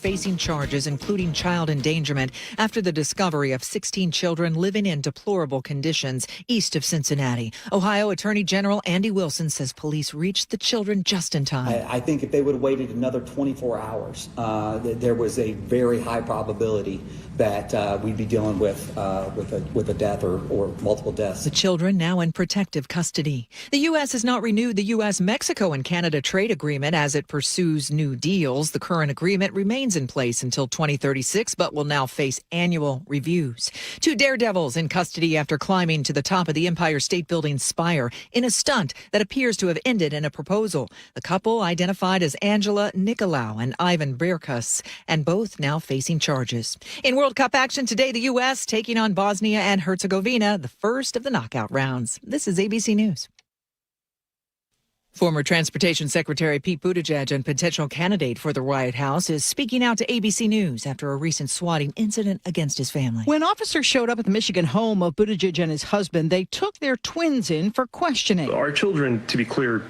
facing charges, including child endangerment, after the discovery of 16 children living in deplorable conditions east of Cincinnati. Ohio Attorney General Andy Wilson says police reached the children just in time. I think if they would have waited another 24 hours, there was a very high probability that we'd be dealing with a death or multiple deaths. The children now in protective custody. The U.S. has not renewed the U.S., Mexico, and Canada trade agreement as it pursues new deals. The current agreement remains in place until 2036, but will now face annual reviews. Two daredevils in custody after climbing to the top of the Empire State Building spire in a stunt that appears to have ended in a proposal. The couple, identified as Angela Nicolau and Ivan Birkus, and both now facing charges. In World Cup action today, the U.S. taking on Bosnia and Herzegovina, the first of the knockout rounds. This is ABC News. Former Transportation Secretary Pete Buttigieg, and potential candidate for the White House, is speaking out to ABC News after a recent swatting incident against his family. When officers showed up at the Michigan home of Buttigieg and his husband, they took their twins in for questioning. Our children, to be clear,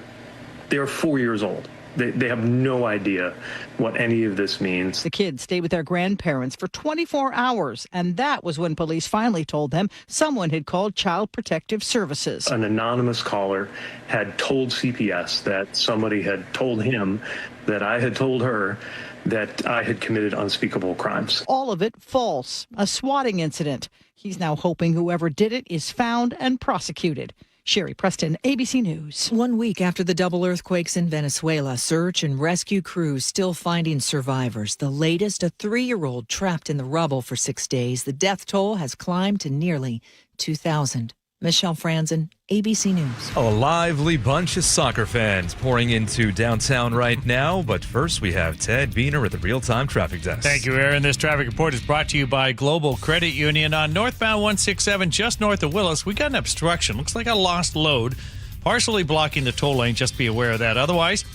they're 4 years old. They have no idea what any of this means. The kids stayed with their grandparents for 24 hours, and that was when police finally told them someone had called Child Protective Services. An anonymous caller had told CPS that somebody had told him that I had told her that I had committed unspeakable crimes. All of it false, a swatting incident. He's now hoping whoever did it is found and prosecuted. Sherry Preston, ABC News. 1 week after the double earthquakes in Venezuela, search and rescue crews still finding survivors. The latest, a 3-year-old trapped in the rubble for 6 days. The death toll has climbed to nearly 2,000. Michelle Franzen, ABC News. A lively bunch of soccer fans pouring into downtown right now. But first, we have Ted Beener at the real-time traffic desk. Thank you, Aaron. This traffic report is brought to you by Global Credit Union. On northbound 167, just north of Willis, we got an obstruction. Looks like a lost load, partially blocking the toll lane. Just be aware of that. Otherwise,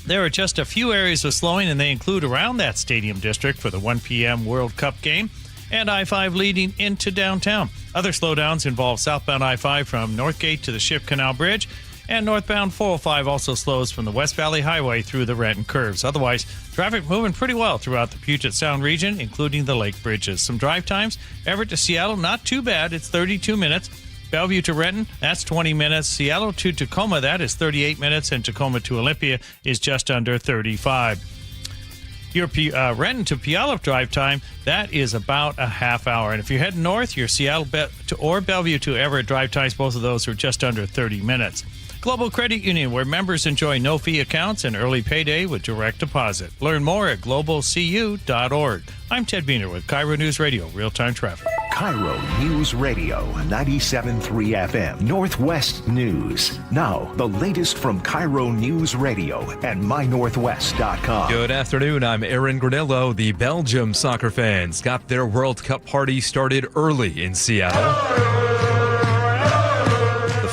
there are just a few areas of slowing, and they include around that stadium district for the 1 p.m. World Cup game, and I-5 leading into downtown. Other slowdowns involve southbound I-5 from Northgate to the Ship Canal Bridge, and northbound 405 also slows from the West Valley Highway through the Renton Curves. Otherwise, traffic moving pretty well throughout the Puget Sound region, including the lake bridges. Some drive times, Everett to Seattle, not too bad. It's 32 minutes. Bellevue to Renton, that's 20 minutes. Seattle to Tacoma, that is 38 minutes. And Tacoma to Olympia is just under 35. Your Renton to Puyallup drive time, that is about a half hour. And if you're heading north, your Seattle or Bellevue to Everett drive times, both of those are just under 30 minutes. Global Credit Union, where members enjoy no-fee accounts and early payday with direct deposit. Learn more at globalcu.org. I'm Ted Beener with KIRO News Radio, real-time traffic. KIRO News Radio, 97.3 FM, Northwest News. Now, the latest from KIRO News Radio and mynorthwest.com. Good afternoon, I'm Aaron Granillo. The Belgium soccer fans got their World Cup party started early in Seattle.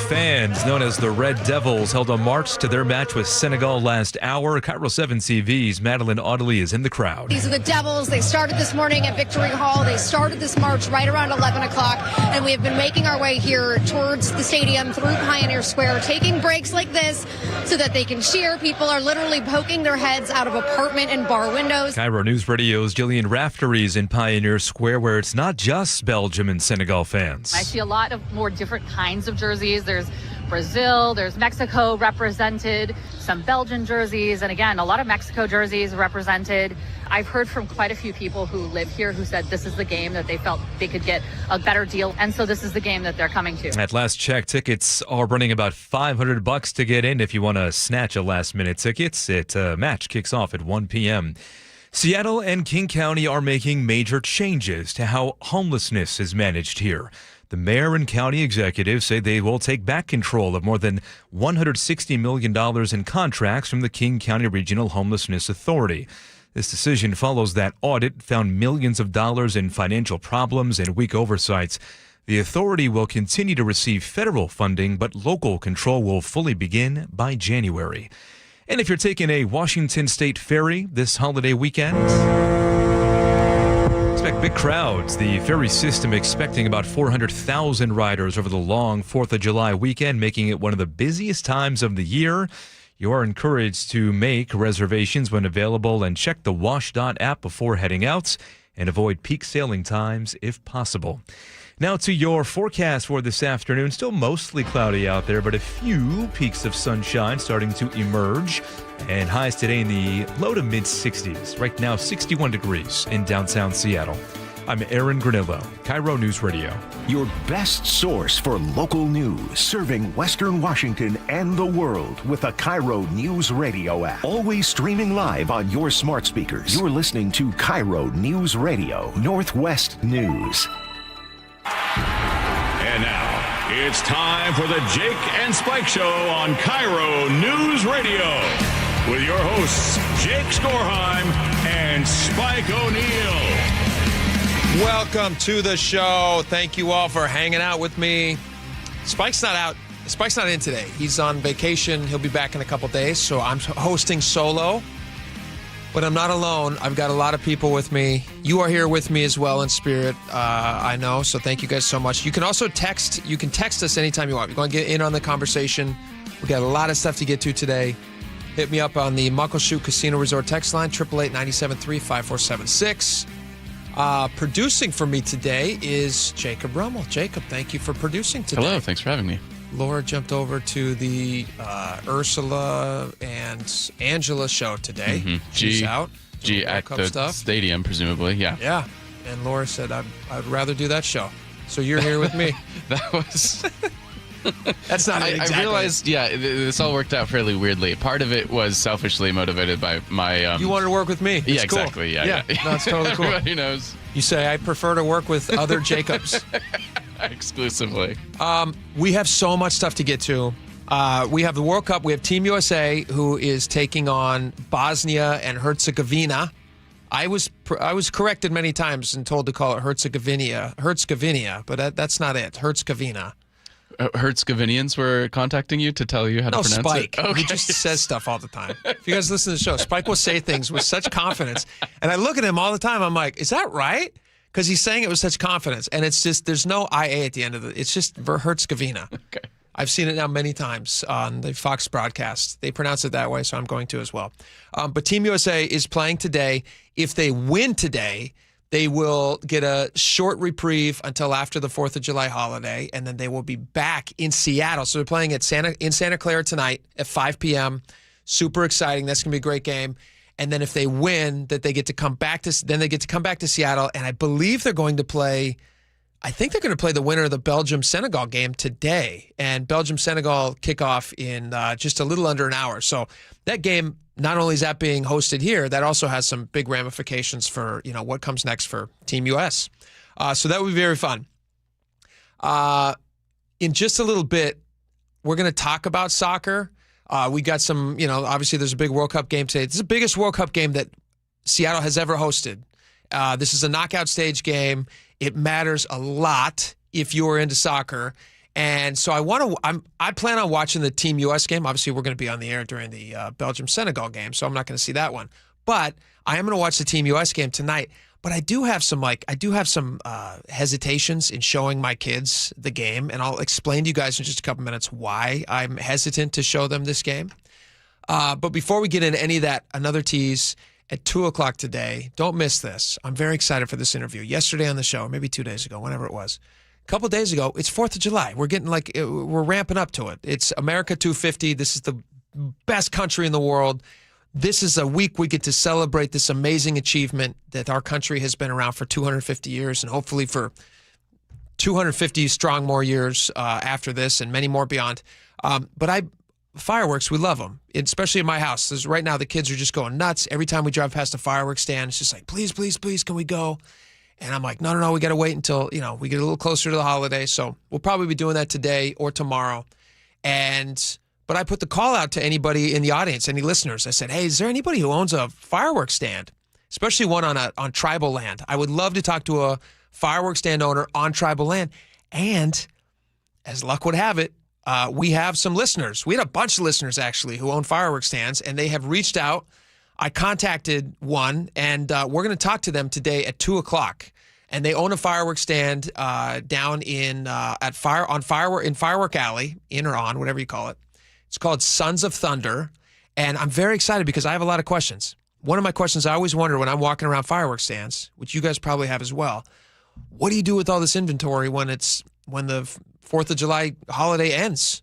Fans, known as the Red Devils, held a march to their match with Senegal last hour. KIRO 7 TV's Madeline Audley is in the crowd. These are the Devils. They started this morning at Victory Hall. They started this march right around 11 o'clock, and we have been making our way here towards the stadium through Pioneer Square, taking breaks like this so that they can cheer. People are literally poking their heads out of apartment and bar windows. KIRO News Radio's Jillian Raftery is in Pioneer Square, where it's not just Belgium and Senegal fans. I see a lot of more different kinds of jerseys. There's Brazil, there's Mexico represented, some Belgian jerseys, and again, a lot of Mexico jerseys represented. I've heard from quite a few people who live here who said this is the game that they felt they could get a better deal, and so this is the game that they're coming to. At last check, tickets are running about $500 to get in if you want to snatch a last-minute ticket. Match kicks off at 1 p.m. Seattle and King County are making major changes to how homelessness is managed here. The mayor and county executives say they will take back control of more than $160 million in contracts from the King County Regional Homelessness Authority. This decision follows that audit found millions of dollars in financial problems and weak oversights. The authority will continue to receive federal funding, but local control will fully begin by January. And if you're taking a Washington State ferry this holiday weekend, expect big crowds. The ferry system expecting about 400,000 riders over the long 4th of July weekend, making it one of the busiest times of the year. You are encouraged to make reservations when available and check the WashDOT app before heading out and avoid peak sailing times if possible. Now to your forecast for this afternoon. Still mostly cloudy out there, but a few peaks of sunshine starting to emerge. And highs today in the low to mid 60s. Right now, 61 degrees in downtown Seattle. I'm Aaron Granillo, KIRO News Radio. Your best source for local news, serving Western Washington and the world with the KIRO News Radio app. Always streaming live on your smart speakers. You're listening to KIRO News Radio, Northwest News. And now, it's time for the Jake and Spike Show on KIRO News Radio. With your hosts, Jake Skorheim and Spike O'Neill. Welcome to the show. Thank you all for hanging out with me. Spike's not out. Spike's not in today. He's on vacation. He'll be back in a couple days, so I'm hosting solo. But I'm not alone. I've got a lot of people with me. You are here with me as well in spirit, I know. So thank you guys so much. You can also text. You can text us anytime you want. You're going to get in on the conversation. We got a lot of stuff to get to today. Hit me up on the Muckleshoot Casino Resort text line, 888-973-5476. Producing for me today is Jacob Rummel. Jacob, thank you for producing today. Hello, thanks for having me. Laura jumped over to the Ursula and Angela show today. Mm-hmm. She's out. G at the stuff. stadium, presumably, yeah. Yeah, and Laura said, I'd rather do that show. So you're here with me. That was... That's not exactly. I realized, this all worked out fairly weirdly. Part of it was selfishly motivated by my... you wanted to work with me. Yeah, cool. exactly. Yeah. No, it's totally cool. Everybody knows. You say, I prefer to work with other Jacobs. Exclusively. We have so much stuff to get to. We have the World Cup. We have Team USA, who is taking on Bosnia and Herzegovina. I was corrected many times and told to call it Herzegovina, but that's not it. Herzegovina. Herzegovinians were contacting you to tell you how to pronounce Spike. it? Okay. He just says stuff all the time. If you guys listen to the show, Spike will say things with such confidence. And I look at him all the time. I'm like, is that right? Because he's saying it with such confidence. And it's just, there's no IA at the end of it. It's just Herzegovina. Okay. I've seen it now many times on the Fox broadcast. They pronounce it that way, so I'm going to as well. But Team USA is playing today. If they win today, they will get a short reprieve until after the 4th of July holiday, and then they will be back in Seattle. So they're playing in Santa Clara tonight at 5 p.m. Super exciting. That's going to be a great game. And then if they win, they get to come back to Seattle, and I believe they're going to play. I think they're going to play the winner of the Belgium-Senegal game today, and Belgium-Senegal kickoff in just a little under an hour. So that game, not only is that being hosted here, that also has some big ramifications for what comes next for Team US. So that would be very fun. In just a little bit, we're going to talk about soccer. We got some, obviously there's a big World Cup game today. This is the biggest World Cup game that Seattle has ever hosted. This is a knockout stage game. It matters a lot if you're into soccer. And so I plan on watching the Team US game. Obviously, we're going to be on the air during the Belgium-Senegal game, so I'm not going to see that one. But I am going to watch the Team US game tonight. But I do have some hesitations in showing my kids the game, and I'll explain to you guys in just a couple minutes why I'm hesitant to show them this game. But before we get into any of that, another tease. At 2 o'clock today, don't miss this. I'm very excited for this interview. Yesterday on the show, maybe 2 days ago, whenever it was, a couple days ago, it's 4th of July. We're getting we're ramping up to it. It's America 250. This is the best country in the world. This is a week we get to celebrate this amazing achievement that our country has been around for 250 years and hopefully for 250 strong more years after this and many more beyond. Fireworks, we love them, especially in my house. Right now, the kids are just going nuts. Every time we drive past a fireworks stand, it's just like, please, please, please, can we go? And I'm like, no, we got to wait until, we get a little closer to the holiday. So we'll probably be doing that today or tomorrow. But I put the call out to anybody in the audience, any listeners. I said, hey, is there anybody who owns a fireworks stand, especially one on tribal land? I would love to talk to a fireworks stand owner on tribal land. And as luck would have it, we have some listeners. We had a bunch of listeners, actually, who own fireworks stands, and they have reached out. I contacted one, and we're going to talk to them today at 2 o'clock. And they own a fireworks stand down in Firework Alley, in or on, whatever you call it. It's called Sons of Thunder, And I'm very excited because I have a lot of questions. One of my questions I always wonder when I'm walking around fireworks stands, which you guys probably have as well, what do you do with all this inventory when the 4th of July holiday ends?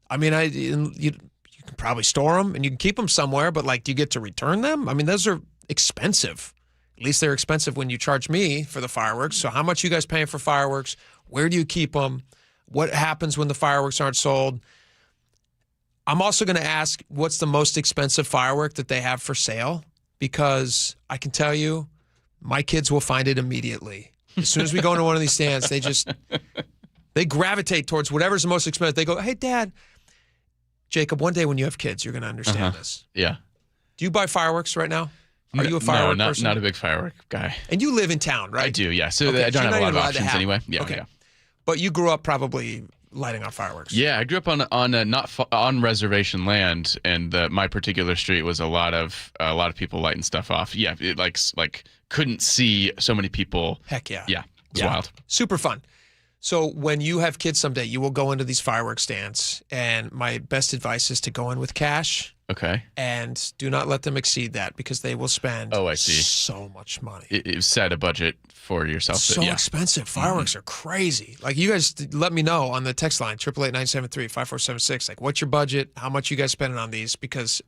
I mean, you can probably store them and you can keep them somewhere, but like, do you get to return them? I mean, those are expensive. At least they're expensive when you charge me for the fireworks. So how much you guys paying for fireworks? Where do you keep them? What happens when the fireworks aren't sold? I'm also going to ask what's the most expensive firework that they have for sale, because I can tell you my kids will find it immediately. As soon as we go into one of these stands, they gravitate towards whatever's the most expensive. They go, hey, Dad, Jacob, one day when you have kids, you're going to understand this. Yeah. Do you buy fireworks right now? Are you a firework person? Not a big firework guy. And you live in town, right? I do, yeah. So Okay, I don't so have you're a lot of not even options allowed to anyway. Yeah, Okay. yeah. But you grew up probably lighting off fireworks. Yeah, I grew up on reservation land, and my particular street was a lot of people lighting stuff off. Yeah, it like couldn't see so many people. Heck yeah. Yeah, it's wild. Super fun. So when you have kids someday, you will go into these fireworks stands, and my best advice is to go in with cash. Okay. And do not let them exceed that, because they will spend so much money. It set a budget for yourself. So expensive. Fireworks are crazy. Like, you guys let me know on the text line, 888-973-5476. Like, what's your budget? How much you guys spending on these? Because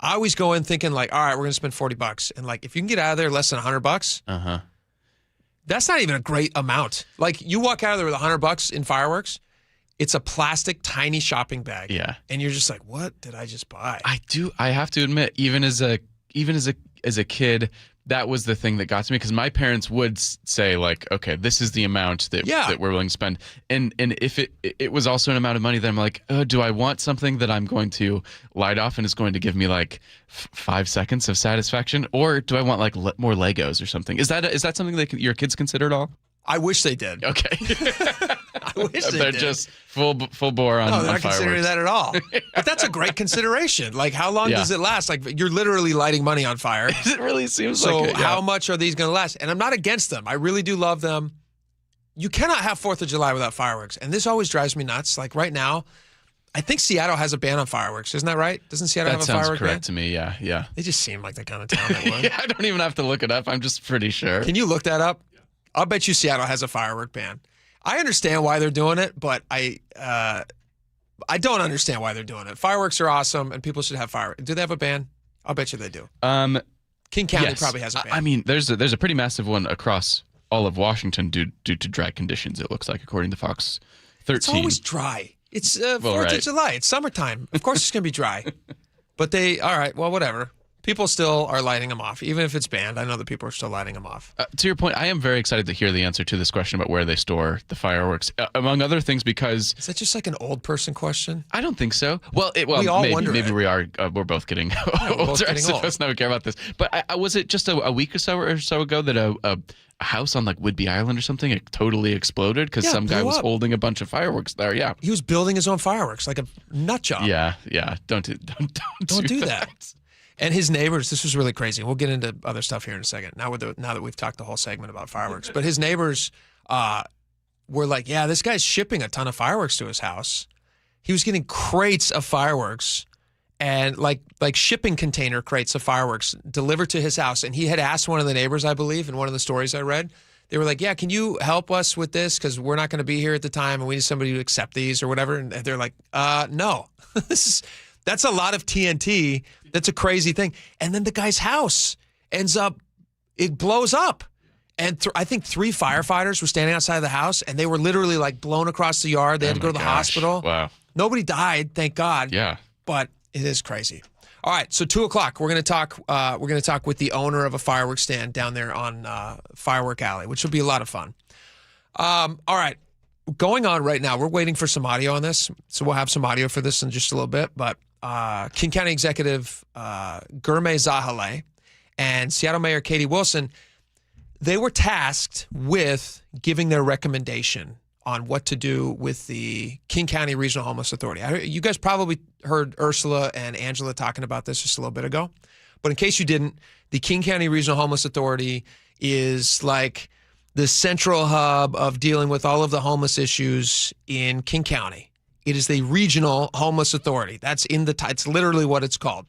I always go in thinking like, all right, we're going to spend $40. And like, if you can get out of there less than $100, that's not even a great amount. Like, you walk out of there with $100 in fireworks, it's a plastic, tiny shopping bag. Yeah. And you're just like, what did I just buy? I have to admit, even as a kid, that was the thing that got to me, because my parents would say like, okay, this is the amount that we're willing to spend. And if it was also an amount of money that I'm like, oh, do I want something that I'm going to light off and is going to give me like 5 seconds of satisfaction? Or do I want like more Legos or something? Is that something that your kids consider at all? I wish they did. Okay. I wish they They're did. just full bore on No, they're not fireworks. considering that at all. But that's a great consideration. Like, how long does it last? Like, you're literally lighting money on fire. It really seems so like it. How much are these going to last? And I'm not against them. I really do love them. You cannot have 4th of July without fireworks. And this always drives me nuts. Like, right now, I think Seattle has a ban on fireworks. Isn't that right? Doesn't Seattle have a firework ban? That sounds correct to me, yeah. They just seem like the kind of town that would. Yeah, I don't even have to look it up. I'm just pretty sure. Can you look that up? I'll bet you Seattle has a firework ban. I understand why they're doing it, but I don't understand why they're doing it. Fireworks are awesome, and people should have fireworks. Do they have a ban? I'll bet you they do. King County probably has a ban. I mean, there's a pretty massive one across all of Washington due to dry conditions, it looks like, according to Fox 13. It's always dry. It's 4th of July. It's summertime. Of course it's going to be dry. But all right, well, whatever. People still are lighting them off. Even if it's banned, I know that people are still lighting them off. To your point, I am very excited to hear the answer to this question about where they store the fireworks, among other things, because... Is that just like an old person question? I don't think so. Well, we all wonder maybe we are. We're both getting older. I suppose now we care about this. But was it just a week or so ago that a house on like Whidbey Island or something, it totally exploded because some guy was holding a bunch of fireworks there? Yeah. He was building his own fireworks like a nut job. Yeah. Don't do that. And his neighbors, this was really crazy. We'll get into other stuff here in a second. Now that we've talked the whole segment about fireworks, but his neighbors were like, "Yeah, this guy's shipping a ton of fireworks to his house. He was getting crates of fireworks, and like shipping container crates of fireworks delivered to his house." And he had asked one of the neighbors, I believe, in one of the stories I read. They were like, "Yeah, can you help us with this? Because we're not going to be here at the time, and we need somebody to accept these or whatever." And they're like, "No, that's a lot of TNT." That's a crazy thing. And then the guy's house it blows up. And I think 3 firefighters were standing outside the house, and they were literally like blown across the yard. They had to go to the hospital. Wow. Nobody died, thank God. Yeah. But it is crazy. All right, so 2:00, we're going to talk. We're going to talk with the owner of a fireworks stand down there on Firework Alley, which will be a lot of fun. All right, going on right now. We're waiting for some audio on this, so we'll have some audio for this in just a little bit. But King County Executive Gurmay Zahale and Seattle Mayor Katie Wilson, they were tasked with giving their recommendation on what to do with the King County Regional Homeless Authority. You guys probably heard Ursula and Angela talking about this just a little bit ago. But in case you didn't, the King County Regional Homeless Authority is like the central hub of dealing with all of the homeless issues in King County. It is the Regional Homeless Authority. That's in the it's literally what it's called.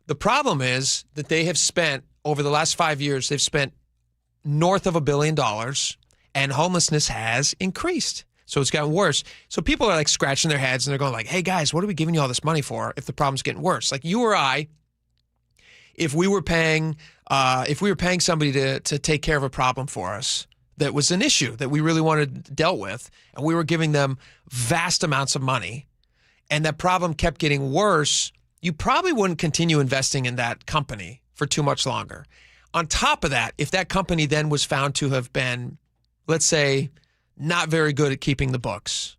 The problem is that they have spent, over the last 5 years, they've spent north of $1 billion, and homelessness has increased. So it's gotten worse. So people are like scratching their heads and they're going like, hey guys, what are we giving you all this money for if the problem's getting worse? Like you or I, if we were paying somebody to take care of a problem for us that was an issue that we really wanted dealt with, and we were giving them vast amounts of money, and that problem kept getting worse, you probably wouldn't continue investing in that company for too much longer. On top of that, if that company then was found to have been, let's say, not very good at keeping the books.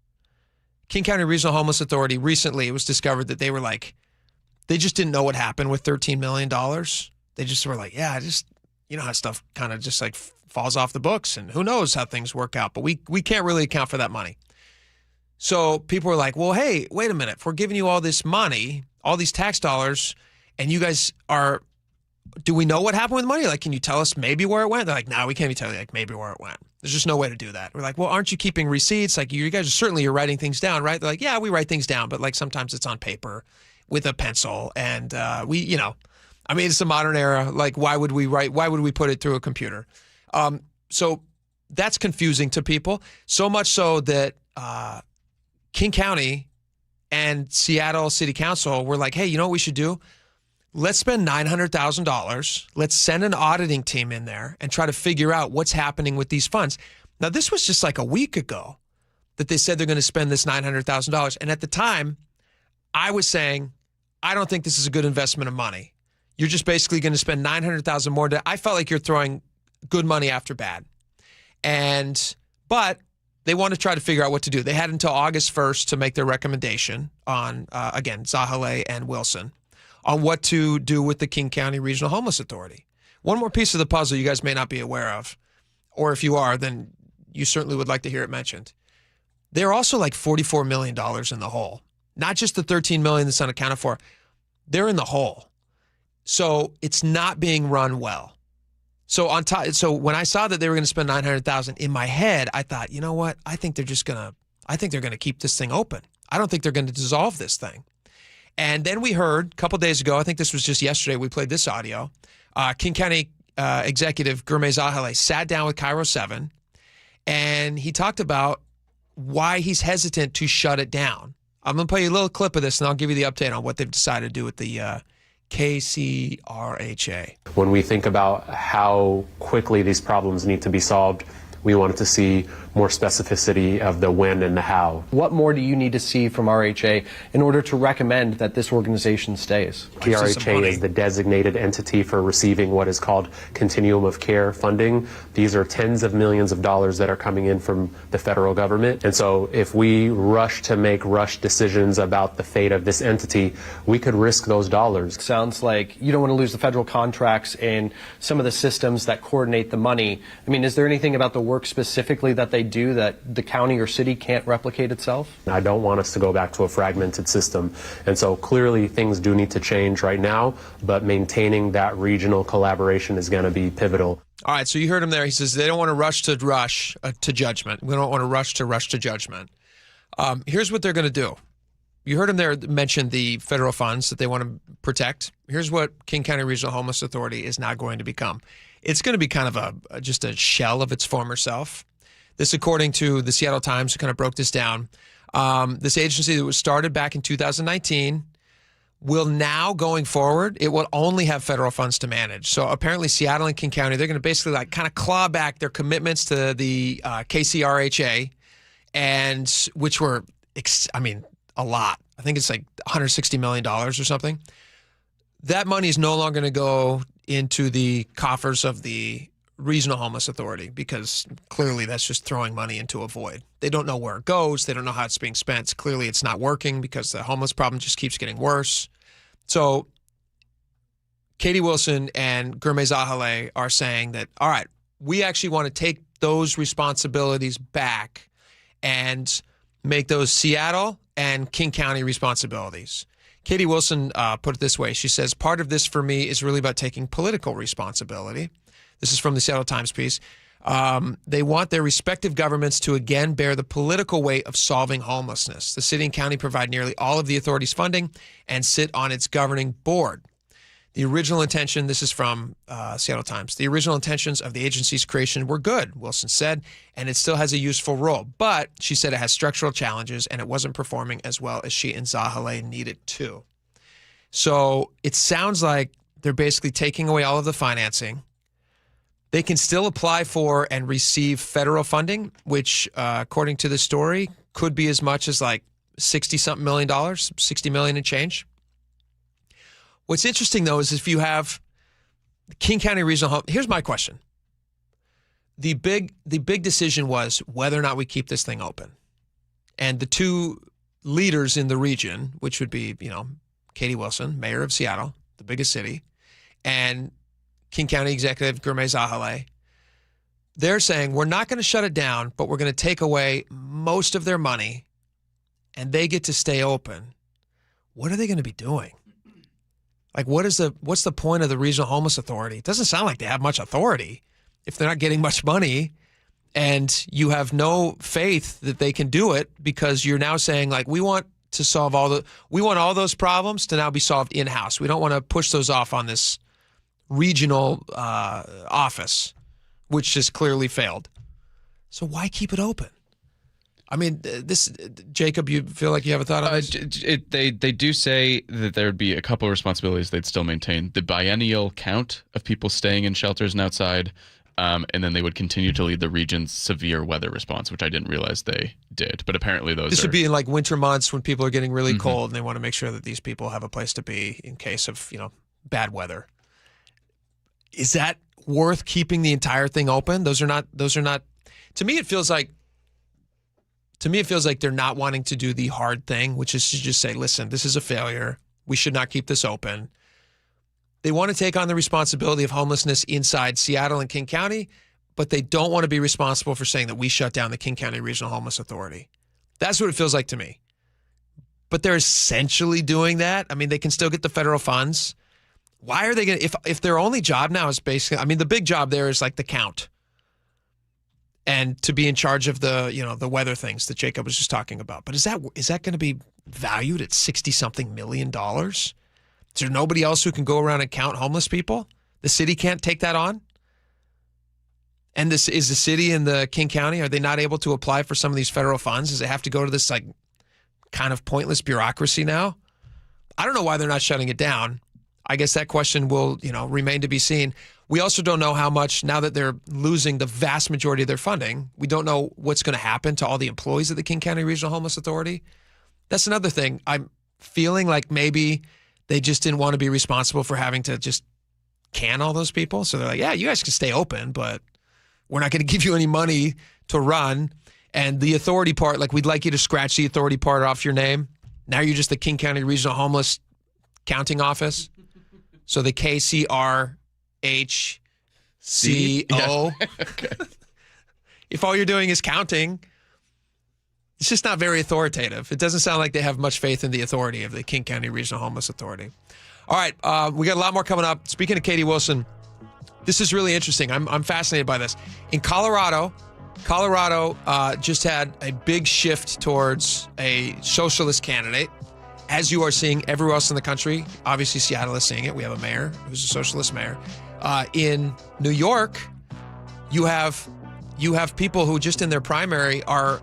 King County Regional Homeless Authority, recently it was discovered that they were like, they just didn't know what happened with $13 million. They just were like, yeah, you know how stuff kind of just like falls off the books, and who knows how things work out, but we can't really account for that money. So people were like, well, hey, wait a minute. If we're giving you all this money, all these tax dollars, and you guys do we know what happened with the money? Like, can you tell us maybe where it went? They're like, no, we can't even tell you like maybe where it went. There's just no way to do that. We're like, well, aren't you keeping receipts? Like, you guys you're writing things down, right? They're like, yeah, we write things down, but like sometimes it's on paper with a pencil, and it's the modern era. Like, why would we put it through a computer? So that's confusing to people, so much so that King County and Seattle City Council were like, hey, you know what we should do? Let's spend $900,000. Let's send an auditing team in there and try to figure out what's happening with these funds. Now, this was just like a week ago that they said they're going to spend this $900,000. And at the time, I was saying, I don't think this is a good investment of money. You're just basically going to spend $900,000 more. I felt like you're throwing good money after bad. But they want to try to figure out what to do. They had until August 1st to make their recommendation on, again, Zahale and Wilson, on what to do with the King County Regional Homeless Authority. One more piece of the puzzle you guys may not be aware of, or if you are, then you certainly would like to hear it mentioned. They're also like $44 million in the hole. Not just the $13 million that's unaccounted for. They're in the hole. So it's not being run well. So when I saw that they were going to spend $900,000 in my head, I thought, you know what? I think they're going to keep this thing open. I don't think they're going to dissolve this thing. And then we heard a couple days ago, I think this was just yesterday, we played this audio. King County Executive Gurmay Zahale sat down with KIRO 7, and he talked about why he's hesitant to shut it down. I'm going to play you a little clip of this, and I'll give you the update on what they've decided to do with the KCRHA. When we think about how quickly these problems need to be solved, we wanted to see more specificity of the when and the how. What more do you need to see from RHA in order to recommend that this organization stays? KRHA is the designated entity for receiving what is called Continuum of Care funding. These are tens of millions of dollars that are coming in from the federal government. And so if we rush to make rush decisions about the fate of this entity, we could risk those dollars. Sounds like you don't want to lose the federal contracts and some of the systems that coordinate the money. I mean, is there anything about the work specifically that they do that the county or city can't replicate itself? I don't want us to go back to a fragmented system. And so clearly things do need to change right now, but maintaining that regional collaboration is going to be pivotal. All right, so you heard him there. He says they don't want to rush to judgment. We don't want to rush to judgment. Here's what they're going to do. You heard him there mention the federal funds that they want to protect. Here's what King County Regional Homeless Authority is now going to become. It's going to be kind of just a shell of its former self. This, according to the Seattle Times, who kind of broke this down. This agency that was started back in 2019 will now, going forward, it will only have federal funds to manage. So apparently Seattle and King County, they're going to basically like kind of claw back their commitments to the KCRHA, and which were, a lot. I think it's like $160 million or something. That money is no longer going to go into the coffers of the Regional Homeless Authority, because clearly that's just throwing money into a void. They don't know where it goes. They don't know how it's being spent. Clearly it's not working because the homeless problem just keeps getting worse. So Katie Wilson and Gurmay Zahale are saying that, all right, we actually want to take those responsibilities back and make those Seattle and King County responsibilities. Katie Wilson put it this way. She says, part of this for me is really about taking political responsibility. This is from the Seattle Times piece. They want their respective governments to again bear the political weight of solving homelessness. The city and county provide nearly all of the authority's funding and sit on its governing board. The original intention, this is from Seattle Times, the original intentions of the agency's creation were good, Wilson said, and it still has a useful role. But she said it has structural challenges and it wasn't performing as well as she and Zahale needed to. So it sounds like they're basically taking away all of the financing. They can still apply for and receive federal funding, which, according to the story, could be as much as like $60-something million, $60 million and change. What's interesting, though, is if you have King County Regional Home, here's my question. The big decision was whether or not we keep this thing open. And the two leaders in the region, which would be, Katie Wilson, mayor of Seattle, the biggest city, and King County Executive Gurmeet Zahale, they're saying we're not going to shut it down, but we're going to take away most of their money and they get to stay open. What are they going to be doing? Like, what's the point of the Regional Homeless Authority? It doesn't sound like they have much authority if they're not getting much money and you have no faith that they can do it because you're now saying, like, we want to solve we want all those problems to now be solved in-house. We don't want to push those off on this regional office, which just clearly failed. So why keep it open? I mean, Jacob, you feel like you have a thought on this? They do say that there would be a couple of responsibilities they'd still maintain. The biennial count of people staying in shelters and outside, and then they would continue to lead the region's severe weather response, which I didn't realize they did. But apparently this would be in like winter months when people are getting really cold and they want to make sure that these people have a place to be in case of, bad weather. Is that worth keeping the entire thing open? Those are not, to me, it feels like they're not wanting to do the hard thing, which is to just say, listen, this is a failure. We should not keep this open. They want to take on the responsibility of homelessness inside Seattle and King County, but they don't want to be responsible for saying that we shut down the King County Regional Homeless Authority. That's what it feels like to me. But they're essentially doing that. I mean, they can still get the federal funds. Why are they going to, if their only job now is basically, I mean, the big job there is like the count and to be in charge of the, the weather things that Jacob was just talking about. But is that going to be valued at $60-something million? Is there nobody else who can go around and count homeless people? The city can't take that on? And this is the city and the King County, are they not able to apply for some of these federal funds? Does it have to go to this like kind of pointless bureaucracy now? I don't know why they're not shutting it down. I guess that question will, remain to be seen. We also don't know how much, now that they're losing the vast majority of their funding, we don't know what's going to happen to all the employees of the King County Regional Homeless Authority. That's another thing. I'm feeling like maybe they just didn't want to be responsible for having to just can all those people. So they're like, yeah, you guys can stay open, but we're not going to give you any money to run. And the authority part, like, we'd like you to scratch the authority part off your name. Now you're just the King County Regional Homeless Counting Office. So the KCRHCO. Yeah. Okay. If all you're doing is counting, it's just not very authoritative. It doesn't sound like they have much faith in the authority of the King County Regional Homeless Authority. All right, we got a lot more coming up. Speaking of Katie Wilson, this is really interesting. I'm fascinated by this. In Colorado just had a big shift towards a socialist candidate, as you are seeing everywhere else in the country. Obviously, Seattle is seeing it. We have a mayor who's a socialist mayor. In New York, you have people who just in their primary are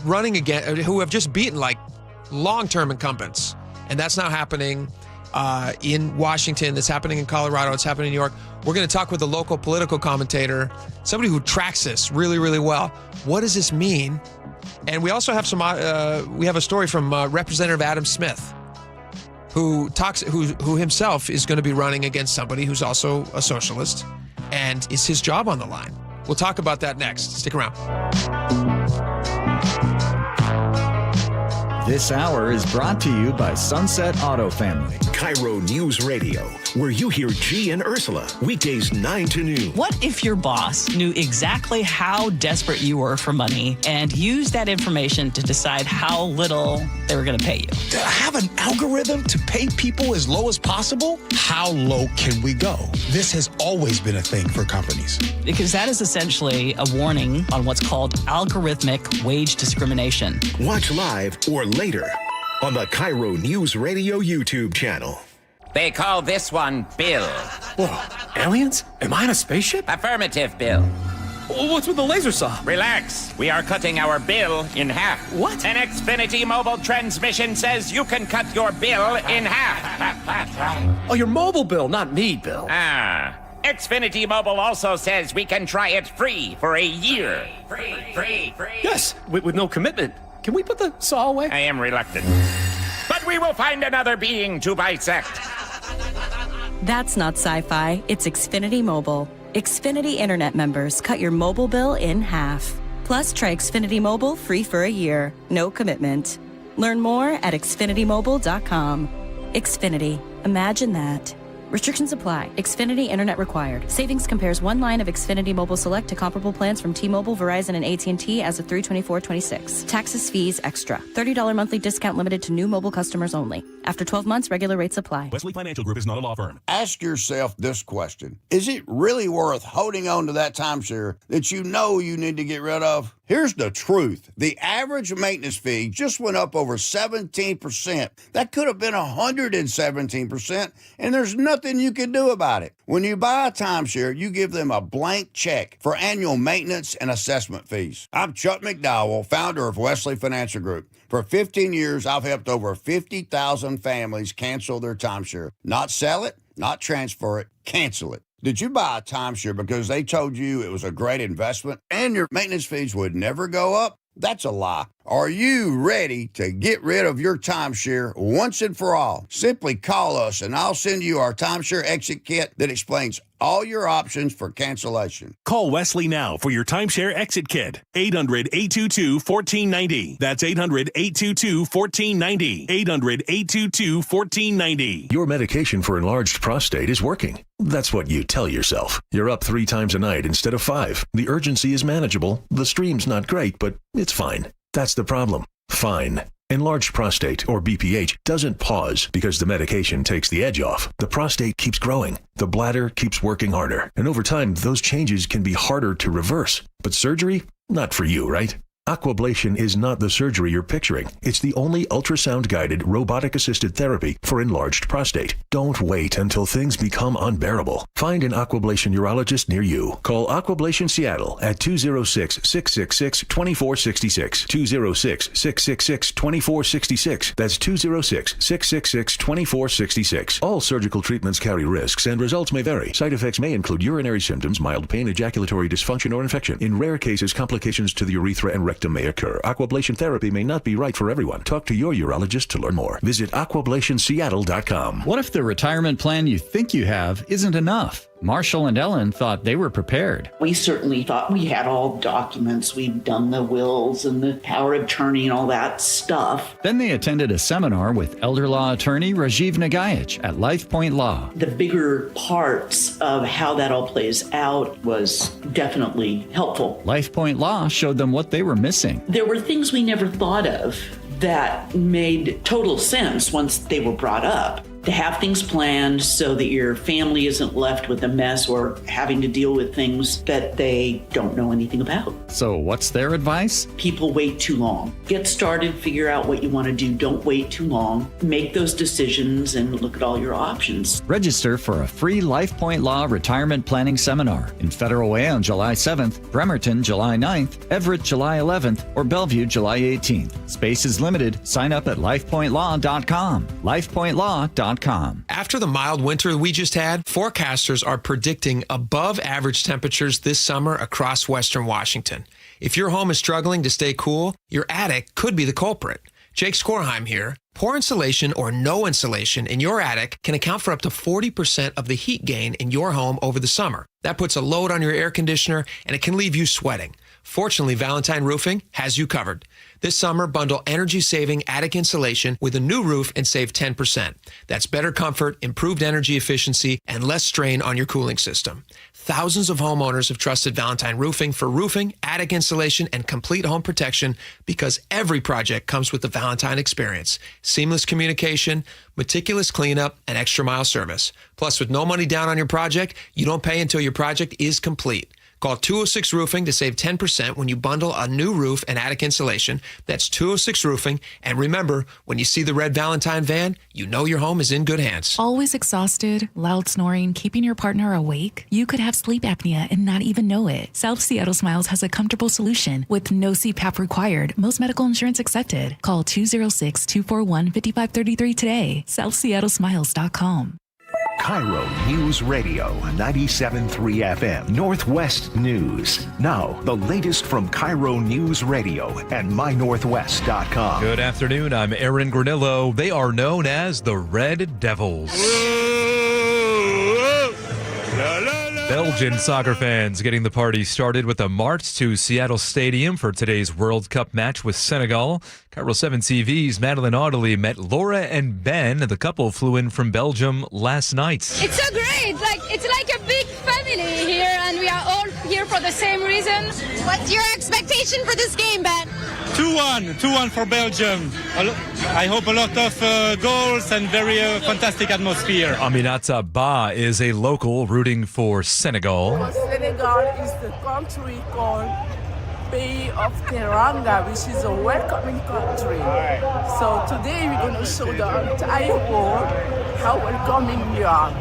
running again, who have just beaten like long-term incumbents. And that's now happening in Washington. That's happening in Colorado. It's happening in New York. We're going to talk with a local political commentator, somebody who tracks this really, really well. What does this mean? And we also have we have a story from Representative Adam Smith, who himself is going to be running against somebody who's also a socialist, and is his job on the line. We'll talk about that next. Stick around. This hour is brought to you by Sunset Auto Family. KIRO News Radio, where you hear G and Ursula, weekdays 9 to noon. What if your boss knew exactly how desperate you were for money and used that information to decide how little they were going to pay you? To have an algorithm to pay people as low as possible? How low can we go? This has always been a thing for companies. Because that is essentially a warning on what's called algorithmic wage discrimination. Watch live or later on the KIRO Newsradio YouTube channel. They call this one Bill. Whoa, aliens? Am I in a spaceship? Affirmative, Bill. What's with the laser saw? Relax. We are cutting our bill in half. What? An Xfinity mobile transmission says you can cut your bill in half. Oh, your mobile bill, not me, Bill. Xfinity Mobile also says we can try it free for a year. Free. Yes, with no commitment. Can we put the saw away? I am reluctant. But we will find another being to bisect. That's not sci-fi. It's Xfinity Mobile. Xfinity Internet members cut your mobile bill in half. Plus, try Xfinity Mobile free for a year. No commitment. Learn more at xfinitymobile.com. Xfinity. Imagine that. Restrictions apply. Xfinity Internet required. Savings compares one line of Xfinity Mobile Select to comparable plans from T-Mobile, Verizon, and AT&T as of 3/24/26. Taxes, fees, extra. $30 monthly discount limited to new mobile customers only. After 12 months, regular rates apply. Wesley Financial Group is not a law firm. Ask yourself this question. Is it really worth holding on to that timeshare that you know you need to get rid of? Here's the truth. The average maintenance fee just went up over 17%. That could have been 117%, and there's nothing you can do about it. When you buy a timeshare, you give them a blank check for annual maintenance and assessment fees. I'm Chuck McDowell, founder of Wesley Financial Group. For 15 years, I've helped over 50,000 families cancel their timeshare. Not sell it, not transfer it, cancel it. Did you buy a timeshare because they told you it was a great investment and your maintenance fees would never go up? That's a lie. Are you ready to get rid of your timeshare once and for all? Simply call us and I'll send you our timeshare exit kit that explains all your options for cancellation. Call Wesley now for your timeshare exit kit. 800-822-1490. That's 800-822-1490. 800-822-1490. Your medication for enlarged prostate is working. That's what you tell yourself. You're up 3 times a night instead of 5. The urgency is manageable. The stream's not great, but it's fine. That's the problem. Fine. Enlarged prostate, or BPH, doesn't pause because the medication takes the edge off. The prostate keeps growing. The bladder keeps working harder. And over time, those changes can be harder to reverse. But surgery? Not for you, right? Aquablation is not the surgery you're picturing. It's the only ultrasound-guided, robotic-assisted therapy for enlarged prostate. Don't wait until things become unbearable. Find an Aquablation urologist near you. Call Aquablation Seattle at 206-666-2466. 206-666-2466. That's 206-666-2466. All surgical treatments carry risks and results may vary. Side effects may include urinary symptoms, mild pain, ejaculatory dysfunction, or infection. In rare cases, complications to the urethra and rectum may occur. Aquablation therapy may not be right for everyone. Talk to your urologist to learn more. Visit aquablationseattle.com. What if the retirement plan you think you have isn't enough? Marshall and Ellen thought they were prepared. We certainly thought we had all documents. We'd done the wills and the power of attorney and all that stuff. Then they attended a seminar with elder law attorney Rajiv Nagayich at Life Point Law. The bigger parts of how that all plays out was definitely helpful. Life Point Law showed them what they were missing. There were things we never thought of that made total sense once they were brought up. To have things planned so that your family isn't left with a mess or having to deal with things that they don't know anything about. So what's their advice? People wait too long. Get started, figure out what you want to do. Don't wait too long. Make those decisions and look at all your options. Register for a free Life Point Law retirement planning seminar in Federal Way on July 7th, Bremerton July 9th, Everett July 11th, or Bellevue July 18th. Space is limited. Sign up at lifepointlaw.com. lifepointlaw.com. After the mild winter we just had, forecasters are predicting above average temperatures this summer across western Washington. If your home is struggling to stay cool, your attic could be the culprit. Jake Skorheim here. Poor insulation or no insulation in your attic can account for up to 40% of the heat gain in your home over the summer. That puts a load on your air conditioner and it can leave you sweating. Fortunately, Valentine Roofing has you covered. This summer, bundle energy-saving attic insulation with a new roof and save 10%. That's better comfort, improved energy efficiency, and less strain on your cooling system. Thousands of homeowners have trusted Valentine Roofing for roofing, attic insulation, and complete home protection because every project comes with the Valentine experience. Seamless communication, meticulous cleanup, and extra mile service. Plus, with no money down on your project, you don't pay until your project is complete. Call 206 Roofing to save 10% when you bundle a new roof and attic insulation. That's 206 Roofing. And remember, when you see the red Valentine van, you know your home is in good hands. Always exhausted, loud snoring, keeping your partner awake? You could have sleep apnea and not even know it. South Seattle Smiles has a comfortable solution with no CPAP required. Most medical insurance accepted. Call 206-241-5533 today. SouthSeattleSmiles.com. KIRO News Radio 97.3 FM Northwest News. Now, the latest from KIRO News Radio and MyNorthwest.com. Good afternoon. I'm Aaron Granillo. They are known as the Red Devils. Belgian soccer fans getting the party started with a march to Seattle Stadium for today's World Cup match with Senegal. KIRO 7 TV's Madeline Audley met Laura and Ben. The couple flew in from Belgium last night. It's so great. It's like a big family here, and we are all here for the same reason. What's your expectation for this game, Ben? 2-1 for Belgium. I hope a lot of goals and very fantastic atmosphere. Aminata Ba is a local rooting for Senegal. Senegal is the country called Pays of Teranga, which is a welcoming country. So today we're going to show the entire world how welcoming we are.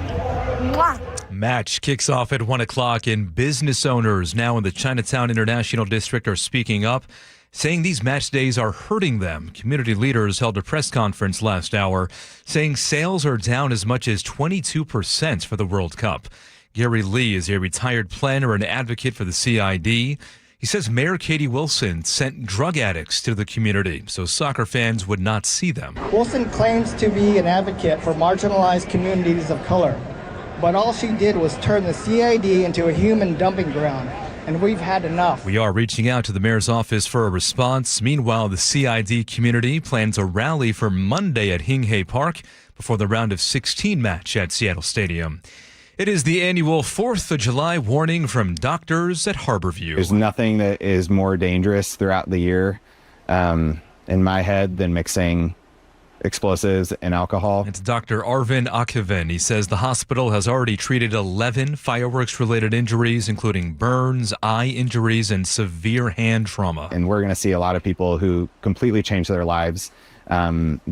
Mwah! Match kicks off at 1 o'clock, and business owners now in the Chinatown International District are speaking up, saying these match days are hurting them. Community leaders held a press conference last hour saying sales are down as much as 22% for the World Cup. Gary Lee is a retired planner and advocate for the CID. He says Mayor Katie Wilson sent drug addicts to the community so soccer fans would not see them. Wilson claims to be an advocate for marginalized communities of color, but all she did was turn the CID into a human dumping ground. And we've had enough. We are reaching out to the mayor's office for a response. Meanwhile, the CID community plans a rally for Monday at Hinghay Park before the round of 16 match at Seattle Stadium. It is the annual 4th of July warning from doctors at Harborview. There's nothing that is more dangerous throughout the year, in my head, than mixing explosives and alcohol. It's Dr. Arvin Akivan. He says the hospital has already treated 11 fireworks-related injuries, including burns, eye injuries, and severe hand trauma. And we're going to see a lot of people who completely change their lives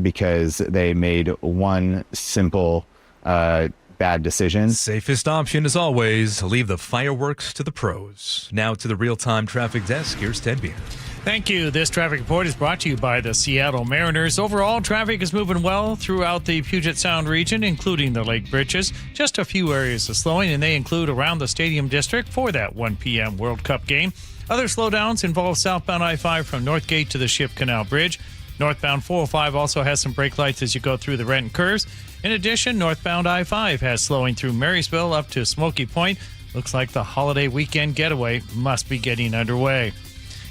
because they made one simple bad decision. Safest option, as always, leave the fireworks to the pros. Now to the real-time traffic desk. Here's Ted Beer. Thank you. This traffic report is brought to you by the Seattle Mariners. Overall, traffic is moving well throughout the Puget Sound region, including the Lake Bridges. Just a few areas of slowing, and they include around the Stadium District for that 1 p.m. World Cup game. Other slowdowns involve southbound I-5 from Northgate to the Ship Canal Bridge. Northbound 405 also has some brake lights as you go through the Renton curves. In addition, northbound I-5 has slowing through Marysville up to Smoky Point. Looks like the holiday weekend getaway must be getting underway.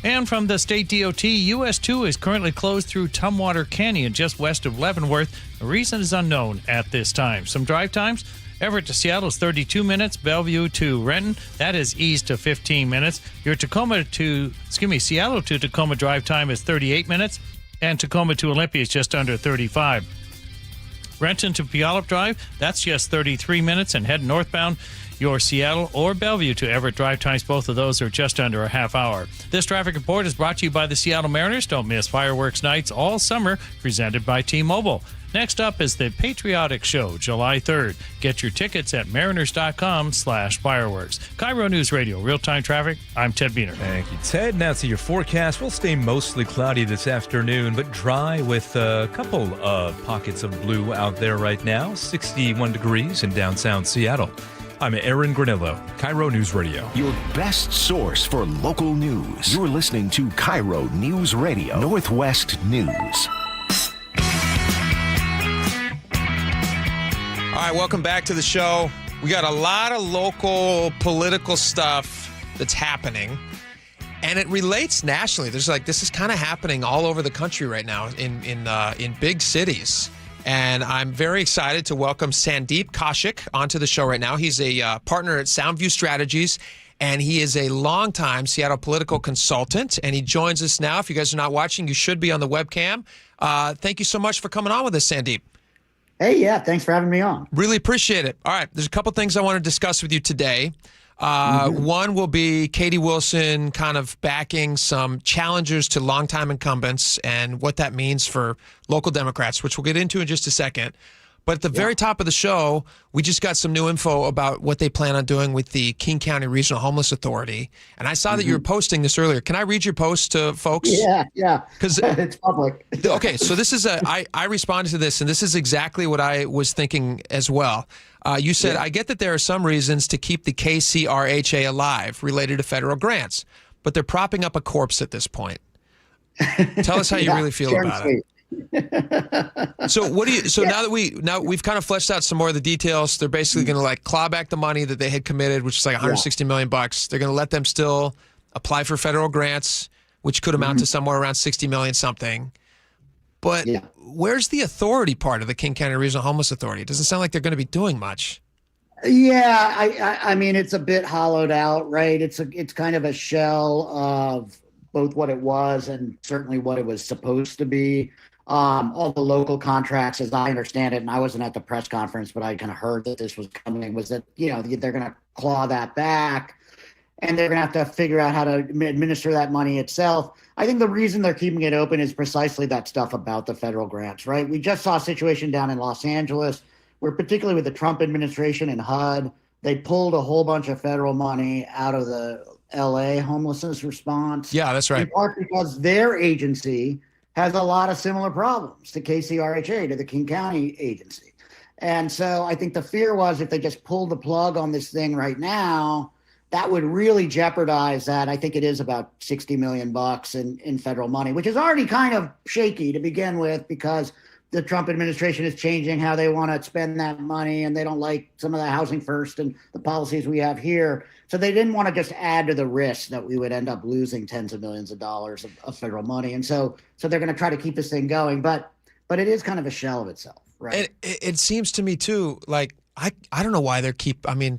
And from the state DOT, US 2 is currently closed through Tumwater Canyon just west of Leavenworth. The reason is unknown at this time. Some drive times: Everett to Seattle is 32 minutes. Bellevue to Renton, that is east of 15 minutes. Your Seattle to Tacoma drive time is 38 minutes. And Tacoma to Olympia is just under 35. Renton to Puyallup Drive, that's just 33 minutes. And head northbound, your Seattle or Bellevue to Everett drive times, both of those are just under a half hour. This traffic report is brought to you by the Seattle Mariners. Don't miss fireworks nights all summer, presented by T-Mobile. Next up is the Patriotic Show, July 3rd. Get your tickets at mariners.com/fireworks. KIRO News Radio, real-time traffic. I'm Ted Beener. Thank you, Ted. Now to your forecast. We'll stay mostly cloudy this afternoon, but dry with a couple of pockets of blue out there right now. 61 degrees in downtown Seattle. I'm Aaron Granillo, KIRO News Radio. Your best source for local news. You're listening to KIRO News Radio, Northwest News. All right, welcome back to the show. We got a lot of local political stuff that's happening. And it relates nationally. There's this is kind of happening all over the country right now in big cities. And I'm very excited to welcome Sandeep Kaushik onto the show right now. He's a partner at Soundview Strategies, and he is a longtime Seattle political consultant. And he joins us now. If you guys are not watching, you should be on the webcam. Thank you so much for coming on with us, Sandeep. Hey, yeah, thanks for having me on. Really appreciate it. All right, there's a couple things I want to discuss with you today. One will be Katie Wilson kind of backing some challengers to longtime incumbents and what that means for local Democrats, which we'll get into in just a second. But at the very top of the show, we just got some new info about what they plan on doing with the King County Regional Homeless Authority. And I saw that you were posting this earlier. Can I read your post to folks? Yeah. Because it's public. Okay, so this is I responded to this, and this is exactly what I was thinking as well. You said, I get that there are some reasons to keep the KCRHA alive related to federal grants, but they're propping up a corpse at this point. Tell us how you really feel about it. So now that we've kind of fleshed out some more of the details, they're basically going to claw back the money that they had committed, which is like $160 million. They're going to let them still apply for federal grants, which could amount to somewhere around $60 million something. But where's the authority part of the King County Regional Homeless Authority? It doesn't sound like they're going to be doing much. Yeah, I mean, it's a bit hollowed out, right? It's kind of a shell of both what it was and certainly what it was supposed to be. All the local contracts, as I understand it, and I wasn't at the press conference, but I kind of heard that this was coming, was that, they're going to claw that back and they're going to have to figure out how to administer that money itself. I think the reason they're keeping it open is precisely that stuff about the federal grants, right? We just saw a situation down in Los Angeles where, particularly with the Trump administration and HUD, they pulled a whole bunch of federal money out of the LA homelessness response. Yeah, that's right. In part because their agency has a lot of similar problems to KCRHA, to the King County agency. And so I think the fear was if they just pulled the plug on this thing right now, that would really jeopardize that. I think it is about $60 million in federal money, which is already kind of shaky to begin with because the Trump administration is changing how they want to spend that money, and they don't like some of the housing first and the policies we have here. So they didn't want to just add to the risk that we would end up losing tens of millions of dollars of federal money. And so they're going to try to keep this thing going, but it is kind of a shell of itself, right? And it seems to me too, like I don't know why the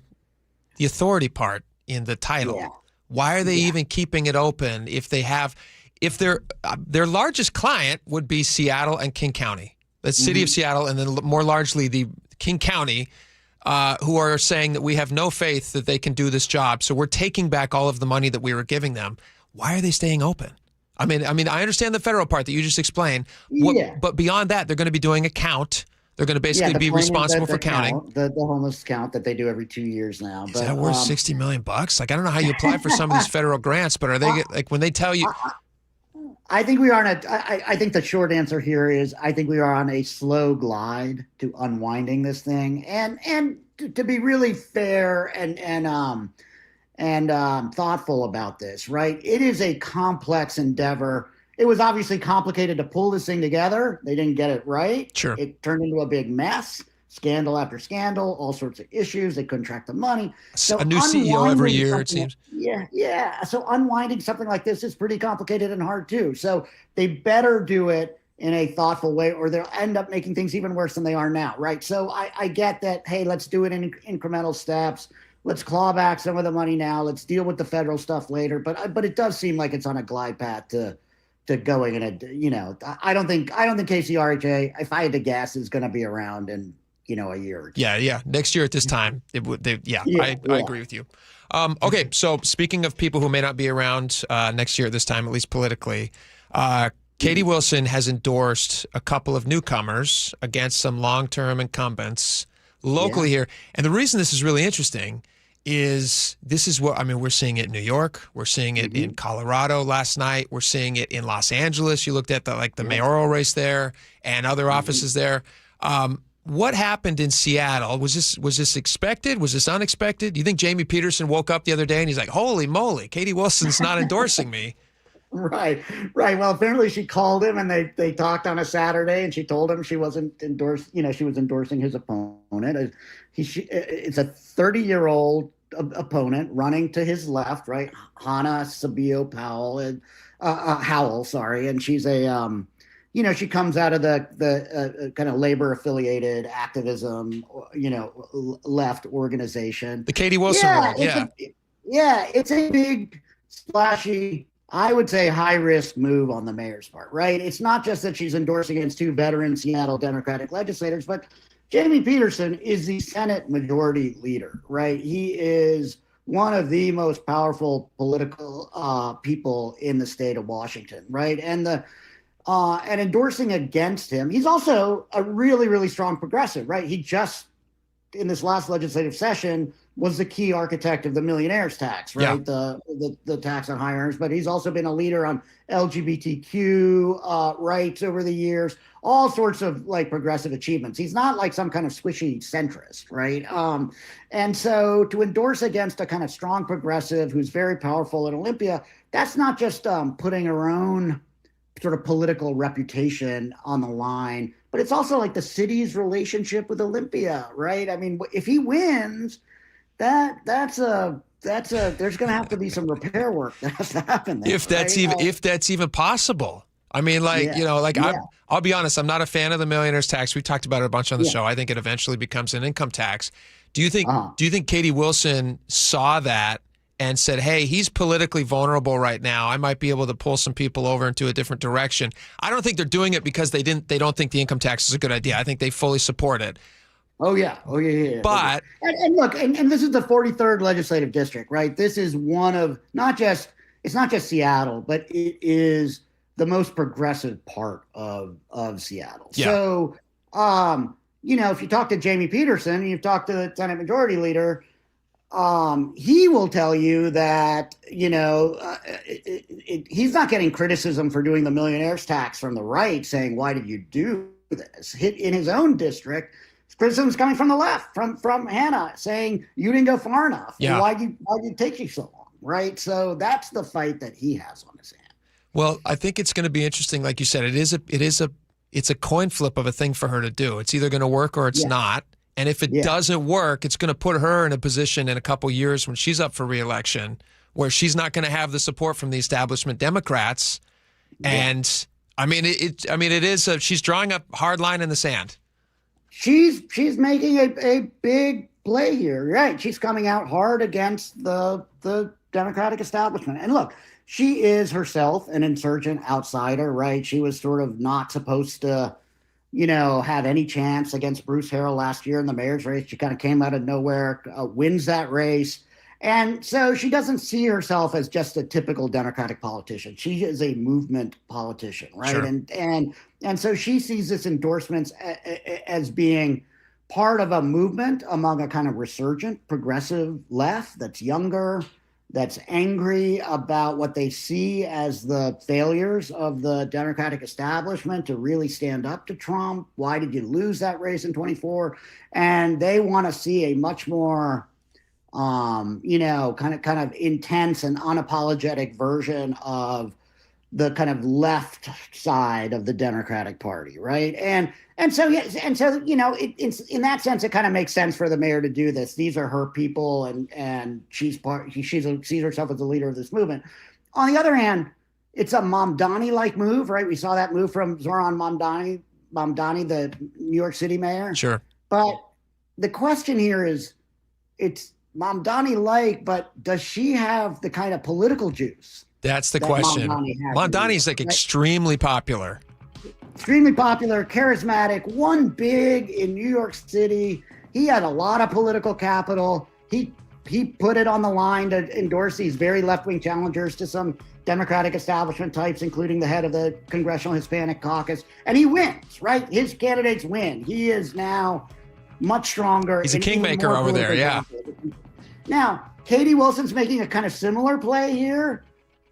authority part in the title. Yeah. Why are they even keeping it open if their largest client would be Seattle and King County, the city of Seattle, and then more largely the King County, who are saying that we have no faith that they can do this job. So we're taking back all of the money that we were giving them. Why are they staying open? I mean, I understand the federal part that you just explained, but beyond that, they're going to be doing a count. They're going to basically be responsible for counting. The homeless count that they do every 2 years now. Is that worth $60 million? Like, I don't know how you apply for some of these federal grants, but are they when they tell you? I think we are I think the short answer here is I think we are on a slow glide to unwinding this thing, and to be really fair and thoughtful about this, right? It is a complex endeavor. It was obviously complicated to pull this thing together. They didn't get it right. Sure. It turned into a big mess, scandal after scandal, all sorts of issues. They couldn't track the money. So a new CEO every year, it seems. Yeah. So unwinding something like this is pretty complicated and hard too. So they better do it in a thoughtful way, or they'll end up making things even worse than they are now, right? So I get that, hey, let's do it in incremental steps. Let's claw back some of the money now. Let's deal with the federal stuff later. But it does seem like it's on a glide path to going in I don't think KCRHA, if I had to guess, is going to be around in a year or two. Yeah. Next year at this time, it would. I agree with you. Okay, so speaking of people who may not be around next year at this time, at least politically, Katie Wilson has endorsed a couple of newcomers against some long-term incumbents locally here. And the reason this is really interesting is we're seeing it in New York. We're seeing it in Colorado last night. We're seeing it in Los Angeles. You looked at the mayoral race there and other offices there. What happened in Seattle? Was this expected? Was this unexpected? Do you think Jamie Peterson woke up the other day and he's like, holy moly, Katie Wilson's not endorsing me? Right. Well, apparently she called him and they talked on a Saturday, and she told him she wasn't she was endorsing his opponent. It's a 30-year-old opponent running to his left, right? Hannah Sabio Powell and Howell, sorry, and she's a she comes out of the kind of labor affiliated activism, left organization. The Katie Wilson world, it's a big, splashy, I would say high risk move on the mayor's part, right? It's not just that she's endorsing against two veteran Seattle Democratic legislators, but Jamie Peterson is the Senate Majority Leader, right? He is one of the most powerful political people in the state of Washington, right? And and endorsing against him, he's also a really, really strong progressive, right? He just, in this last legislative session, was the key architect of the millionaires tax, right? Yeah. The tax on high earners, but he's also been a leader on LGBTQ rights over the years, all sorts of like progressive achievements. He's not like some kind of squishy centrist, right? And so to endorse against a kind of strong progressive who's very powerful in Olympia, that's not just putting her own sort of political reputation on the line, but it's also like the city's relationship with Olympia, right? I mean, if he wins, there's going to have to be some repair work that has to happen there, if that's even possible. I mean, I'll be honest, I'm not a fan of the millionaire's tax. We talked about it a bunch on the show. I think it eventually becomes an income tax. Do you think Katie Wilson saw that and said, hey, he's politically vulnerable right now, I might be able to pull some people over into a different direction? I don't think they're doing it because they don't think the income tax is a good idea. I think they fully support it. Oh yeah. But and look, and this is the 43rd legislative district, right? This is one of it's not just Seattle, but it is the most progressive part of Seattle. Yeah. So, if you talk to Jamie Peterson and you've talked to the Senate Majority Leader, he will tell you that, he's not getting criticism for doing the millionaire's tax from the right, saying, why did you do this? In his own district, criticism is coming from the left, from Hannah, saying you didn't go far enough. Yeah. Why'd you take you so long, right? So that's the fight that he has on his hand. Well, I think it's going to be interesting. Like you said, it's a coin flip of a thing for her to do. It's either going to work or it's not. And if it doesn't work, it's going to put her in a position in a couple years when she's up for re-election where she's not going to have the support from the establishment Democrats. Yeah. And she's drawing a hard line in the sand. She's making a big play here, right? She's coming out hard against the Democratic establishment. And look, she is herself an insurgent outsider, right? She was sort of not supposed to, have any chance against Bruce Harrell last year in the mayor's race. She kind of came out of nowhere, wins that race. And so she doesn't see herself as just a typical Democratic politician. She is a movement politician, right? Sure. And so she sees this endorsements as being part of a movement among a kind of resurgent progressive left that's younger, that's angry about what they see as the failures of the Democratic establishment to really stand up to Trump. Why did you lose that race in 24? And they want to see a much more, kind of intense and unapologetic version of the kind of left side of the Democratic Party, right? And so it's in that sense, it kind of makes sense for the mayor to do this. These are her people, and she sees herself as the leader of this movement. On the other hand, it's a Mamdani-like move, right? We saw that move from Zoran Mamdani, the New York City mayor. Sure. But the question here is, it's Mamdani-like, but does she have the kind of political juice? That's the question. Mamdani's extremely popular. Extremely popular, charismatic, won big in New York City. He had a lot of political capital. He put it on the line to endorse these very left-wing challengers to some Democratic establishment types, including the head of the Congressional Hispanic Caucus. And he wins, right? His candidates win. He is now much stronger. He's a kingmaker over there, yeah. Now, Katie Wilson's making a kind of similar play here,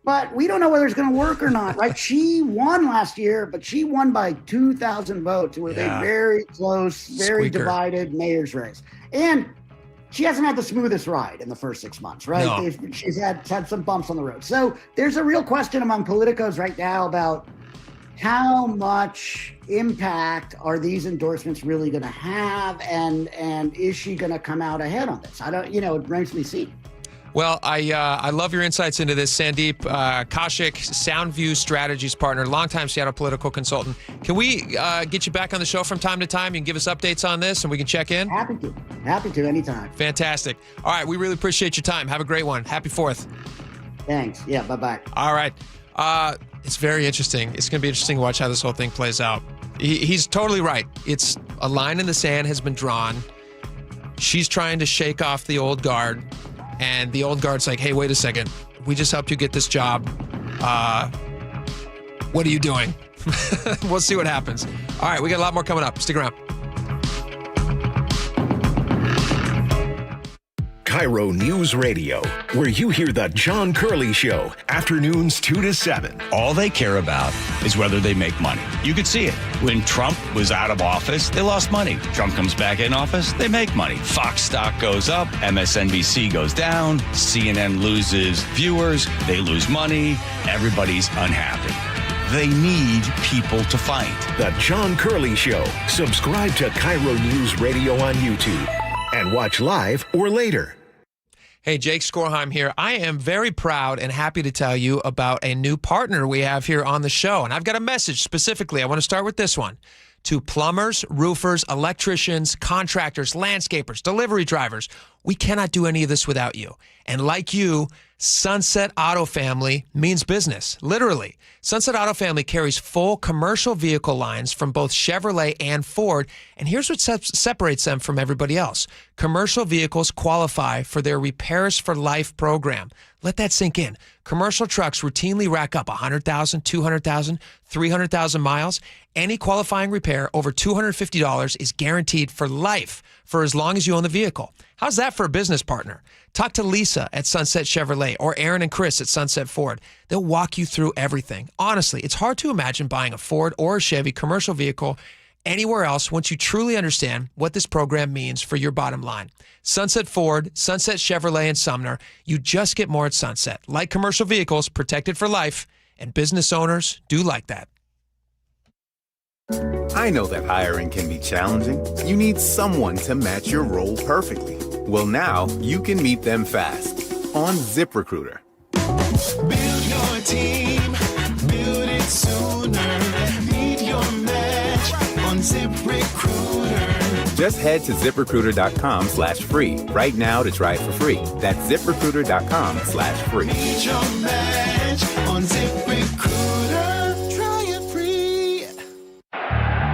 but we don't know whether it's going to work or not, right? She won last year, but she won by 2,000 votes with a very close, very divided mayor's race. And she hasn't had the smoothest ride in the first 6 months, right? No. She's had some bumps on the road. So there's a real question among politicos right now about how much impact are these endorsements really going to have, and is she going to come out ahead on this? I don't, it remains to be seen. Well, I love your insights into this, Sandeep Kaushik, Soundview Strategies partner, longtime Seattle political consultant. Can we get you back on the show from time to time? You can give us updates on this and we can check in? Happy to, anytime. Fantastic. All right, we really appreciate your time. Have a great one. Happy 4th. Thanks. Yeah, bye-bye. All right. It's very interesting. It's going to be interesting to watch how this whole thing plays out. He's totally right. It's a line in the sand has been drawn. She's trying to shake off the old guard. And the old guard's like, hey, wait a second. We just helped you get this job. What are you doing? We'll see what happens. All right, we got a lot more coming up. Stick around. KIRO News Radio, where you hear the John Curley Show, afternoons 2 to 7. All they care about is whether they make money. You could see it. When Trump was out of office, they lost money. Trump comes back in office, they make money. Fox stock goes up, MSNBC goes down, CNN loses viewers, they lose money, everybody's unhappy. They need people to fight. The John Curley Show. Subscribe to KIRO News Radio on YouTube and watch live or later. Hey, Jake Skorheim here. I am very proud and happy to tell you about a new partner we have here on the show. And I've got a message specifically. I want to start with this one. To plumbers, roofers, electricians, contractors, landscapers, delivery drivers, we cannot do any of this without you. And like you, Sunset Auto Family means business, literally. Sunset Auto Family carries full commercial vehicle lines from both Chevrolet and Ford, and here's what separates them from everybody else. Commercial vehicles qualify for their Repairs for Life program. Let that sink in. Commercial trucks routinely rack up 100,000, 200,000, 300,000 miles. Any qualifying repair over $250 is guaranteed for life for as long as you own the vehicle. How's that for a business partner? Talk to Lisa at Sunset Chevrolet or Aaron and Chris at Sunset Ford. They'll walk you through everything. Honestly, it's hard to imagine buying a Ford or a Chevy commercial vehicle anywhere else once you truly understand what this program means for your bottom line. Sunset Ford, Sunset Chevrolet, and Sumner, you just get more at Sunset. Like commercial vehicles, protected for life, and business owners do like that. I know that hiring can be challenging. You need someone to match your role perfectly. Well, now you can meet them fast on ZipRecruiter. Build your team, build it sooner. Meet your match on ZipRecruiter. Just head to ZipRecruiter.com/free right now to try it for free. That's ZipRecruiter.com/free. Meet your match on ZipRecruiter. Try it free.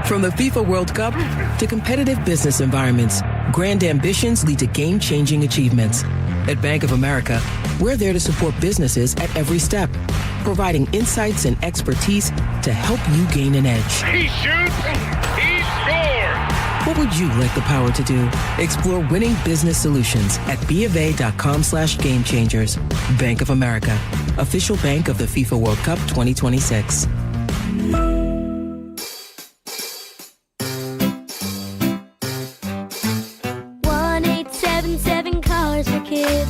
From the FIFA World Cup to competitive business environments, grand ambitions lead to game-changing achievements. At Bank of America, we're there to support businesses at every step, providing insights and expertise to help you gain an edge. He shoots, he scores. What would you like the power to do? Explore winning business solutions at BofA.com/gamechangers. Bank of America, official bank of the FIFA World Cup 2026. 1-877 Cars for Kids.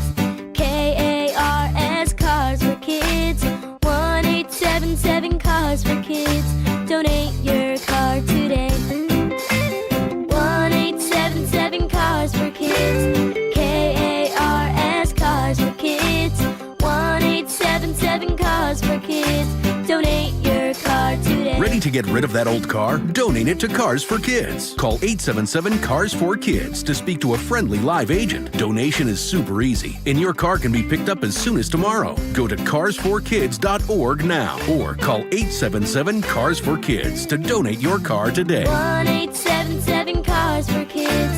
KARS Cars for Kids. 1-877 Cars for Kids. Donate your car today. 1-877 Cars for Kids. KARS Cars for Kids. 1-877 Cars for Kids. Donate your car today. Ready to get rid of that old car? Donate it to Cars for Kids. Call 877-CARS-4-KIDS to speak to a friendly live agent. Donation is super easy, and your car can be picked up as soon as tomorrow. Go to carsforkids.org now or call 877-CARS-4-KIDS to donate your car today. 1-877 Cars for Kids.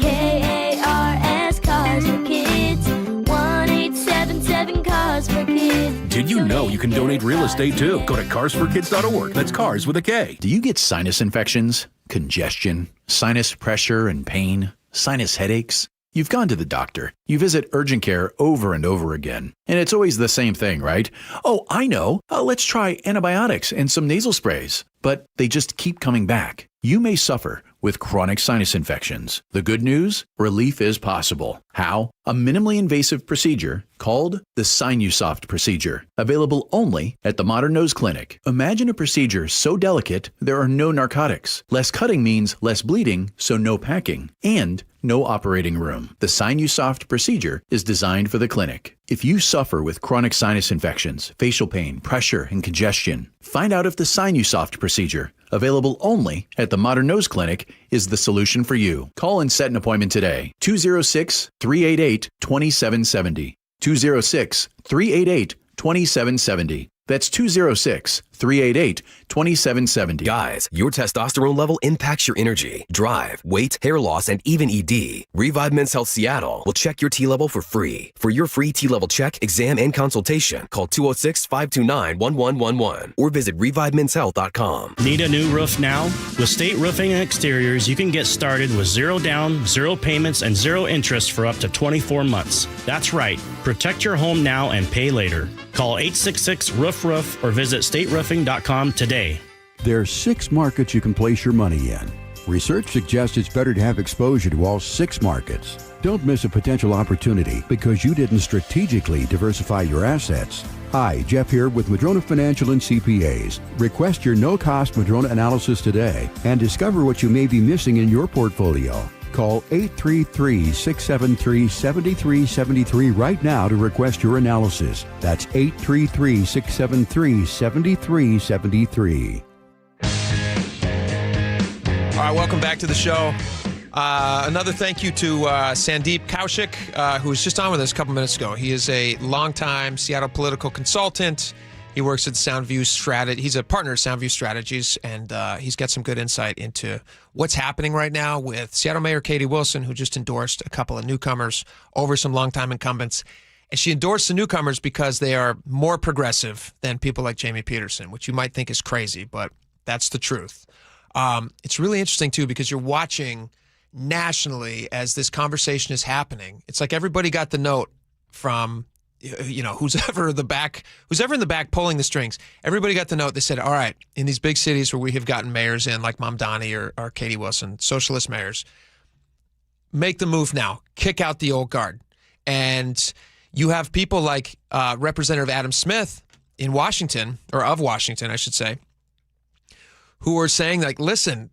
KARS Cars for Kids. 1-877 Cars for Kids. Did you know you can donate real estate too? Go to carsforkids.org. That's cars with a K. Do you get sinus infections, congestion, sinus pressure and pain, sinus headaches? You've gone to the doctor. You visit urgent care over and over again. And it's always the same thing, right? Oh, I know. Let's try antibiotics and some nasal sprays. But they just keep coming back. You may suffer with chronic sinus infections. The good news? Relief is possible. How? A minimally invasive procedure called the Sinusoft procedure, available only at the Modern Nose Clinic. Imagine a procedure so delicate there are no narcotics. Less cutting means less bleeding, so no packing, and no operating room. The Sinusoft procedure is designed for the clinic. If you suffer with chronic sinus infections, facial pain, pressure, and congestion, find out if the Sinusoft procedure, available only at the Modern Nose Clinic, is the solution for you. Call and set an appointment today. 206-388-2770. 206-388-2770. That's 206-388-2770. Guys, your testosterone level impacts your energy, drive, weight, hair loss, and even ED. Revive Men's Health Seattle will check your T level for free. For your free T level check, exam, and consultation, call 206-529-1111 or visit revivemenshealth.com. Need a new roof now? With State Roofing and Exteriors, you can get started with zero down, zero payments, and zero interest for up to 24 months. That's right. Protect your home now and pay later. Call 866-ROOF-ROOF or visit stateroofing.com today. There are 6 markets you can place your money in. Research suggests it's better to have exposure to all 6 markets. Don't miss a potential opportunity because you didn't strategically diversify your assets. Hi, Jeff here with Madrona Financial and CPAs. Request your no-cost Madrona analysis today and discover what you may be missing in your portfolio. Call 833-673-7373 right now to request your analysis. That's 833-673-7373. All right, welcome back to the show. Another thank you to Sandeep Kaushik, who was just on with us a couple minutes ago. He is a longtime Seattle political consultant. He works at Soundview Strategy. He's a partner at Soundview Strategies, and he's got some good insight into what's happening right now with Seattle Mayor Katie Wilson, who just endorsed a couple of newcomers over some longtime incumbents. And she endorsed the newcomers because they are more progressive than people like Jamie Peterson, which you might think is crazy, but that's the truth. It's really interesting, too, because you're watching nationally as this conversation is happening. It's like everybody got the note from, you know, who's ever in the back pulling the strings. Everybody got the note. They said, all right, in these big cities where we have gotten mayors in, like Mamdani or Katie Wilson, socialist mayors, make the move now. Kick out the old guard. And you have people like Representative Adam Smith in Washington, or of Washington, I should say, who are saying, like, listen,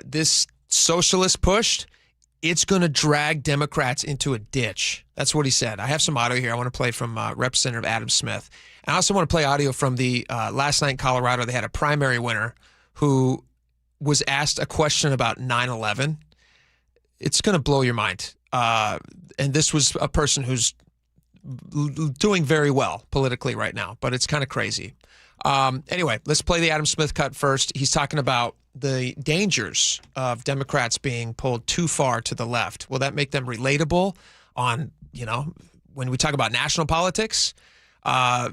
this socialist push, it's going to drag Democrats into a ditch. That's what he said. I have some audio here I want to play from Representative Adam Smith. I also want to play audio from the last night in Colorado. They had a primary winner who was asked a question about 9/11. It's going to blow your mind. And this was a person who's doing very well politically right now, but it's kind of crazy. Anyway, let's play the Adam Smith cut first. He's talking about the dangers of Democrats being pulled too far to the left. Will that make them relatable on, you know, when we talk about national politics?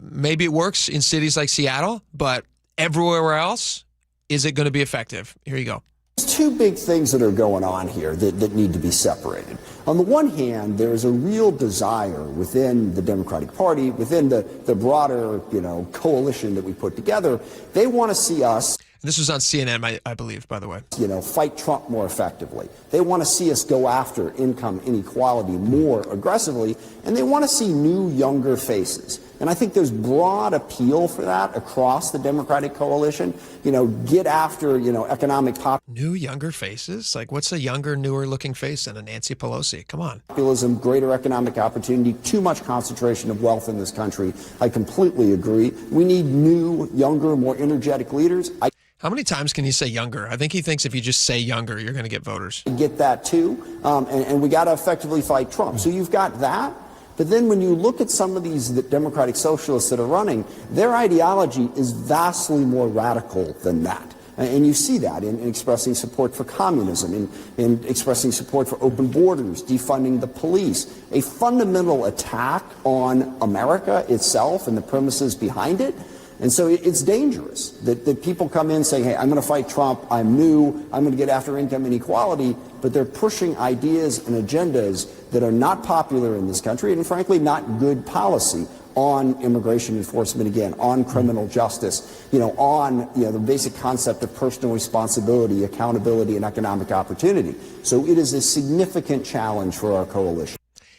Maybe it works in cities like Seattle, but everywhere else, is it going to be effective? Here you go. There's 2 big things that are going on here that need to be separated. On the one hand, there is a real desire within the Democratic Party, within the broader, you know, coalition that we put together. They want to see us. This was on CNN, I believe, by the way. You know, fight Trump more effectively. They want to see us go after income inequality more aggressively, and they want to see new, younger faces. And I think there's broad appeal for that across the Democratic coalition. You know, get after, you know, economic New, younger faces? Like, what's a younger, newer-looking face than a Nancy Pelosi? Come on. Populism, greater economic opportunity, too much concentration of wealth in this country. I completely agree. We need new, younger, more energetic leaders. How many times can you say younger? I think he thinks if you just say younger, you're going to get voters. Get that too, and we got to effectively fight Trump. So you've got that, but then when you look at some of these Democratic socialists that are running, their ideology is vastly more radical than that. And you see that in expressing support for communism, in expressing support for open borders, defunding the police, a fundamental attack on America itself and the premises behind it. And so it's dangerous that people come in saying, hey, I'm going to fight Trump, I'm new, I'm going to get after income inequality, but they're pushing ideas and agendas that are not popular in this country and, frankly, not good policy on immigration enforcement again, on criminal justice, on the basic concept of personal responsibility, accountability, and economic opportunity. So it is a significant challenge for our coalition.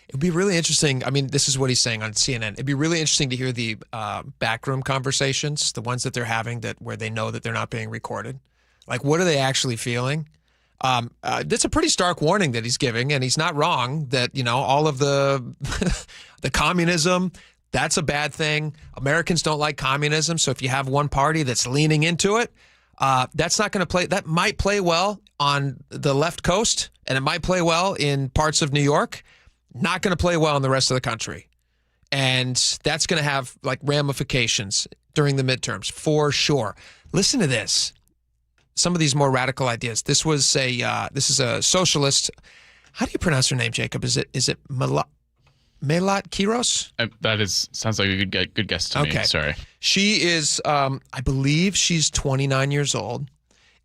It'd be really interesting. I mean, this is what he's saying on CNN. It'd be really interesting to hear the backroom conversations, the ones that they're having where they know that they're not being recorded. Like, what are they actually feeling? That's a pretty stark warning that he's giving, and he's not wrong that, all of the the communism, that's a bad thing. Americans don't like communism. So if you have one party that's leaning into it, that's not going to play. That might play well on the left coast, and it might play well in parts of New York. Not going to play well in the rest of the country. And that's going to have ramifications during the midterms for sure. Listen to this. Some of these more radical ideas. This is a socialist. How do you pronounce her name, Jacob? Is it Melat Kiros? Sounds like a good guess to me. Sorry. She is, I believe she's 29 years old,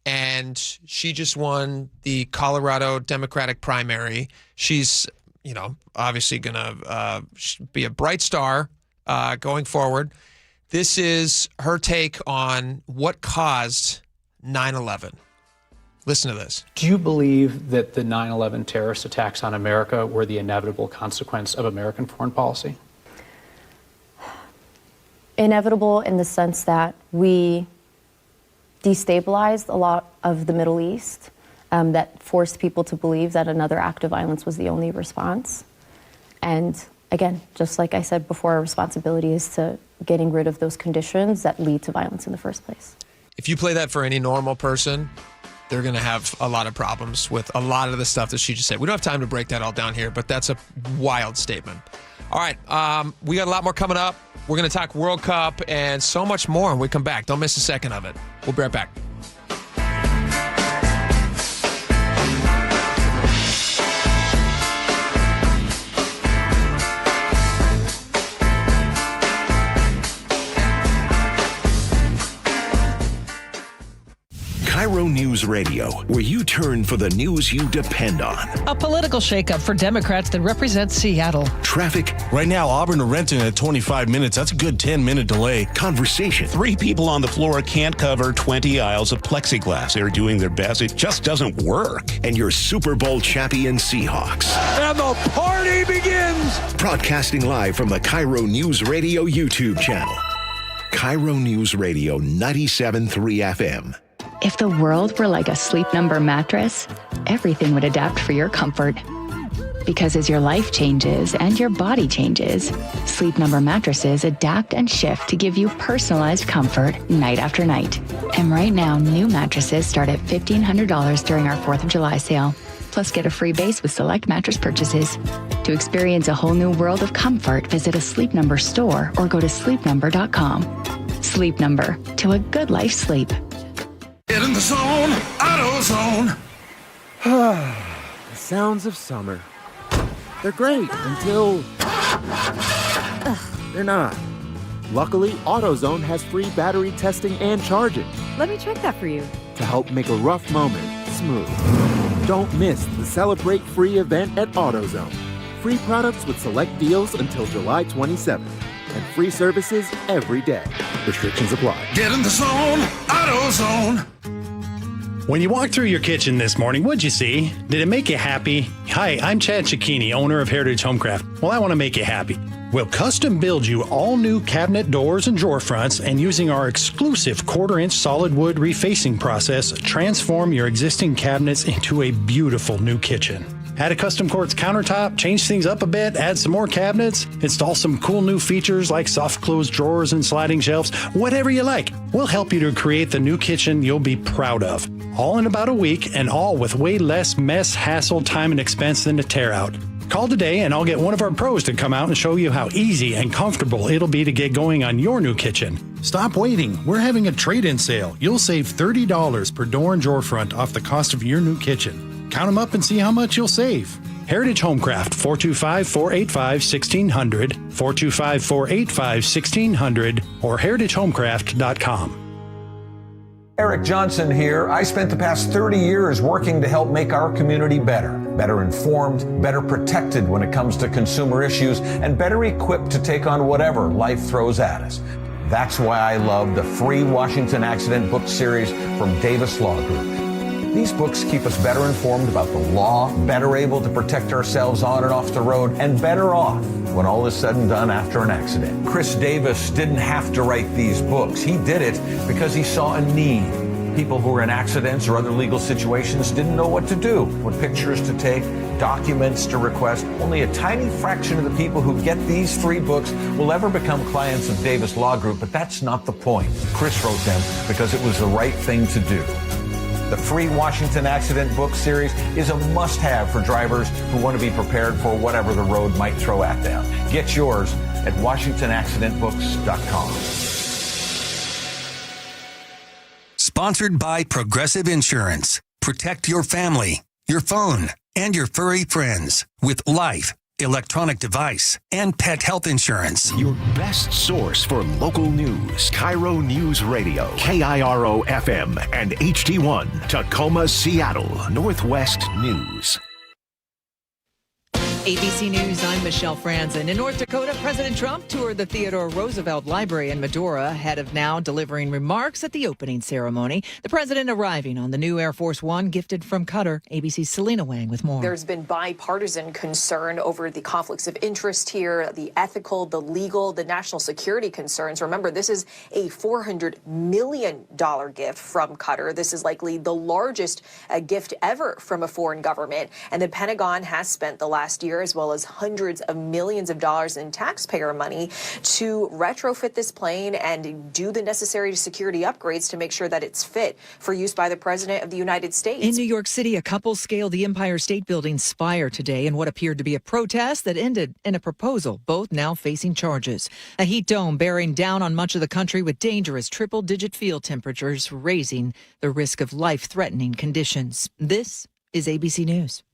and she just won the Colorado Democratic primary. She's, obviously going to be a bright star going forward. This is her take on what caused 9/11. Listen to this. Do you believe that the 9/11 terrorist attacks on America were the inevitable consequence of American foreign policy? Inevitable in the sense that we destabilized a lot of the Middle East, that forced people to believe that another act of violence was the only response. And again, just like I said before, our responsibility is to getting rid of those conditions that lead to violence in the first place. If you play that for any normal person, they're going to have a lot of problems with a lot of the stuff that she just said. We don't have time to break that all down here, but that's a wild statement. All right, we got a lot more coming up. We're going to talk World Cup and so much more when we come back. Don't miss a second of it. We'll be right back. KIRO News Radio, where you turn for the news you depend on. A political shakeup for Democrats that represent Seattle. Traffic. Right now, Auburn to Renton at 25 minutes. That's a good 10-minute delay. Conversation. 3 people on the floor can't cover 20 aisles of plexiglass. They're doing their best. It just doesn't work. And your Super Bowl champion Seahawks. And the party begins. Broadcasting live from the KIRO News Radio YouTube channel. KIRO News Radio 97.3 FM. If the world were like a Sleep Number mattress, everything would adapt for your comfort. Because as your life changes and your body changes, Sleep Number mattresses adapt and shift to give you personalized comfort night after night. And right now, new mattresses start at $1,500 during our 4th of July sale. Plus, get a free base with select mattress purchases. To experience a whole new world of comfort, visit a Sleep Number store or go to sleepnumber.com. Sleep Number, to a good life sleep. Get in the zone, AutoZone. The sounds of summer. They're great until they're not. Luckily, AutoZone has free battery testing and charging Let me check that for you. to help make a rough moment smooth. Don't miss the Celebrate Free event at AutoZone. Free products with select deals until July 27th. And free services every day. Restrictions apply. Get in the zone, AutoZone. When you walked through your kitchen this morning, what'd you see? Did it make you happy? Hi, I'm Chad Cicchini, owner of Heritage Homecraft. Well, I want to make you happy. We'll custom build you all new cabinet doors and drawer fronts, and using our exclusive 1/4-inch solid wood refacing process, transform your existing cabinets into a beautiful new kitchen. Add a custom quartz countertop, change things up a bit, add some more cabinets, install some cool new features like soft close drawers and sliding shelves, whatever you like. We'll help you to create the new kitchen you'll be proud of. All in about a week, and all with way less mess, hassle, time, and expense than a tear out. Call today and I'll get one of our pros to come out and show you how easy and comfortable it'll be to get going on your new kitchen. Stop waiting. We're having a trade-in sale. You'll save $30 per door and drawer front off the cost of your new kitchen. Count them up and see how much you'll save. Heritage Homecraft, 425-485-1600, 425-485-1600, or heritagehomecraft.com. Eric Johnson here. I spent the past 30 years working to help make our community better informed, better protected when it comes to consumer issues, and better equipped to take on whatever life throws at us. That's why I love the free Washington Accident book series from Davis Law Group. These books keep us better informed about the law, better able to protect ourselves on and off the road, and better off when all is said and done after an accident. Chris Davis didn't have to write these books. He did it because he saw a need. People who were in accidents or other legal situations didn't know what to do, what pictures to take, documents to request. Only a tiny fraction of the people who get these 3 books will ever become clients of Davis Law Group, but that's not the point. Chris wrote them because it was the right thing to do. The free Washington Accident book series is a must-have for drivers who want to be prepared for whatever the road might throw at them. Get yours at WashingtonAccidentBooks.com. Sponsored by Progressive Insurance. Protect your family, your phone, and your furry friends with life, electronic device, and pet health insurance. Your best source for local news. KIRO Newsradio, KIRO FM, and HD1, Tacoma, Seattle, Northwest News. ABC News, I'm Michelle Franzen. In North Dakota, President Trump toured the Theodore Roosevelt Library in Medora, ahead of now delivering remarks at the opening ceremony. The president arriving on the new Air Force One gifted from Qatar. ABC's Selena Wang with more. There's been bipartisan concern over the conflicts of interest here, the ethical, the legal, the national security concerns. Remember, this is a $400 million gift from Qatar. This is likely the largest gift ever from a foreign government. And the Pentagon has spent the last year as well as hundreds of millions of dollars in taxpayer money to retrofit this plane and do the necessary security upgrades to make sure that it's fit for use by the President of the United States. In New York City, a couple scaled the Empire State Building's spire today in what appeared to be a protest that ended in a proposal, both now facing charges. A heat dome bearing down on much of the country with dangerous triple-digit field temperatures, raising the risk of life-threatening conditions. This is ABC News.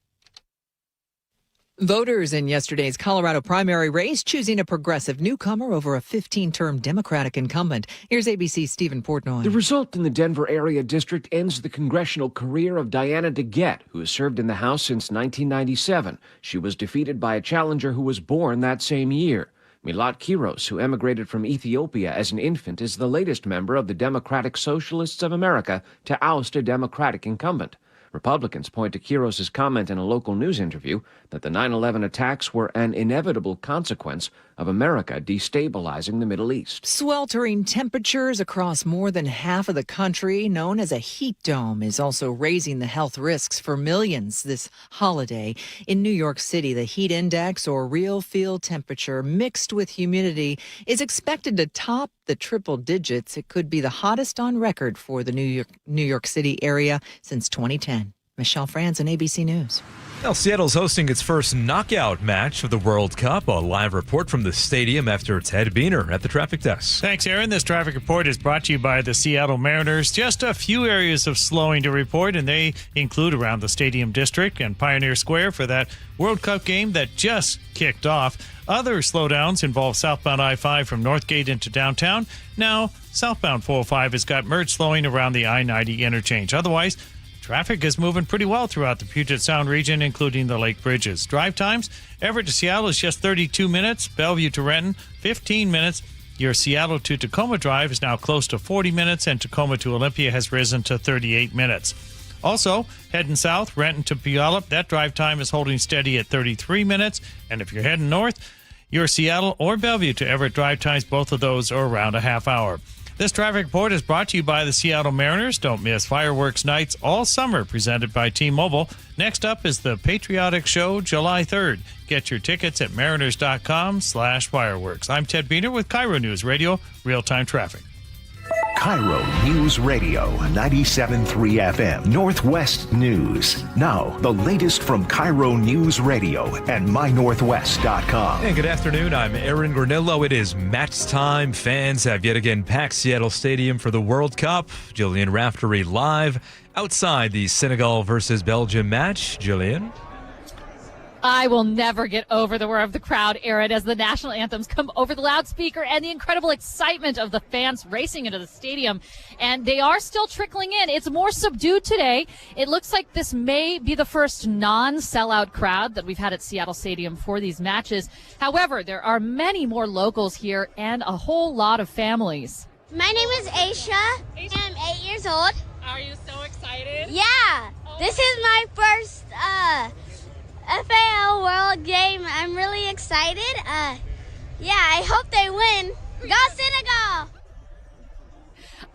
Voters in yesterday's Colorado primary race choosing a progressive newcomer over a 15-term Democratic incumbent. Here's ABC's Stephen Portnoy. The result in the Denver area district ends the congressional career of Diana DeGette, who has served in the House since 1997. She was defeated by a challenger who was born that same year. Milat Kiros, who emigrated from Ethiopia as an infant, is the latest member of the Democratic Socialists of America to oust a Democratic incumbent. Republicans point to Kiros' comment in a local news interview that the 9/11 attacks were an inevitable consequence of America destabilizing the Middle East. Sweltering temperatures across more than half of the country, known as a heat dome, is also raising the health risks for millions this holiday. In New York City, the heat index, or real field temperature mixed with humidity, is expected to top the triple digits. It could be the hottest on record for the New York City area since 2010. Michelle Franzen, ABC News. Well, Seattle's hosting its first knockout match of the World Cup. A live report from the stadium after Ted Beener at the traffic desk. Thanks, Aaron. This traffic report is brought to you by the Seattle Mariners. Just a few areas of slowing to report, and they include around the Stadium District and Pioneer Square for that World Cup game that just kicked off. Other slowdowns involve southbound I-5 from Northgate into downtown. Now, southbound 405 has got merge slowing around the I-90 interchange. Otherwise, traffic is moving pretty well throughout the Puget Sound region, including the Lake Bridges. Drive times, Everett to Seattle is just 32 minutes. Bellevue to Renton, 15 minutes. Your Seattle to Tacoma drive is now close to 40 minutes, and Tacoma to Olympia has risen to 38 minutes. Also, heading south, Renton to Puyallup, that drive time is holding steady at 33 minutes. And if you're heading north, your Seattle or Bellevue to Everett drive times, both of those are around a half hour. This traffic report is brought to you by the Seattle Mariners. Don't miss fireworks nights all summer, presented by T-Mobile. Next up is the Patriotic Show, July 3rd. Get your tickets at mariners.com/fireworks. I'm Ted Beener with KIRO News Radio, real-time traffic. KIRO News Radio, 97.3 FM, Northwest News. Now, the latest from KIRO News Radio and mynorthwest.com. And good afternoon, I'm Aaron Granillo. It is match time. Fans have yet again packed Seattle Stadium for the World Cup. Jillian Raftery live outside the Senegal versus Belgium match. Jillian? I will never get over the roar of the crowd, Aaron, as the national anthems come over the loudspeaker and the incredible excitement of the fans racing into the stadium. And they are still trickling in. It's more subdued today. It looks like this may be the first non-sellout crowd that we've had at Seattle Stadium for these matches. However, there are many more locals here and a whole lot of families. My name is Aisha. I'm 8 years old. Are you so excited? Yeah. This is my first FAL World game. I'm really excited. Yeah, I hope they win. Go Senegal!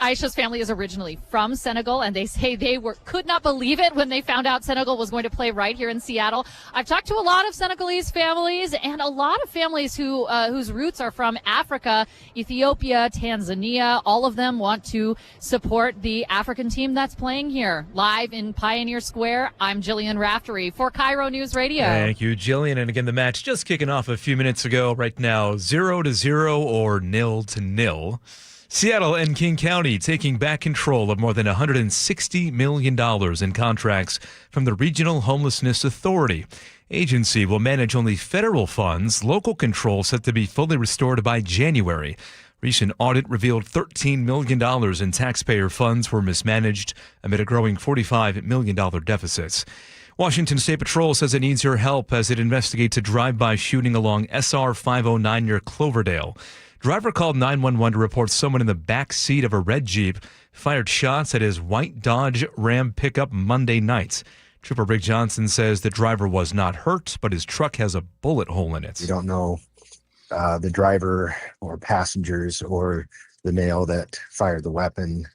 Aisha's family is originally from Senegal, and they say they could not believe it when they found out Senegal was going to play right here in Seattle. I've talked to a lot of Senegalese families and a lot of families whose roots are from Africa, Ethiopia, Tanzania. All of them want to support the African team that's playing here. Live in Pioneer Square, I'm Jillian Raftery for KIRO News Radio. Thank you, Jillian. And again, the match just kicking off a few minutes ago. Right now, 0-0 or 0-0. Seattle and King County taking back control of more than $160 million in contracts from the Regional Homelessness Authority. Agency will manage only federal funds, local control set to be fully restored by January. Recent audit revealed $13 million in taxpayer funds were mismanaged amid a growing $45 million deficit. Washington State Patrol says it needs your help as it investigates a drive-by shooting along SR 509 near Cloverdale. Driver called 911 to report someone in the back seat of a red Jeep fired shots at his white Dodge Ram pickup Monday night. Trooper Rick Johnson says the driver was not hurt, but his truck has a bullet hole in it. We don't know the driver or passengers or the male that fired the weapon.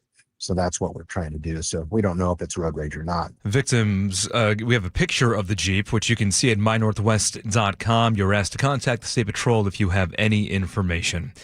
So that's what we're trying to do. So we don't know if it's road rage or not. Victims, we have a picture of the Jeep, which you can see at mynorthwest.com. You're asked to contact the State Patrol if you have any information.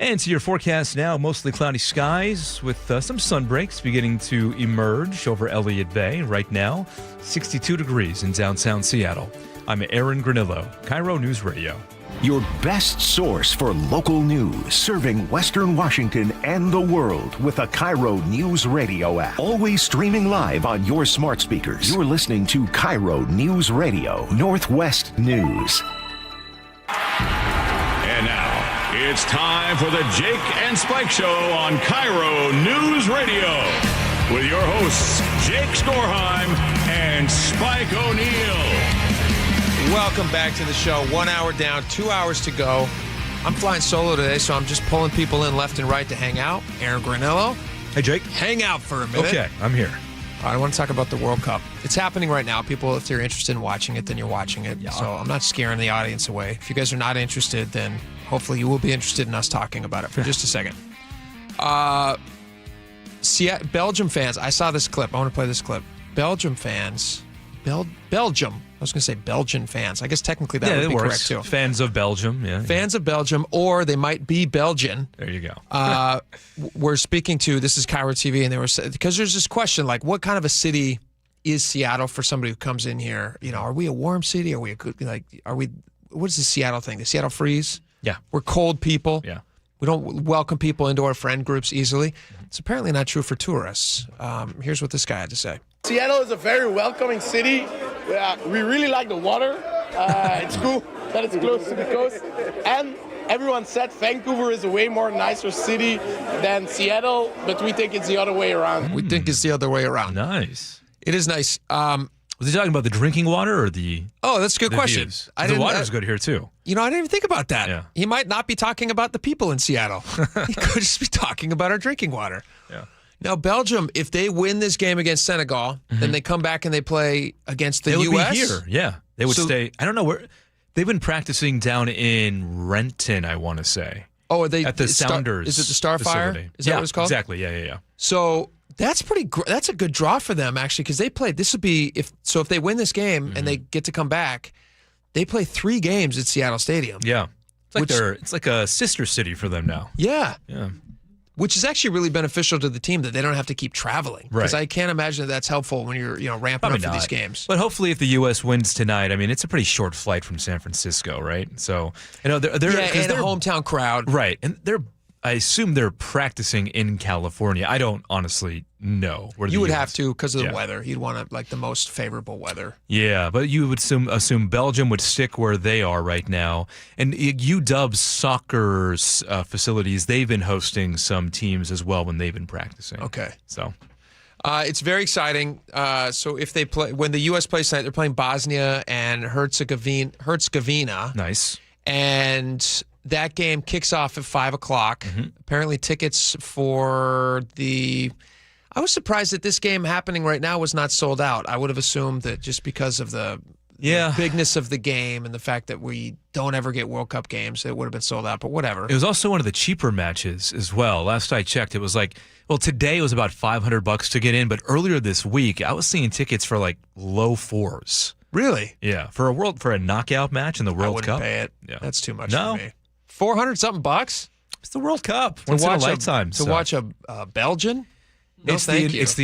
And to your forecast now, mostly cloudy skies with some sun breaks beginning to emerge over Elliott Bay. Right now, 62 degrees in downtown Seattle. I'm Aaron Granillo, KIRO News Radio. Your best source for local news, serving Western Washington and the world with a KIRO Newsradio app. Always streaming live on your smart speakers. You're listening to KIRO News Radio, Northwest News. And now, it's time for the Jake and Spike Show on KIRO News Radio. With your hosts, Jake Skorheim and Spike O'Neill. Welcome back to the show. 1 hour down, 2 hours to go. I'm flying solo today, so I'm just pulling people in left and right to hang out. Aaron Granillo. Hey, Jake. Hang out for a minute. Okay, I'm here. All right, I want to talk about the World Cup. It's happening right now. People, if they're interested in watching it, then you're watching it. Yeah. So I'm not scaring the audience away. If you guys are not interested, then hopefully you will be interested in us talking about it for just a second. Belgium fans. I saw this clip. I want to play this clip. Belgium fans. Belgium. I was going to say Belgian fans. I guess technically that would be correct, too. Fans of Belgium, yeah. Fans of Belgium, or they might be Belgian. There you go. We're speaking to, this is KIRO TV, and they were, because there's this question, like, what kind of a city is Seattle for somebody who comes in here? You know, are we a warm city? Are we a good, like, what is the Seattle thing? The Seattle freeze? Yeah. We're cold people. Yeah. We don't welcome people into our friend groups easily. It's apparently not true for tourists. Here's what this guy had to say. Seattle is a very welcoming city. We really like the water. It's cool that it's close to the coast. And everyone said Vancouver is a way more nicer city than Seattle, but we think it's the other way around. We think it's the other way around. Nice. It is nice. Was he talking about the drinking water or the Oh, that's a good question. The water's good here, too. You know, I didn't even think about that. Yeah. He might not be talking about the people in Seattle. He could just be talking about our drinking water. Yeah. Now, Belgium, if they win this game against Senegal, then they come back and they play against the U.S. They would be here, yeah. They would stay. I don't know where. They've been practicing down in Renton, I want to say. Oh, are they at the Sounders? Is it the Starfire? Facility. Is that what it's called? Exactly. Yeah. So that's that's a good draw for them, actually, because they played. This would be if they win this game and they get to come back, they play 3 games at Seattle Stadium. Yeah, it's like a sister city for them now. Yeah. Yeah. Which is actually really beneficial to the team that they don't have to keep traveling. Because I can't imagine that's helpful when you're ramping up for these games. But hopefully, if the U.S. wins tonight, I mean, it's a pretty short flight from San Francisco, right? So they're a hometown crowd, right? And I assume they're practicing in California. I don't honestly know. Where You would US have to because of the Yeah. weather. You'd want like the most favorable weather. Yeah, but you would assume Belgium would stick where they are right now. And UW's soccer facilities, they've been hosting some teams as well when they've been practicing. Okay. So it's very exciting. So if they play, when the U.S. plays tonight, they're playing Bosnia and Herzegovina. Nice. And that game kicks off at 5 o'clock. Apparently tickets for I was surprised that this game happening right now was not sold out. I would have assumed that just because of the bigness of the game and the fact that we don't ever get World Cup games, it would have been sold out, but whatever. It was also one of the cheaper matches as well. Last I checked, it was like, well, today it was about $500 to get in, but earlier this week, I was seeing tickets for like low fours. Really? Yeah, for a knockout match in the World Cup. I wouldn't pay it. Yeah. That's too much for me. 400 something bucks? It's the World Cup. Once in a lifetime. To watch a Belgian? No, thank you. It's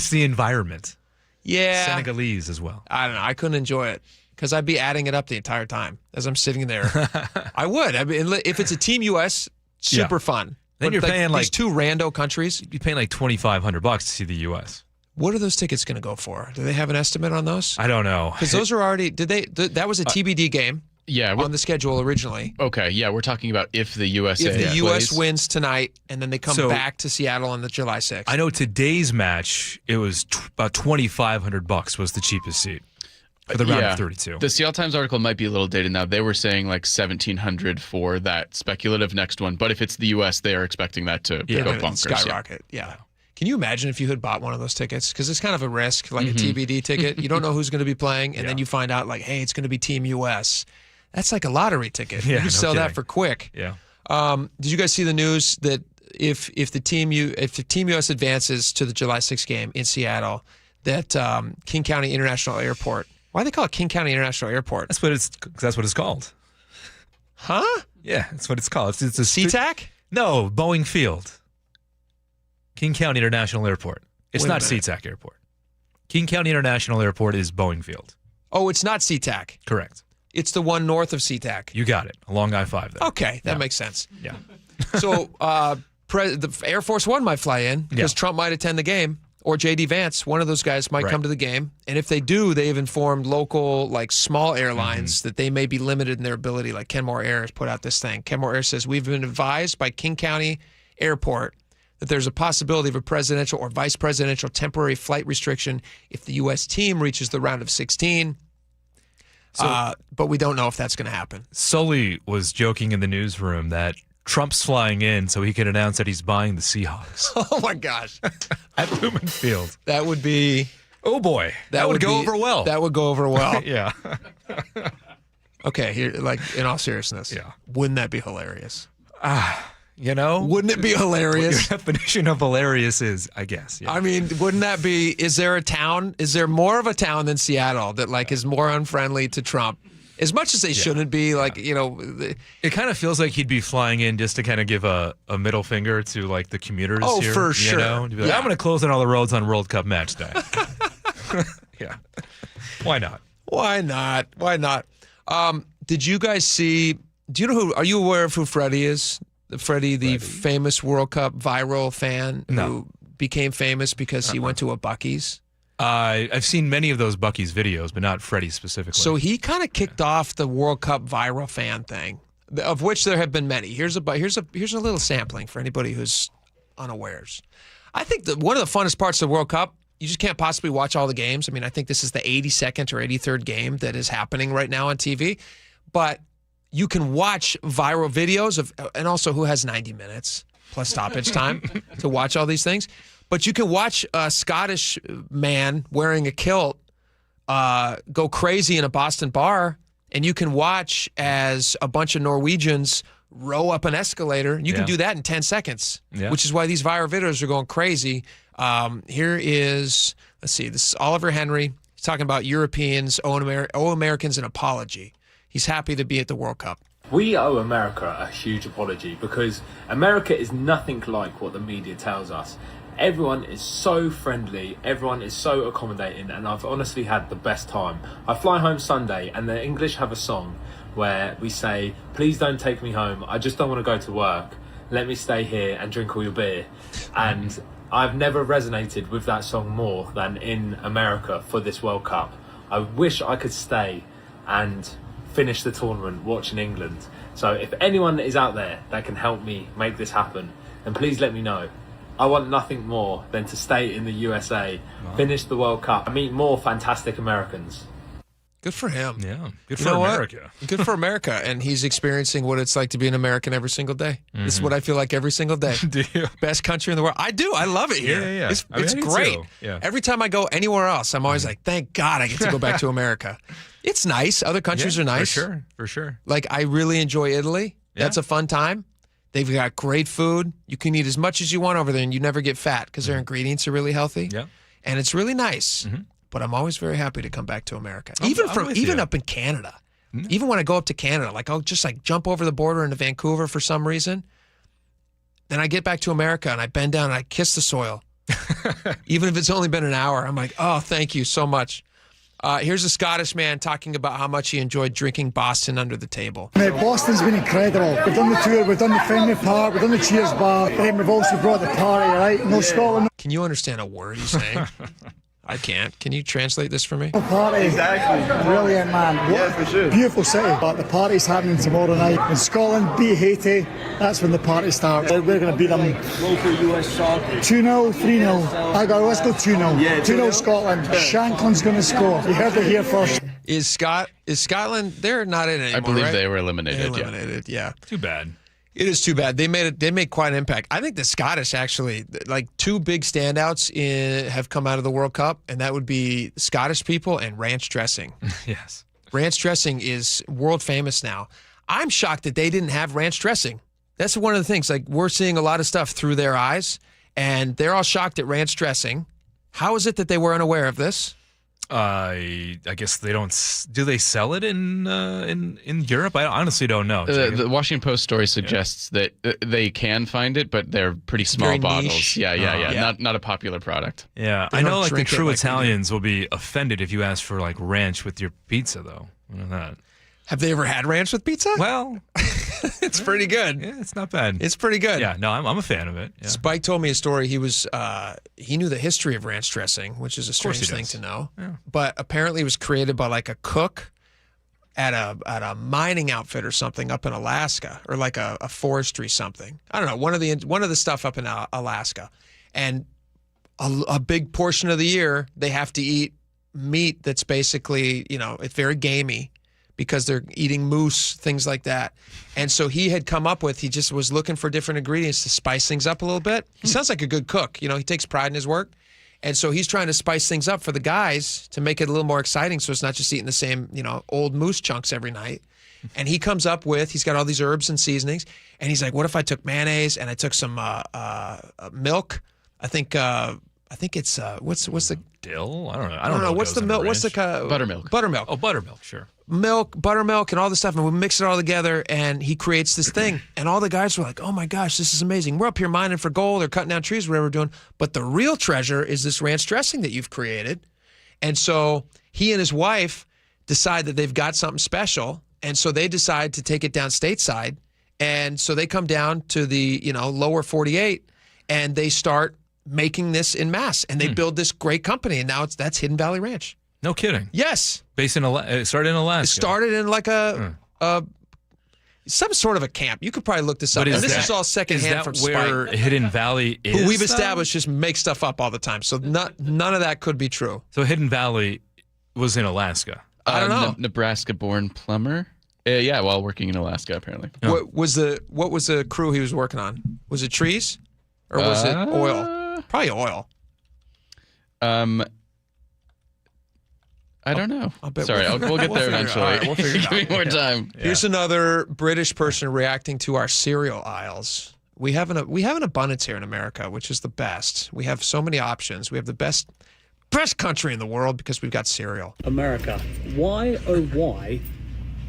the environment. Yeah. Senegalese as well. I don't know. I couldn't enjoy it because I'd be adding it up the entire time as I'm sitting there. I would. I mean, if it's a Team US, super fun. Then But you're paying like these two rando countries. You're paying like $2,500 to see the U.S. What are those tickets going to go for? Do they have an estimate on those? I don't know. Because those are already. That was a TBD game. Yeah, on the schedule originally. Okay, yeah, we're talking about if the USA If the U.S. plays. wins tonight, and then they come back to Seattle on the July 6th. I know today's match, it was about $2,500 was the cheapest seat for the round of 32. The Seattle Times article might be a little dated now. They were saying like $1,700 for that speculative next one, but if it's the U.S., they are expecting that to go bonkers. Skyrocket, yeah. Can you imagine if you had bought one of those tickets? Because it's kind of a risk, like a TBD ticket. You don't know who's going to be playing, and then you find out, like, hey, it's going to be Team U.S. That's like a lottery ticket. Yeah, you can sell that kidding. for quick. Yeah. Did you guys see the news that if the Team U.S. advances to the July 6th game in Seattle, that King County International Airport? Why do they call it King County International Airport? That's what it's called. Huh? Yeah, that's what it's called. It's a SeaTac? No, Boeing Field. King County International Airport. It's Wait a not minute. SeaTac Airport. King County International Airport is Boeing Field. Oh, it's not SeaTac. Correct. It's the one north of SeaTac. You got it. Along I-5 there. Okay, that makes sense. Yeah. So the Air Force One might fly in because Trump might attend the game, or J.D. Vance, one of those guys might come to the game. And if they do, they've informed local, like small airlines that they may be limited in their ability. Like Kenmore Air has put out this thing. Kenmore Air says, we've been advised by King County Airport that there's a possibility of a presidential or vice presidential temporary flight restriction if the U.S. team reaches the round of 16. But we don't know if that's going to happen. Sully was joking in the newsroom that Trump's flying in so he can announce that he's buying the Seahawks. Oh, my gosh. At Lumen Field. That would be... Oh, boy. That would go over well. That would go over well. Yeah. Okay, here, like, in all seriousness. Yeah. Wouldn't that be hilarious? You know? Wouldn't it be hilarious? What your definition of hilarious is, I guess. Yeah. I mean, wouldn't that be, is there more of a town than Seattle that, like, is more unfriendly to Trump? As much as they shouldn't be, like, you know. It kind of feels like he'd be flying in just to kind of give a middle finger to, like, the commuters here. Oh, for sure. You know? To be like, I'm going to close on all the roads on World Cup match day. Yeah. Why not? Why not? Why not? Did you guys see, are you aware of who Freddie is? Freddie, the famous World Cup viral fan who became famous because he went to a Buc-ee's? I've seen many of those Buc-ee's videos, but not Freddie specifically. So he kind of kicked off the World Cup viral fan thing, of which there have been many. Here's a little sampling for anybody who's unawares. I think that one of the funnest parts of the World Cup, you just can't possibly watch all the games. I mean, I think this is the 82nd or 83rd game that is happening right now on TV, but you can watch viral videos of, and also who has 90 minutes plus stoppage time to watch all these things. But you can watch a Scottish man wearing a kilt go crazy in a Boston bar, and you can watch as a bunch of Norwegians row up an escalator. You can do that in 10 seconds, which is why these viral videos are going crazy. Here is, let's see, this is Oliver Henry. He's talking about Europeans owe Americans an apology. He's happy to be at the World Cup. We owe America a huge apology because America is nothing like what the media tells us. Everyone is so friendly, everyone is so accommodating, and I've honestly had the best time. I fly home Sunday and the English have a song where we say, please don't take me home, I just don't want to go to work. let me stay here and drink all your beer. And I've never resonated with that song more than in America for this World Cup. I wish I could stay and finish the tournament watching England. So if anyone is out there that can help me make this happen, then please let me know. I want nothing more than to stay in the USA, finish the World Cup, and meet more fantastic Americans. Good for him. Yeah. Good for America. Good for America. And he's experiencing what it's like to be an American every single day. This is what I feel like every single day. Do you? Best country in the world. I do. I love it here. Yeah. It's I do great. too. Yeah. Every time I go anywhere else, I'm always like, thank God I get to go back to America. It's nice. Other countries are nice. For sure. Like, I really enjoy Italy. Yeah. That's a fun time. They've got great food. You can eat as much as you want over there, and you never get fat because their ingredients are really healthy. Yeah. And it's really nice. But I'm always very happy to come back to America. I'm with you. Up in Canada. Even when I go up to Canada, like I'll just like jump over the border into Vancouver for some reason. Then I get back to America and I bend down and I kiss the soil. Even if it's only been an hour, I'm like, oh, thank you so much. Here's a Scottish man talking about how much he enjoyed drinking Boston under the table. Mate, Boston's been incredible. We've done the tour, we've done the Fenway Park, we've done the Cheers Bar, and we've also brought the party, right? No Scotland. Can you understand a word he's saying? I can't. Can you translate this for me? Party. Exactly. Brilliant, man. Yeah, for sure. Beautiful city. But the party's happening tomorrow night. In Scotland, beat Haiti. That's when the party starts. We're going to beat them. Local US soccer. 2-0, 3-0. Let's go 2-0. Yeah, 2-0 Scotland. Shankland's going to score. You heard it here first. Is Scotland? They're not in it anymore, I believe right? they were eliminated. Yeah. Too bad. It is too bad. They made quite an impact. I think the Scottish actually, like two big standouts have come out of the World Cup, and that would be Scottish people and ranch dressing. Yes. Ranch dressing is world famous now. I'm shocked that they didn't have ranch dressing. That's one of the things. Like, we're seeing a lot of stuff through their eyes, and they're all shocked at ranch dressing. How is it that they were unaware of this? I guess they don't. Do they sell it in Europe? I honestly don't know. The Washington Post story suggests that they can find it, but they're pretty small Very bottles. niche. Yeah. Not a popular product. Yeah, They I know. don't Like the drink it true like we Italians will be offended if you ask for like ranch with your pizza, though. I know that. Have they ever had ranch with pizza? Well, it's pretty good. Yeah, it's not bad. It's pretty good. Yeah, no, I'm a fan of it. Yeah. Spike told me a story. He knew the history of ranch dressing, which is a strange thing to know. Yeah. But apparently, it was created by like a cook at a mining outfit or something up in Alaska, or like a forestry something. I don't know, one of the stuff up in Alaska, and a big portion of the year they have to eat meat that's basically, it's very gamey, because they're eating moose, things like that. And so he just was looking for different ingredients to spice things up a little bit. He sounds like a good cook. He takes pride in his work. And so he's trying to spice things up for the guys to make it a little more exciting, so it's not just eating the same, old moose chunks every night. And he's got all these herbs and seasonings. And he's like, what if I took mayonnaise and I took some milk? I think it's what's the dill? I don't know. I don't know. What's the milk? What's the buttermilk? Buttermilk. Oh, buttermilk, sure. Milk, buttermilk, and all this stuff, and we mix it all together, and he creates this thing. And all the guys were like, oh my gosh, this is amazing. We're up here mining for gold or cutting down trees, whatever we're doing. But the real treasure is this ranch dressing that you've created. And so he and his wife decide that they've got something special, and so they decide to take it down stateside. And so they come down to the lower 48, and they start making this en masse, and they build this great company, and now that's Hidden Valley Ranch. No kidding. Yes. Based in started in Alaska. It started in like some sort of a camp. You could probably look this up. But And this is all secondhand from Spike. where Hidden Valley is? Who we've though? established just makes stuff up all the time. So none of that could be true. So Hidden Valley was in Alaska. I don't know. Nebraska-born plumber. Yeah, while working in Alaska, apparently. What was the crew he was working on? Was it trees, or was it oil? Probably oil. I don't know. Sorry, we'll get there eventually. All right, we'll figure it out. Give me more time. Here's another British person reacting to our cereal aisles. We have an abundance here in America, which is the best. We have so many options. We have the best country in the world because we've got cereal. America, why oh why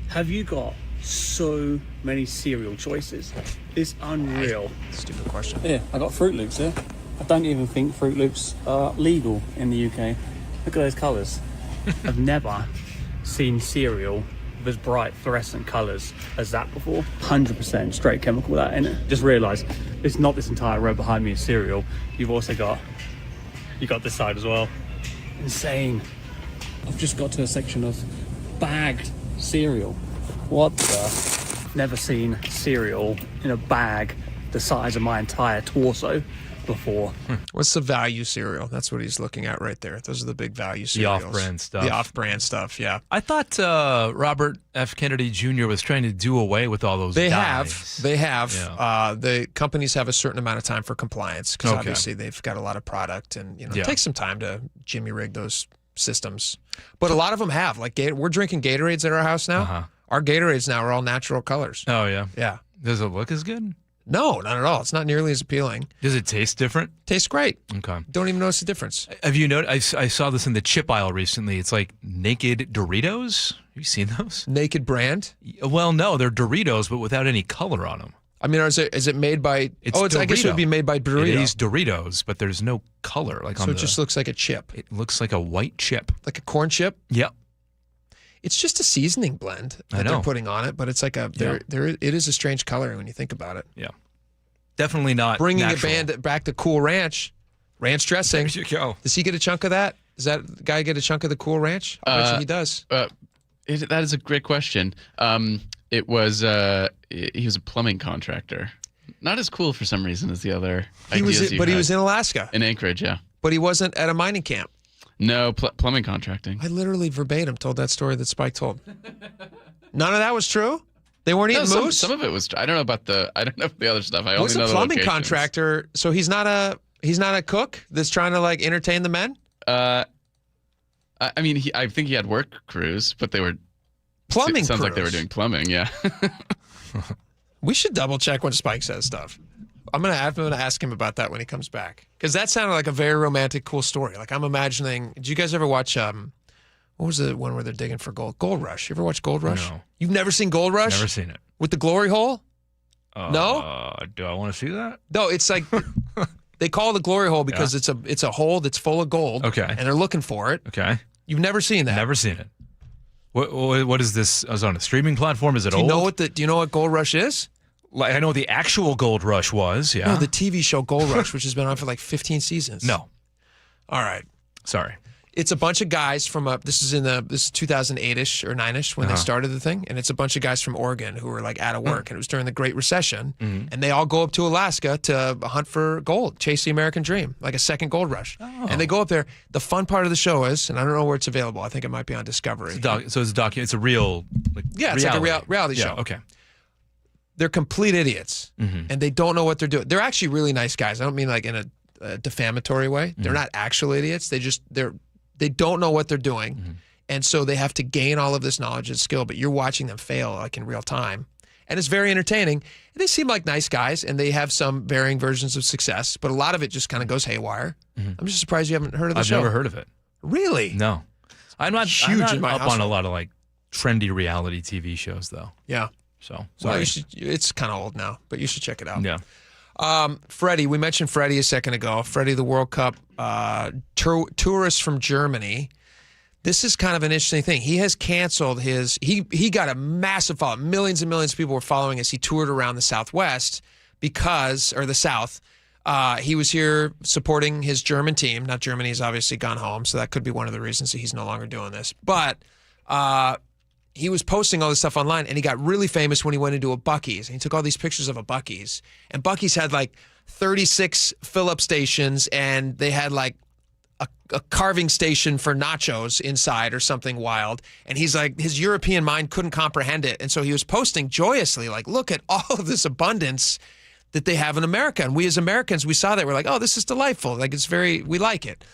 have you got so many cereal choices? It's unreal. Stupid question. Yeah, I got Fruit Loops here. I don't even think Fruit Loops are legal in the UK. Look at those colours. I've never seen cereal as bright fluorescent colours as that before. 100% straight chemical that in it. Just realised it's not this entire row behind me is cereal. You've also got this side as well. Insane. I've just got to a section of bagged cereal. What the? Never seen cereal in a bag the size of my entire torso before. What's the value cereal? That's what he's looking at right there. Those are the big value cereals. The off-brand stuff. The off-brand stuff, yeah. I thought Robert F. Kennedy Jr. was trying to do away with all those They dyes. have. Yeah. The companies have a certain amount of time for compliance because obviously they've got a lot of product and it takes some time to jimmy rig those systems. But a lot of them have. Like we're drinking Gatorades at our house now. Our Gatorades now are all natural colors. Oh, yeah? Yeah. Does it look as good? No, not at all. It's not nearly as appealing. Does it taste different? Tastes great. Okay. Don't even notice the difference. Have you noticed? I saw this in the chip aisle recently. It's like naked Doritos. Have you seen those? Naked brand? Well, no, they're Doritos, but without any color on them. I mean, is it made by? I guess it would be made by Dorito. It is Doritos, but there's no color. So it just looks like a chip. It looks like a white chip, like a corn chip. Yep. It's just a seasoning blend that they're putting on it, but it's like it is a strange color when you think about it. Yeah. Definitely not bringing natural. a band back to Cool Ranch dressing. There you go. Does he get a chunk of that? Does that guy get a chunk of the Cool Ranch? I bet you he does. That is a great question. It was he was a plumbing contractor. Not as cool for some reason as the other. He was in Alaska, in Anchorage, yeah. But he wasn't at a mining camp. No, plumbing contracting. I literally verbatim told that story that Spike told. None of that was true. They weren't eating moose. Some of it was. I don't know about the other stuff. I What's only know a plumbing the contractor? So he's not a cook that's trying to like entertain the men. I mean, I think he had work crews, but they were plumbing. Sounds crews. like they were doing plumbing. Yeah. We should double check when Spike says stuff. I'm gonna ask him about that when he comes back because that sounded like a very romantic, cool story. Like I'm imagining. Did you guys ever watch? What was the one where they're digging for gold? Gold Rush. You ever watch Gold Rush? No. You've never seen Gold Rush? Never seen it. With the glory hole? No. Do I want to see that? No. It's like they call it the glory hole because it's a hole that's full of gold. Okay. And they're looking for it. Okay. You've never seen that? Never seen it. What is this? Is it on a streaming platform? Is it old? Do you know what Gold Rush is? Like, I know what the actual Gold Rush was. Yeah. No, the TV show Gold Rush, which has been on for like 15 seasons. No. All right. Sorry. It's a bunch of guys from this is 2008ish or 9ish when they started the thing, and it's a bunch of guys from Oregon who were like out of work, and it was during the Great Recession, and they all go up to Alaska to hunt for gold, chase the American dream, like a second gold rush. And they go up there. The fun part of the show is, and I don't know where it's available. I think it might be on Discovery. It's it's a real it's like a reality show. Okay. They're complete idiots, and they don't know what they're doing. They're actually really nice guys. I don't mean like in a defamatory way. They're not actual idiots. They don't know what they're doing, and so they have to gain all of this knowledge and skill, but you're watching them fail like in real time. And it's very entertaining. They seem like nice guys, and they have some varying versions of success, but a lot of it just kind of goes haywire. I'm just surprised you haven't heard of the show. I've never heard of it. Really? No. I'm not in my up household. on a lot of like trendy reality TV shows, though. Yeah. So, well, sorry. it's kind of old now, but you should check it out. Yeah. Freddie, we mentioned Freddie a second ago. Freddie, the World Cup tourist from Germany. This is kind of an interesting thing. He has canceled he got a massive following. Millions and millions of people were following as he toured around the Southwest or the South. He was here supporting his German team. Now, Germany's obviously gone home, so that could be one of the reasons that he's no longer doing this. But he was posting all this stuff online, and he got really famous when he went into a Buc-ee's. And he took all these pictures of a Buc-ee's. And Buc-ee's had like 36 fill-up stations, and they had like a carving station for nachos inside or something wild. And he's like, his European mind couldn't comprehend it. And so he was posting joyously, like, look at all of this abundance that they have in America. And we as Americans, we saw that. We're like, oh, this is delightful. Like, we like it.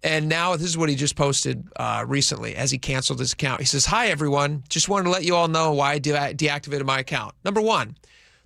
And now this is what he just posted recently as he canceled his account. He says, hi, everyone. Just wanted to let you all know why I deactivated my account. Number one,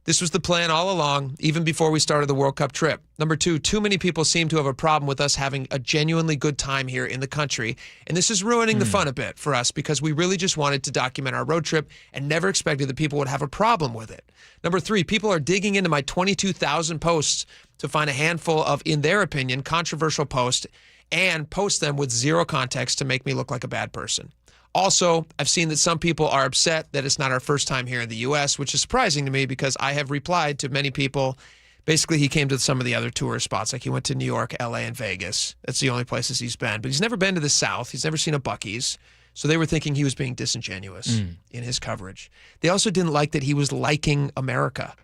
this was the plan all along, even before we started the World Cup trip. Number two, too many people seem to have a problem with us having a genuinely good time here in the country. And this is ruining the fun a bit for us because we really just wanted to document our road trip and never expected that people would have a problem with it. Number three, people are digging into my 22,000 posts to find a handful of, in their opinion, controversial posts and post them with zero context to make me look like a bad person. Also, I've seen that some people are upset that it's not our first time here in the U.S., which is surprising to me because I have replied to many people. Basically, he came to some of the other tourist spots. Like he went to New York, L.A., and Vegas. That's the only places he's been. But he's never been to the South. He's never seen a Buc-ee's. So they were thinking he was being disingenuous in his coverage. They also didn't like that he was liking America.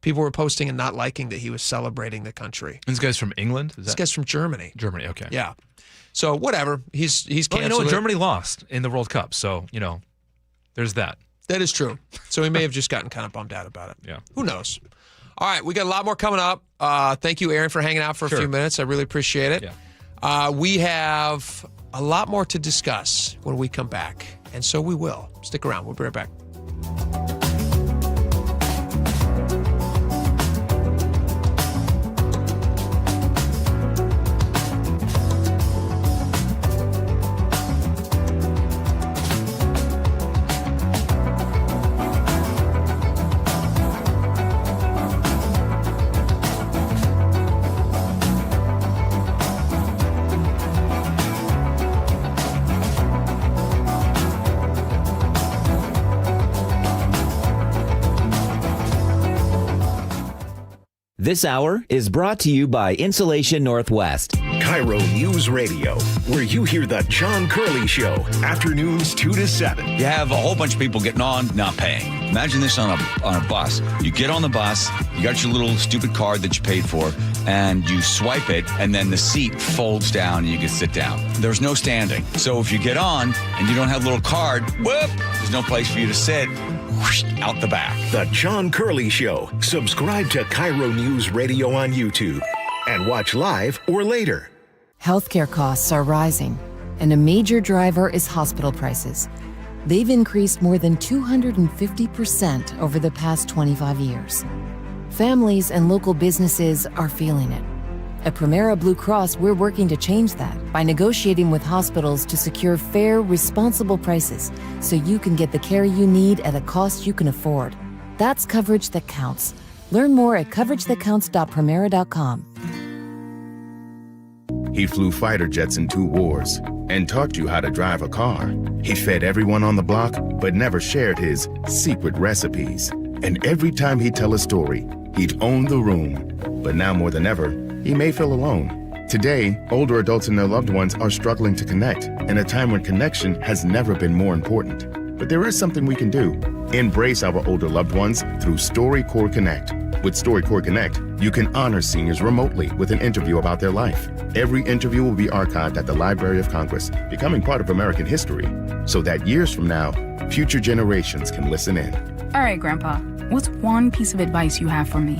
People were posting and not liking that he was celebrating the country. And this guy's from England? This guy's from Germany. Germany, okay. Yeah. So whatever. He's Well, canceled it. Germany lost in the World Cup, so, there's that. That is true. So he may have just gotten kind of bummed out about it. Yeah. Who knows? All right, we got a lot more coming up. Thank you, Aaron, for hanging out for a few minutes. I really appreciate it. Yeah. We have a lot more to discuss when we come back, and so we will. Stick around. We'll be right back. This hour is brought to you by Insulation Northwest. KIRO News Radio, where you hear the John Curley Show, afternoons 2 to 7. You have a whole bunch of people getting on, not paying. Imagine this on a bus. You get on the bus, you got your little stupid card that you paid for, and you swipe it, and then the seat folds down and you can sit down. There's no standing. So if you get on and you don't have a little card, whoop, there's no place for you to sit. Whoosh, out the back. The John Curley Show. Subscribe to KIRO News Radio on YouTube and watch live or later. Healthcare costs are rising, and a major driver is hospital prices. They've increased more than 250% over the past 25 years. Families and local businesses are feeling it. At Primera Blue Cross, we're working to change that by negotiating with hospitals to secure fair, responsible prices so you can get the care you need at a cost you can afford. That's coverage that counts. Learn more at coveragethatcounts.primera.com. He flew fighter jets in 2 wars and taught you how to drive a car. He fed everyone on the block, but never shared his secret recipes. And every time he'd tell a story, he'd own the room. But now more than ever, he may feel alone. Today, older adults and their loved ones are struggling to connect in a time when connection has never been more important. But there is something we can do. Embrace our older loved ones through StoryCorps Connect. With StoryCorps Connect, you can honor seniors remotely with an interview about their life. Every interview will be archived at the Library of Congress, becoming part of American history, so that years from now, future generations can listen in. All right, Grandpa, what's one piece of advice you have for me?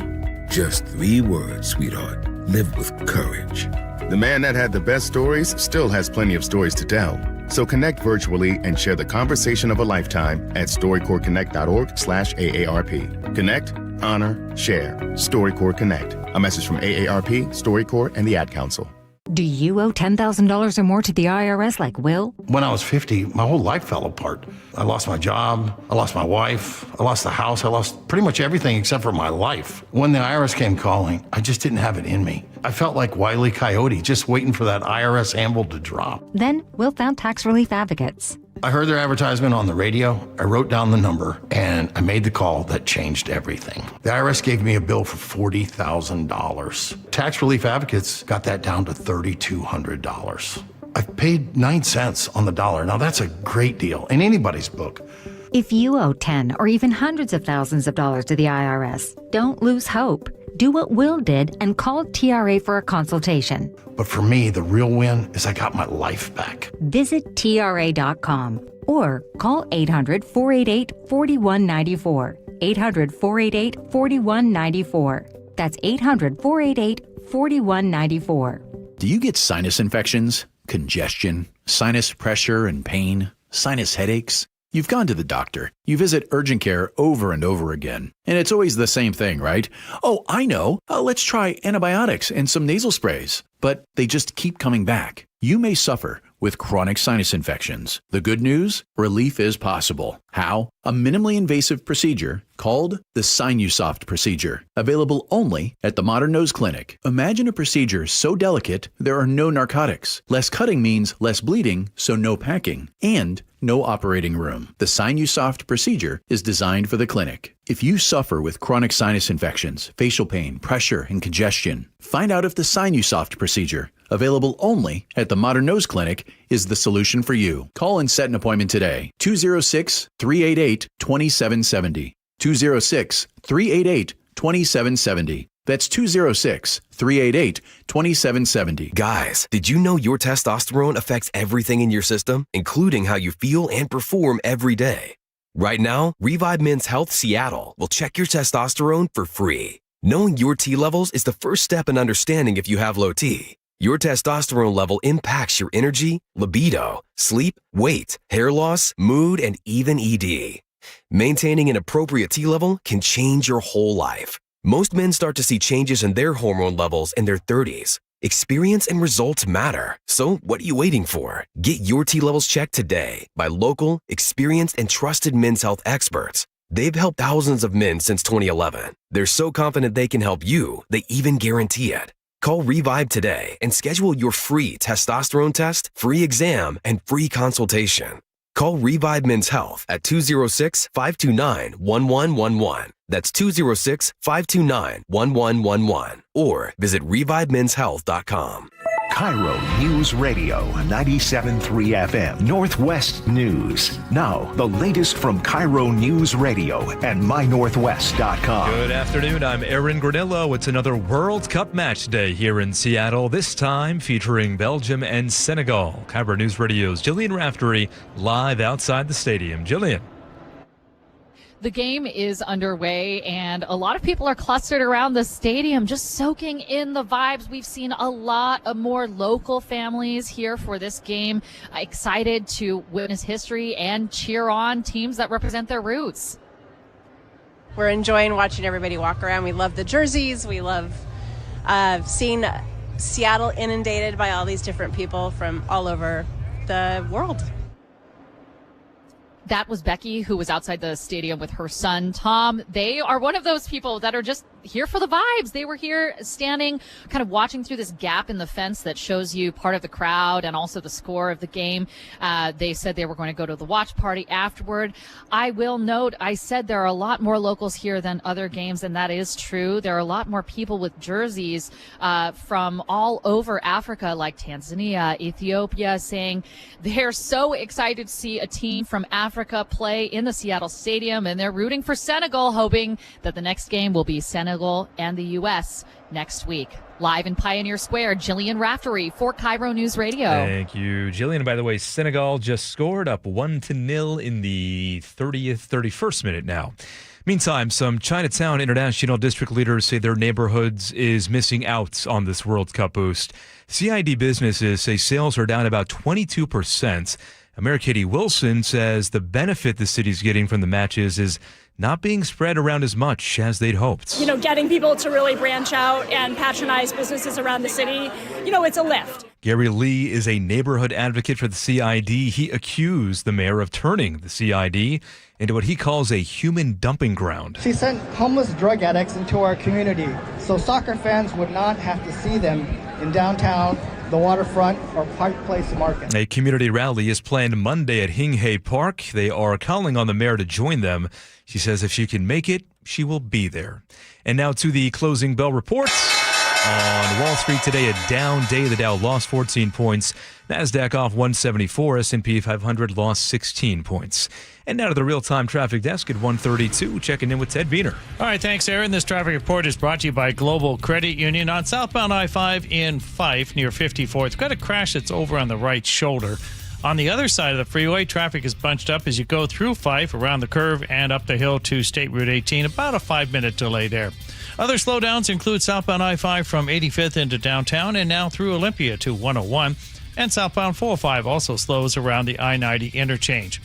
Just 3 words, sweetheart. Live with courage. The man that had the best stories still has plenty of stories to tell. So connect virtually and share the conversation of a lifetime at StoryCorpsConnect.org/AARP. Connect, honor, share. StoryCorps Connect. A message from AARP, StoryCorps, and the Ad Council. Do you owe $10,000 or more to the IRS like Will? When I was 50, my whole life fell apart. I lost my job, I lost my wife, I lost the house, I lost pretty much everything except for my life. When the IRS came calling, I just didn't have it in me. I felt like Wile E. Coyote, just waiting for that IRS anvil to drop. Then Will found Tax Relief Advocates. I heard their advertisement on the radio, I wrote down the number, and I made the call that changed everything. The IRS gave me a bill for $40,000. Tax Relief Advocates got that down to $3,200. I've paid 9 cents on the dollar. Now that's a great deal in anybody's book. If you owe 10 or even hundreds of thousands of dollars to the IRS, don't lose hope. Do what Will did and call TRA for a consultation. But for me, the real win is I got my life back. Visit TRA.com or call 800-488-4194. 800-488-4194. That's 800-488-4194. Do you get sinus infections, congestion, sinus pressure and pain, sinus headaches? You've gone to the doctor. You visit urgent care over and over again. And it's always the same thing, right? Oh, I know. Let's try antibiotics and some nasal sprays. But they just keep coming back. You may suffer with chronic sinus infections. The good news? Relief is possible. How? A minimally invasive procedure called the Sinusoft procedure, available only at the Modern Nose Clinic. Imagine a procedure so delicate there are no narcotics. Less cutting means less bleeding, so no packing, and no operating room. The Sinusoft procedure is designed for the clinic. If you suffer with chronic sinus infections, facial pain, pressure, and congestion, find out if the Sinusoft procedure, available only at the Modern Nose Clinic, is the solution for you. Call and set an appointment today. 206-388-2770. 206-388-2770. That's 206-388-2770. Guys, did you know your testosterone affects everything in your system, including how you feel and perform every day? Right now, Revive Men's Health Seattle will check your testosterone for free. Knowing your T levels is the first step in understanding if you have low T. Your testosterone level impacts your energy, libido, sleep, weight, hair loss, mood, and even ED. Maintaining an appropriate T level can change your whole life. Most men start to see changes in their hormone levels in their 30s. Experience and results matter. So what are you waiting for? Get your T levels checked today by local, experienced, and trusted men's health experts. They've helped thousands of men since 2011. They're so confident they can help you, they even guarantee it. Call Revive today and schedule your free testosterone test, free exam, and free consultation. Call Revive Men's Health at 206-529-1111. That's 206-529-1111. Or visit revivemenshealth.com. KIRO News Radio 97.3 FM Northwest News. Now, the latest from KIRO News Radio and mynorthwest.com. Good afternoon. I'm Aaron Granillo. It's another World Cup match day here in Seattle, this time featuring Belgium and Senegal. KIRO News Radio's Jillian Raftery live outside the stadium. Jillian. The game is underway, and a lot of people are clustered around the stadium, just soaking in the vibes. We've seen a lot of more local families here for this game, excited to witness history and cheer on teams that represent their roots. We're enjoying watching everybody walk around. We love the jerseys. We love seeing Seattle inundated by all these different people from all over the world. That was Becky, who was outside the stadium with her son, Tom. They are one of those people that are just here for the vibes. They were here standing, kind of watching through this gap in the fence that shows you part of the crowd and also the score of the game. They said they were going to go to the watch party afterward. I will note, I said there are a lot more locals here than other games, and that is true. There are a lot more people with jerseys from all over Africa, like Tanzania, Ethiopia, saying they're so excited to see a team from Africa play in the Seattle Stadium, and they're rooting for Senegal, hoping that the next game will be Senegal and the U.S. next week. Live in Pioneer Square, Jillian Raftery for KIRO News Radio. Thank you, Jillian. By the way, Senegal just scored up 1-0 in the 31st minute now. Meantime, some Chinatown International District leaders say their neighborhoods is missing out on this World Cup boost. CID businesses say sales are down about 22%. Mayor Katie Wilson says the benefit the city's getting from the matches is not being spread around as much as they'd hoped. Getting people to really branch out and patronize businesses around the city, it's a lift. Gary Lee is a neighborhood advocate for the CID. He accused the mayor of turning the CID into what he calls a human dumping ground. She sent homeless drug addicts into our community, so soccer fans would not have to see them in downtown, the waterfront, or Park Place Market. A community rally is planned Monday at Hinghay Park. They are calling on the mayor to join them. She says if she can make it, she will be there. And now to the closing bell reports. On Wall Street today, a down day. The Dow lost 14 points. NASDAQ off 174. S&P 500 lost 16 points. And now to the real-time traffic desk at 1:32. Checking in with Ted Wiener. All right, thanks, Aaron. This traffic report is brought to you by Global Credit Union. On southbound I-5 in Fife near 54th, got a crash that's over on the right shoulder. On the other side of the freeway, traffic is bunched up as you go through Fife, around the curve, and up the hill to State Route 18. About a 5-minute delay there. Other slowdowns include southbound I-5 from 85th into downtown and now through Olympia to 101. And southbound 405 also slows around the I-90 interchange.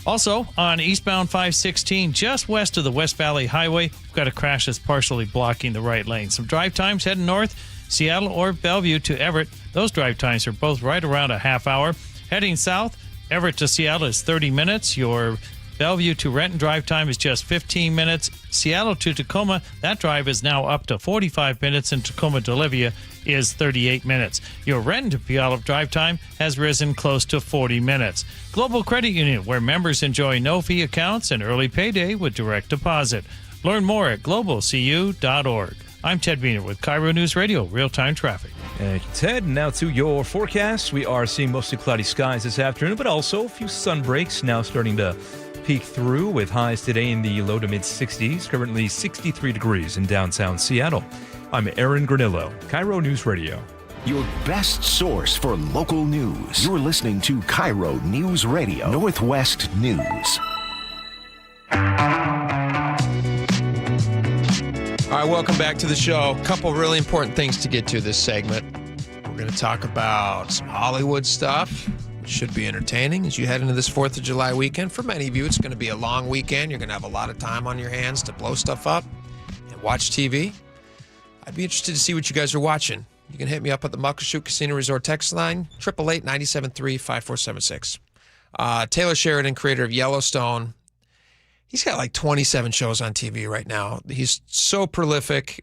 Also, on eastbound 516, just west of the West Valley Highway, we've got a crash that's partially blocking the right lane. Some drive times heading north, Seattle or Bellevue to Everett. Those drive times are both right around a half hour. Heading south, Everett to Seattle is 30 minutes. Your Bellevue to Renton drive time is just 15 minutes. Seattle to Tacoma, that drive is now up to 45 minutes, and Tacoma to Olivia is 38 minutes. Your Renton to Puyallup drive time has risen close to 40 minutes. Global Credit Union, where members enjoy no-fee accounts and early payday with direct deposit. Learn more at globalcu.org. I'm Ted Wiener with KIRO News Radio, real-time traffic. Thank you, Ted. Now to your forecast. We are seeing mostly cloudy skies this afternoon, but also a few sun breaks now starting to peek through, with highs today in the low to mid-60s, currently 63 degrees in downtown Seattle. I'm Aaron Granillo, KIRO News Radio. Your best source for local news. You're listening to KIRO News Radio, Northwest News. All right, welcome back to the show. A couple really important things to get to this segment. We're going to talk about some Hollywood stuff. Should be entertaining as you head into this 4th of July weekend. For many of you, it's going to be a long weekend. You're going to have a lot of time on your hands to blow stuff up and watch TV. I'd be interested to see what you guys are watching. You can hit me up at the Muckleshoot Casino Resort text line, 888-973-5476. Taylor Sheridan, creator of Yellowstone, he's got like 27 shows on TV right now. He's so prolific.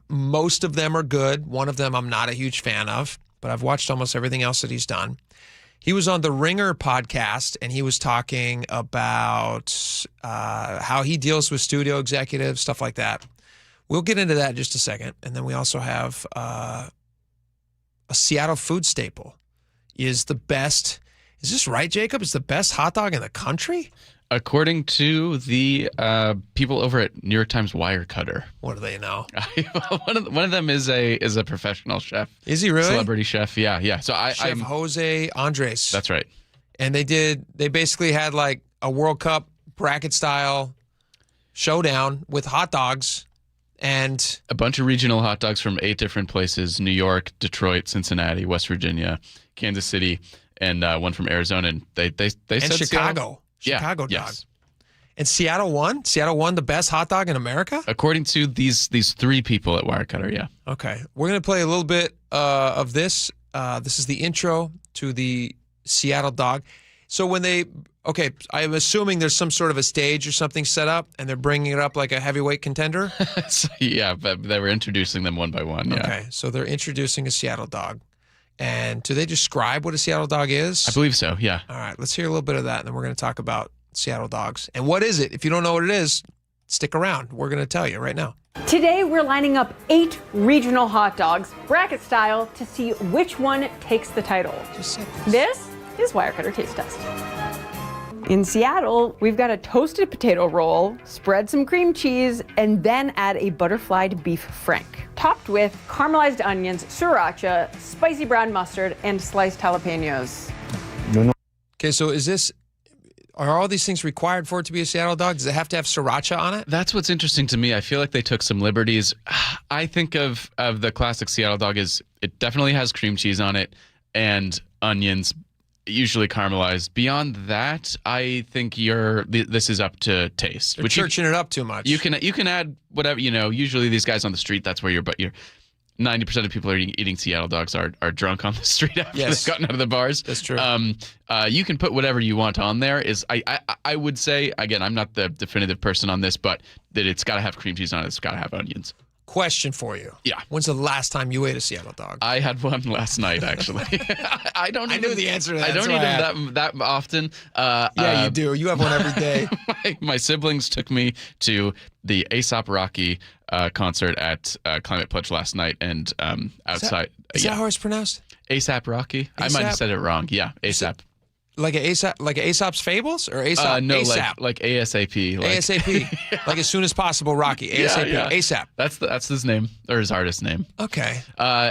Most of them are good. One of them I'm not a huge fan of, but I've watched almost everything else that he's done. He was on the Ringer podcast, and he was talking about how he deals with studio executives, stuff like that. We'll get into that in just a second. And then we also have a Seattle food staple is the best. Is this right, Jacob? It's the best hot dog in the country? According to the people over at New York Times Wirecutter. What do they know? One of them is a professional chef. Is he really? Celebrity chef, yeah. So Chef Jose Andres. That's right. And they basically had like a World Cup bracket style showdown with hot dogs and a bunch of regional hot dogs from 8 different places: New York, Detroit, Cincinnati, West Virginia, Kansas City, and one from Arizona. And they said Chicago. Chicago dog. Yes. And Seattle won? Seattle won the best hot dog in America? According to these 3 people at Wirecutter, yeah. Okay. We're going to play a little bit of this. This is the intro to the Seattle dog. So when I'm assuming there's some sort of a stage or something set up, and they're bringing it up like a heavyweight contender? So, yeah, but they were introducing them one by one, yeah. Okay, so they're introducing a Seattle dog. And do they describe what a Seattle dog is? I believe so, yeah. All right, let's hear a little bit of that, and then we're going to talk about Seattle dogs. And what is it? If you don't know what it is, stick around. We're going to tell you right now. Today, we're lining up 8 regional hot dogs, bracket style, to see which one takes the title. This is Wirecutter Taste Test. In Seattle, we've got a toasted potato roll, spread some cream cheese, and then add a butterflied beef frank, topped with caramelized onions, sriracha, spicy brown mustard, and sliced jalapenos. Okay, so are all these things required for it to be a Seattle dog? Does it have to have sriracha on it? That's what's interesting to me. I feel like they took some liberties. I think of the classic Seattle dog as it definitely has cream cheese on it and onions, usually caramelized. Beyond that, I think this is up to taste. They're churching it up too much. You can add whatever, usually these guys on the street, that's where you're 90% of people are eating Seattle dogs are drunk on the street after they've gotten out of the bars. That's true. You can put whatever you want on there. I would say, again, I'm not the definitive person on this, but that it's got to have cream cheese on it. It's got to have onions. Question for you. Yeah. When's the last time you ate a Seattle dog? I had one last night, actually. I knew the answer to that. I don't eat them that often. Yeah, you do. You have one every day. My siblings took me to the A$AP Rocky concert at Climate Pledge last night, and outside. Is that how it's pronounced? A$AP Rocky? I might have said it wrong. Yeah, A$AP. Like Aesop's Fables or Aesop? No, ASAP. like ASAP. ASAP. Like as soon as possible, Rocky. ASAP. Yeah. ASAP. That's his name, or his artist name. Okay.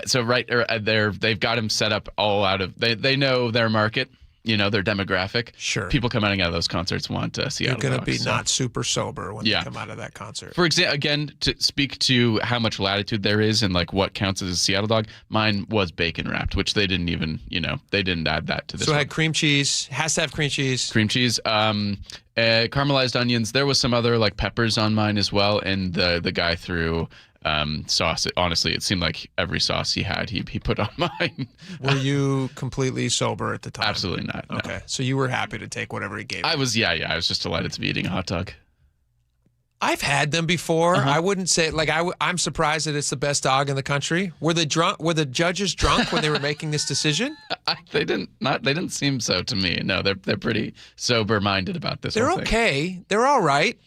So they've got him set up all out of. They know their market. their demographic. Sure. People coming out of those concerts want Seattle They're going to dogs, be not super sober when they come out of that concert. For example, again, to speak to how much latitude there is and like what counts as a Seattle dog, mine was bacon wrapped, which they didn't even, they didn't add that to this. So one. it had cream cheese, has to have cream cheese. Cream cheese, caramelized onions. There was some other like peppers on mine as well, and the guy threw sauce. Honestly, it seemed like every sauce he had, he put on mine. Were you completely sober at the time? Absolutely not. No. Okay, so you were happy to take whatever he gave you. I was, I was just delighted to be eating a hot dog. I've had them before. I wouldn't say I'm surprised that it's the best dog in the country. Were they drunk? Were the judges drunk when they were making this decision? They didn't seem so to me. No, they're pretty sober minded about this. They're whole thing. okay. They're all right.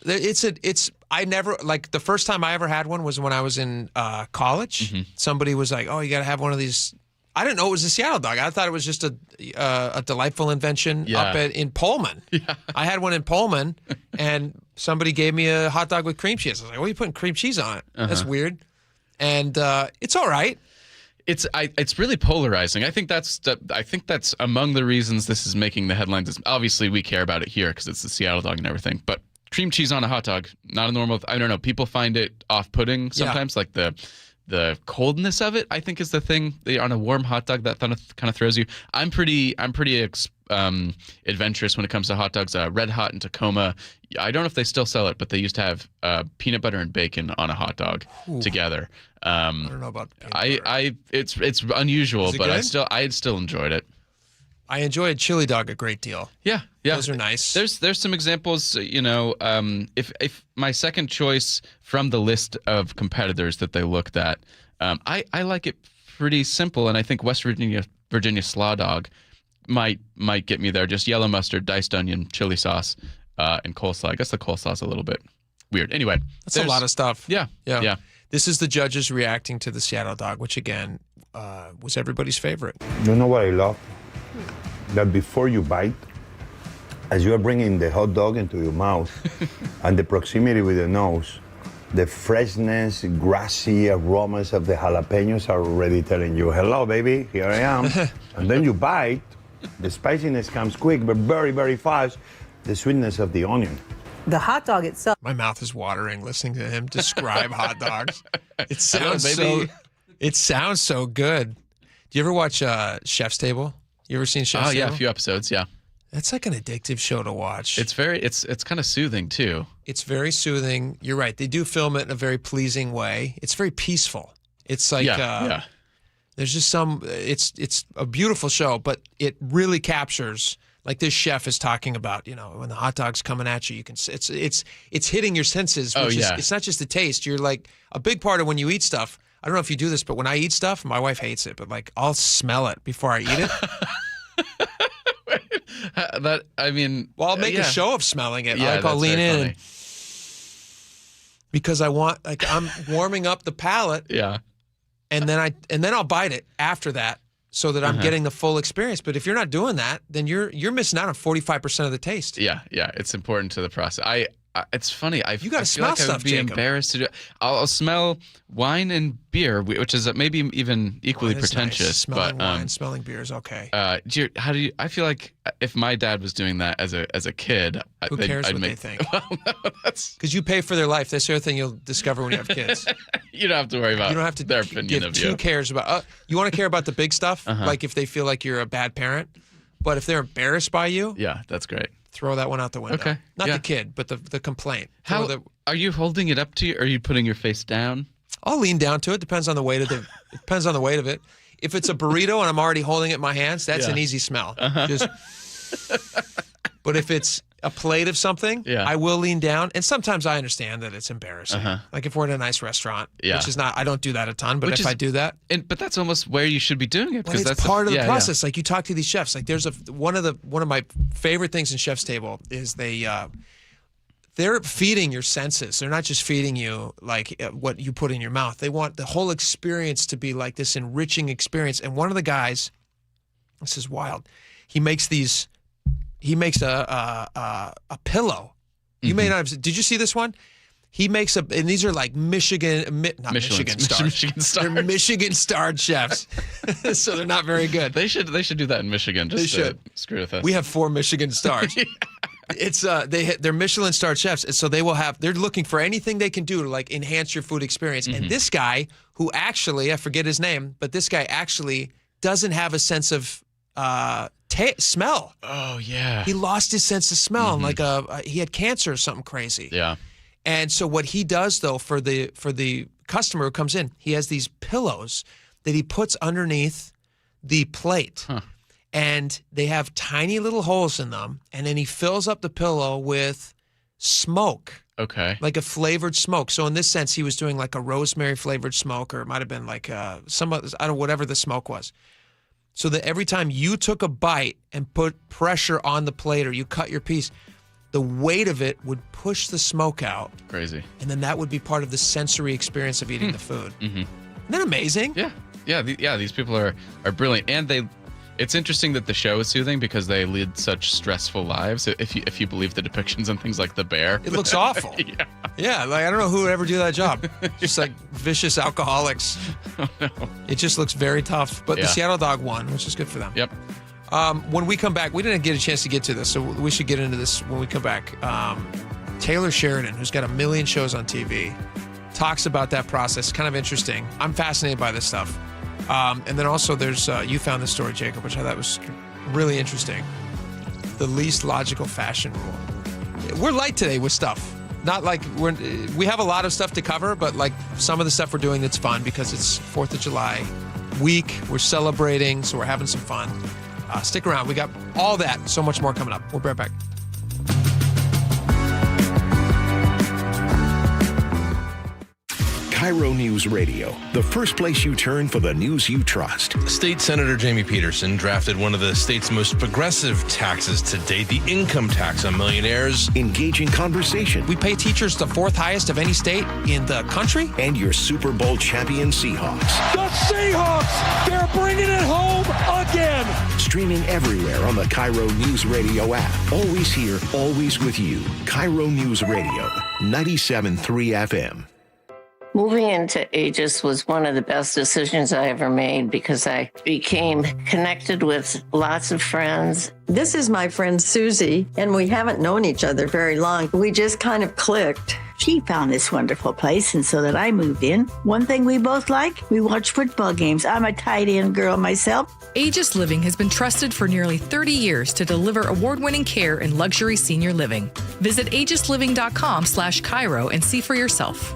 I never, like, the first time I ever had one was when I was in college. Mm-hmm. Somebody was like, "Oh, you got to have one of these." I didn't know it was a Seattle dog. I thought it was just a delightful invention up in Pullman. Yeah. I had one in Pullman, and somebody gave me a hot dog with cream cheese. I was like, "What are you putting cream cheese on it? That's weird." And it's all right. It's really polarizing. I think that's among the reasons this is making the headlines. Obviously, we care about it here because it's the Seattle dog and everything. But cream cheese on a hot dog, not a normal. I don't know. People find it off-putting sometimes, like the coldness of it, I think, is the thing. On a warm hot dog, that kind of throws you. I'm pretty adventurous when it comes to hot dogs. Red Hot in Tacoma, I don't know if they still sell it, but they used to have peanut butter and bacon on a hot dog together. I don't know about peanut butter. It's unusual, but good? I still enjoyed it. I enjoyed chili dog a great deal. Yeah. Those are nice. There's some examples, if my second choice from the list of competitors that they looked at, I like it pretty simple, and I think West Virginia Slaw Dog might get me there. Just yellow mustard, diced onion, chili sauce, and coleslaw. I guess the coleslaw is a little bit weird. Anyway, that's a lot of stuff. Yeah. This is the judges reacting to the Seattle dog, which again was everybody's favorite. You know what I love? That before you bite, as you are bringing the hot dog into your mouth and the proximity with the nose, the freshness, grassy aromas of the jalapenos are already telling you, "Hello, baby, here I am." And then you bite, the spiciness comes quick, but very, very fast, the sweetness of the onion. The hot dog itself. My mouth is watering listening to him describe hot dogs. It sounds so good. Do you ever watch Chef's Table? You ever seen Chef's Table? Oh yeah, a few episodes. Yeah, that's like an addictive show to watch. It's kind of soothing too. It's very soothing. You're right. They do film it in a very pleasing way. It's very peaceful. It's like there's just it's a beautiful show, but it really captures, like this chef is talking about, when the hot dog's coming at you, you can it's hitting your senses, which is it's not just the taste. You're like, a big part of when you eat stuff, I don't know if you do this, but when I eat stuff, my wife hates it, but like I'll smell it before I eat it. I'll make a show of smelling it. Yeah, I'll lean in because I want, I'm warming up the palate. Yeah. And then I'll bite it after that so that I'm getting the full experience. But if you're not doing that, then you're missing out on 45% of the taste. Yeah. It's important to the process. It's funny. You got to smell stuff, I would be Jacob. embarrassed to do it. I'll smell wine and beer, which is maybe even equally pretentious. Nice. Smelling but wine, smelling beer is okay. How do you? I feel like if my dad was doing that as a kid, who cares I'd what make, they think? Because you pay for their life. That's the other thing you'll discover when you have kids. You don't have to worry about. You don't have to their opinion of you. Who cares about? You want to care about the big stuff, like if they feel like you're a bad parent. But if they're embarrassed by you, yeah, that's great. Throw that one out the window. Okay. Not the kid, but the complaint. Are you holding it up to you? Or are you putting your face down? I'll lean down to it. Depends on the weight of it. If it's a burrito and I'm already holding it in my hands, that's an easy smell. But if it's a plate of something, I will lean down. And sometimes I understand that it's embarrassing. Like if we're in a nice restaurant, which is not, I don't do that a ton, but I do that. But that's almost where you should be doing it. Because that's part of the process. Like you talk to these chefs, like there's one of my favorite things in Chef's Table is they're feeding your senses. They're not just feeding you like what you put in your mouth. They want the whole experience to be like this enriching experience. And one of the guys, this is wild, he makes a pillow. You may not have, did you see this one? He makes and these are like Michigan stars. They're Michigan starred chefs, so they're not very good. They should do that in Michigan. Just to screw with us. We have 4 Michigan stars. It's they're Michelin starred chefs, and so they're looking for anything they can do to like enhance your food experience. And this guy, who actually I forget his name, but this guy actually doesn't have a sense of smell. Oh yeah, he lost his sense of smell, and like he had cancer or something crazy. Yeah. And so what he does though for the customer who comes in, he has these pillows that he puts underneath the plate. Huh. And they have tiny little holes in them, and then he fills up the pillow with smoke. Okay. Like a flavored smoke. So in this sense, he was doing like a rosemary flavored smoke, or it might have been like whatever the smoke was. So that every time you took a bite and put pressure on the plate or you cut your piece, the weight of it would push the smoke out. Crazy. And then that would be part of the sensory experience of eating the food. Isn't that amazing? Yeah. These people are brilliant, and it's interesting that the show is soothing because they lead such stressful lives. If you believe the depictions on things like the bear, it looks awful. Yeah. Like I don't know who would ever do that job. Just like vicious alcoholics. Oh, no. It just looks very tough. But the Seattle Dog won, which is good for them. Yep. When we come back, we didn't get a chance to get to this, so we should get into this when we come back. Taylor Sheridan, who's got 1 million shows on TV, talks about that process. Kind of interesting. I'm fascinated by this stuff. And then also there's, you found this story, Jacob, which I thought was really interesting. The least logical fashion rule. We're light today with stuff. Not like we have a lot of stuff to cover, but like some of the stuff we're doing that's fun because it's 4th of July week. We're celebrating, so we're having some fun. Stick around. We got all that, so much more coming up. We'll be right back. KIRO News Radio, the first place you turn for the news you trust. State Senator Jamie Peterson drafted one of the state's most progressive taxes to date, the income tax on millionaires. Engaging conversation. We pay teachers the 4th highest of any state in the country. And your Super Bowl champion Seahawks. The Seahawks, they're bringing it home again. Streaming everywhere on the KIRO News Radio app. Always here, always with you. KIRO News Radio, 97.3 FM. Moving into Aegis was one of the best decisions I ever made because I became connected with lots of friends. This is my friend Susie, and we haven't known each other very long. We just kind of clicked. She found this wonderful place, and so that I moved in. One thing we both like, we watch football games. I'm a tight end girl myself. Aegis Living has been trusted for nearly 30 years to deliver award-winning care in luxury senior living. Visit aegisliving.com/KIRO and see for yourself.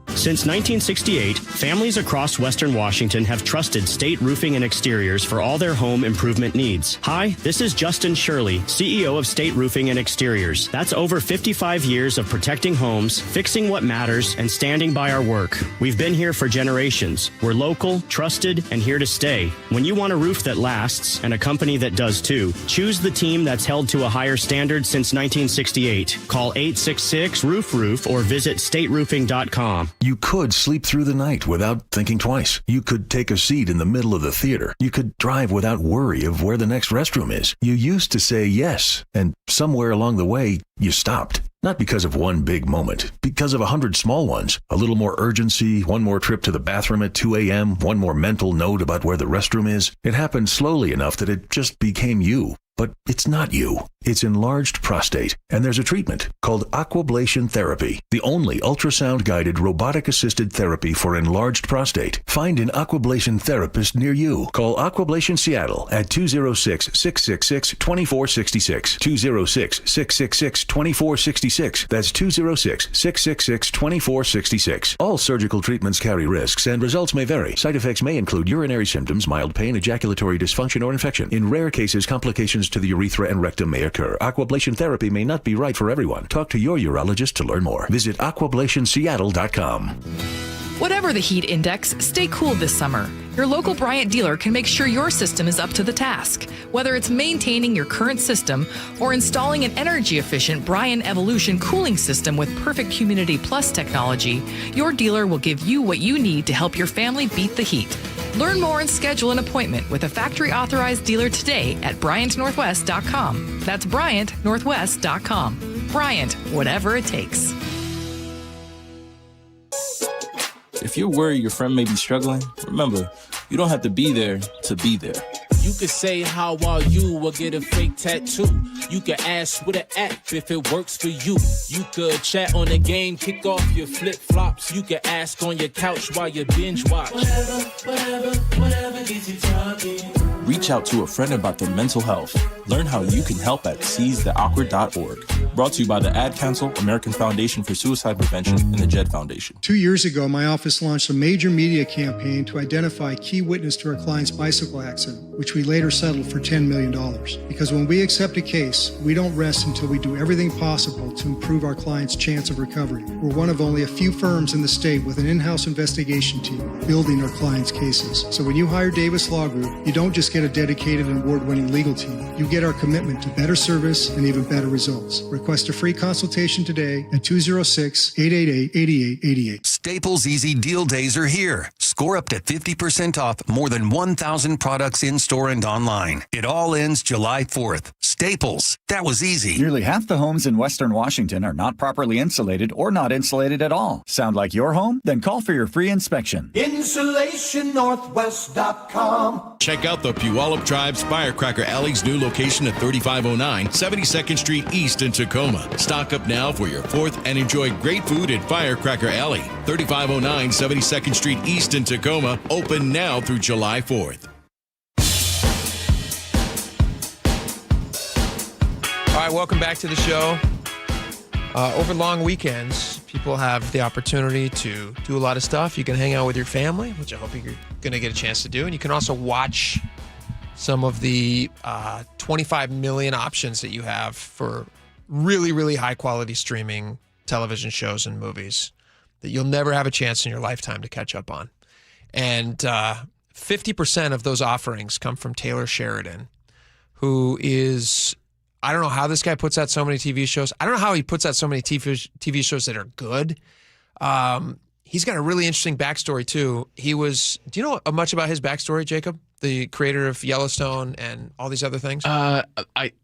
Since 1968, families across Western Washington have trusted State Roofing and Exteriors for all their home improvement needs. Hi, this is Justin Shirley, CEO of State Roofing and Exteriors. That's over 55 years of protecting homes, fixing what matters, and standing by our work. We've been here for generations. We're local, trusted, and here to stay. When you want a roof that lasts, and a company that does too, choose the team that's held to a higher standard since 1968. Call 866-ROOF-ROOF or visit stateroofing.com. You could sleep through the night without thinking twice. You could take a seat in the middle of the theater. You could drive without worry of where the next restroom is. You used to say yes, and somewhere along the way, you stopped. Not because of one big moment, because of 100 small ones. A little more urgency, one more trip to the bathroom at 2 a.m., one more mental note about where the restroom is. It happened slowly enough that it just became you. But it's not you. It's enlarged prostate, and there's a treatment called aquablation therapy, the only ultrasound-guided robotic-assisted therapy for enlarged prostate. Find an aquablation therapist near you. Call Aquablation Seattle at 206-666-2466, 206-666-2466. That's 206-666-2466. All surgical treatments carry risks, and results may vary. Side effects may include urinary symptoms, mild pain, ejaculatory dysfunction, or infection. In rare cases, complications to the urethra and rectum may occur. Aquablation therapy may not be right for everyone. Talk to your urologist to learn more. Visit aquablationseattle.com. Whatever the heat index, stay cool this summer. Your local Bryant dealer can make sure your system is up to the task. Whether it's maintaining your current system or installing an energy-efficient Bryant Evolution cooling system with perfect Humidity Plus technology, your dealer will give you what you need to help your family beat the heat. Learn more and schedule an appointment with a factory-authorized dealer today at BryantNorthwest.com. That's BryantNorthwest.com. Bryant, whatever it takes. If you're worried your friend may be struggling, remember, you don't have to be there to be there. You could say, how are you, or get a fake tattoo. You could ask with an app if it works for you. You could chat on the game, kick off your flip-flops. You could ask on your couch while you binge watch. Whatever gets you talking. Reach out to a friend about their mental health. Learn how you can help at seizetheawkward.org. Brought to you by the Ad Council, American Foundation for Suicide Prevention, and the JED Foundation. 2 years ago, my office launched a major media campaign to identify key witness to our client's bicycle accident, which we later settled for $10 million. Because when we accept a case, we don't rest until we do everything possible to improve our client's chance of recovery. We're one of only a few firms in the state with an in-house investigation team building our clients' cases. So when you hire Davis Law Group, you don't just get a dedicated and award-winning legal team. You get our commitment to better service and even better results. Request a free consultation today at 206-888-8888. Staples Easy Deal Days are here. Score up to 50% off more than 1,000 products in-store and online. It all ends July 4th. Staples. That was easy. Nearly half the homes in Western Washington are not properly insulated or not insulated at all. Sound like your home? Then call for your free inspection. InsulationNorthwest.com. Check out the Puyallup Tribe's Firecracker Alley's new location at 3509 72nd Street East in Tacoma. Stock up now for your 4th and enjoy great food at Firecracker Alley. 3509 72nd Street East in Tacoma. Open now through July 4th. All right, welcome back to the show. Over long weekends, people have the opportunity to do a lot of stuff. You can hang out with your family, which I hope you're going to get a chance to do. And you can also watch some of the 25 million options that you have for really, really high-quality streaming television shows and movies that you'll never have a chance in your lifetime to catch up on. And 50% of those offerings come from Taylor Sheridan, who is... I don't know how this guy puts out so many TV shows. I don't know how he puts out so many TV shows that are good. He's got a really interesting backstory, too. Do you know much about his backstory, Jacob? The creator of Yellowstone and all these other things?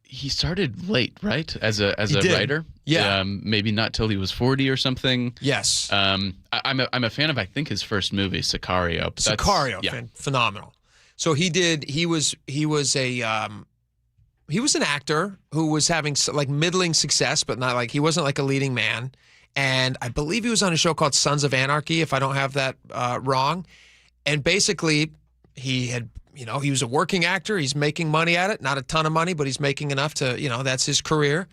He started late, right? As a did. writer? Yeah. Maybe not till he was 40 or something. Yes. I'm a fan of, I think, his first movie, Sicario. Sicario, phenomenal. So he was an actor who was having like middling success, but not like, he wasn't like a leading man. And I believe he was on a show called Sons of Anarchy, if I don't have that wrong. And basically he was a working actor. He's making money at it, not a ton of money, but he's making enough to, that's his career.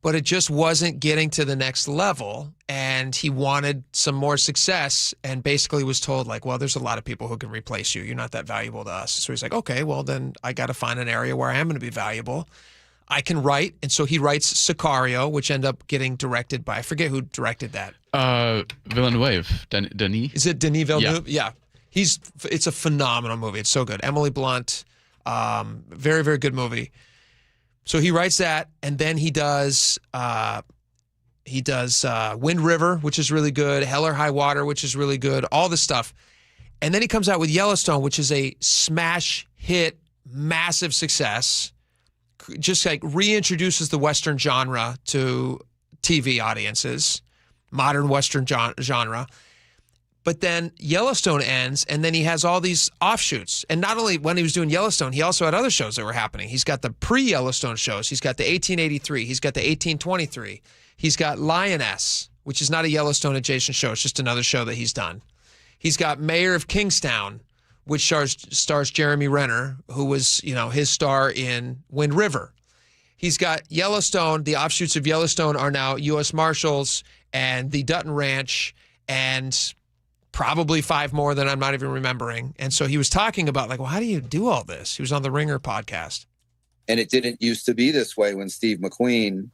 But it just wasn't getting to the next level. And he wanted some more success and basically was told like, well, there's a lot of people who can replace you. You're not that valuable to us. So he's like, okay, well then I got to find an area where I am going to be valuable. I can write. And so he writes Sicario, which ended up getting directed by, I forget who directed that. Villeneuve, Denis. Is it Denis Villeneuve? Yeah. It's a phenomenal movie. It's so good. Emily Blunt, very, very good movie. So he writes that, and then he does Wind River, which is really good, Hell or High Water, which is really good, all this stuff. And then he comes out with Yellowstone, which is a smash hit, massive success, just like reintroduces the Western genre to TV audiences, modern Western genre. But then Yellowstone ends, and then he has all these offshoots. And not only when he was doing Yellowstone, he also had other shows that were happening. He's got the pre-Yellowstone shows. He's got the 1883. He's got the 1823. He's got Lioness, which is not a Yellowstone adjacent show. It's just another show that he's done. He's got Mayor of Kingstown, which stars Jeremy Renner, who was, his star in Wind River. He's got Yellowstone. The offshoots of Yellowstone are now U.S. Marshals and the Dutton Ranch and probably 5 more that I'm not even remembering. And so he was talking about like, well, how do you do all this? He was on the Ringer podcast. And it didn't used to be this way when Steve McQueen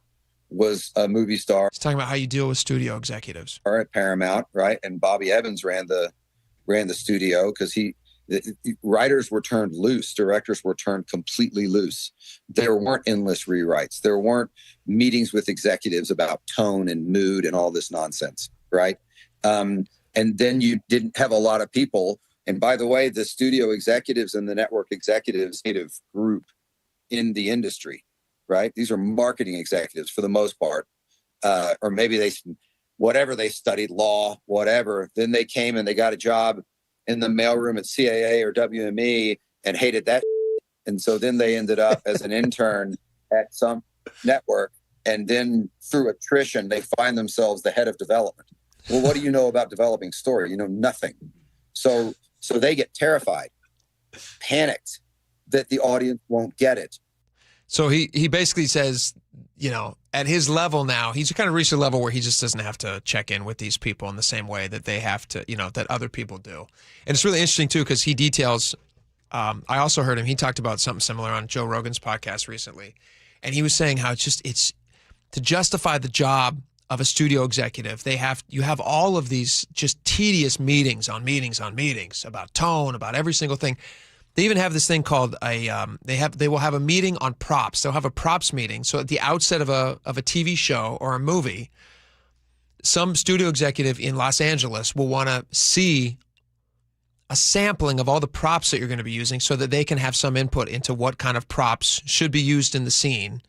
was a movie star. He's talking about how you deal with studio executives. At Paramount, right? And Bobby Evans ran the studio because writers were turned loose, directors were turned completely loose. There weren't endless rewrites. There weren't meetings with executives about tone and mood and all this nonsense, right? And then you didn't have a lot of people. And by the way, the studio executives and the network executives native group in the industry, right? These are marketing executives for the most part. Or maybe whatever they studied, law, whatever. Then they came and they got a job in the mailroom at CAA or WME and hated that. And so then they ended up as an intern at some network. And then through attrition, they find themselves the head of development. Well, what do you know about developing story? You know nothing. So they get terrified, panicked that the audience won't get it. So he basically says, you know, at his level now, he's kind of reached a level where he just doesn't have to check in with these people in the same way that they have to, you know, that other people do. And it's really interesting, too, because he details, I also heard him, he talked about something similar on Joe Rogan's podcast recently. And he was saying how it's to justify the job of a studio executive, you have all of these just tedious meetings on meetings about tone, about every single thing. They even have this thing called they will have a meeting on props. They'll have a props meeting. So at the outset of a TV show or a movie, some studio executive in Los Angeles will want to see a sampling of all the props that you're going to be using so that they can have some input into what kind of props should be used in the scene.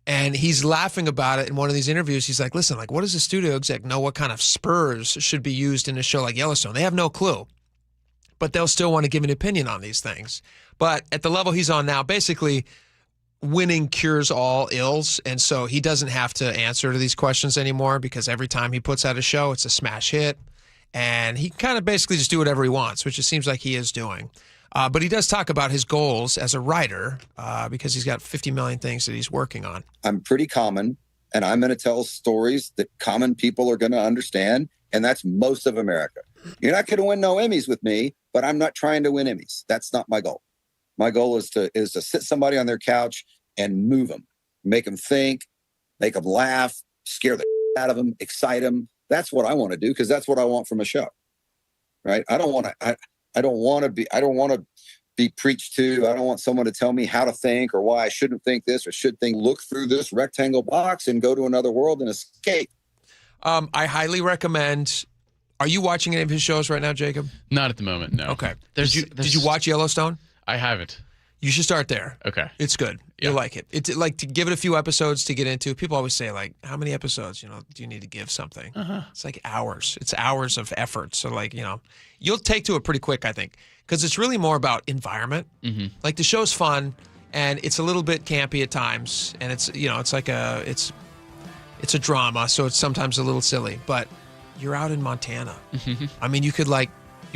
And he's laughing about it in one of these interviews. He's like, listen, like, what does a studio exec know what kind of spurs should be used in a show like Yellowstone? They have no clue, but they'll still want to give an opinion on these things. But at the level he's on now, basically winning cures all ills. And so he doesn't have to answer to these questions anymore because every time he puts out a show, it's a smash hit. And he kind of basically just do whatever he wants, which it seems like he is doing. But he does talk about his goals as a writer because he's got 50 million things that he's working on. I'm pretty common, and I'm going to tell stories that common people are going to understand, and that's most of America. You're not going to win no Emmys with me, but I'm not trying to win Emmys. That's not my goal. My goal is to sit somebody on their couch and move them, make them think, make them laugh, scare the out of them, excite them. That's what I want to do because that's what I want from a show, right? I don't want to be preached to. I don't want someone to tell me how to think or why I shouldn't think this or should think. Look through this rectangle box and go to another world and escape. I highly recommend. Are you watching any of his shows right now, Jacob? Not at the moment, no. Okay. Did you watch Yellowstone? I haven't. You should start there. Okay. It's good. Yeah. You'll like it. It's like to give it a few episodes to get into. People always say, like, how many episodes, do you need to give something? It's like hours. It's hours of effort. So, like, you'll take to it pretty quick, I think, because it's really more about environment. Mm-hmm. Like, the show's fun, and it's a little bit campy at times, and it's like it's a drama, so it's sometimes a little silly, but you're out in Montana. Mm-hmm. I mean, you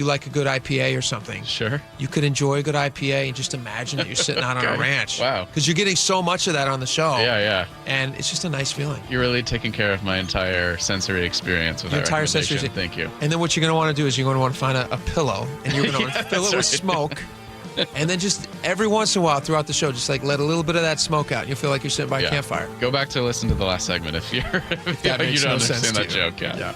like a good IPA or something. Sure. You could enjoy a good IPA and just imagine that you're sitting out on a ranch. Wow. Because you're getting so much of that on the show. Yeah. And it's just a nice feeling. You're really taking care of my entire sensory experience with that recommendation. Thank you. And then what you're going to want to do is you're going to want to find a pillow and you're going to fill it with smoke. And then just every once in a while throughout the show, just like let a little bit of that smoke out. You'll feel like you're sitting by a campfire. Go back to listen to the last segment if you don't understand that joke. Yeah.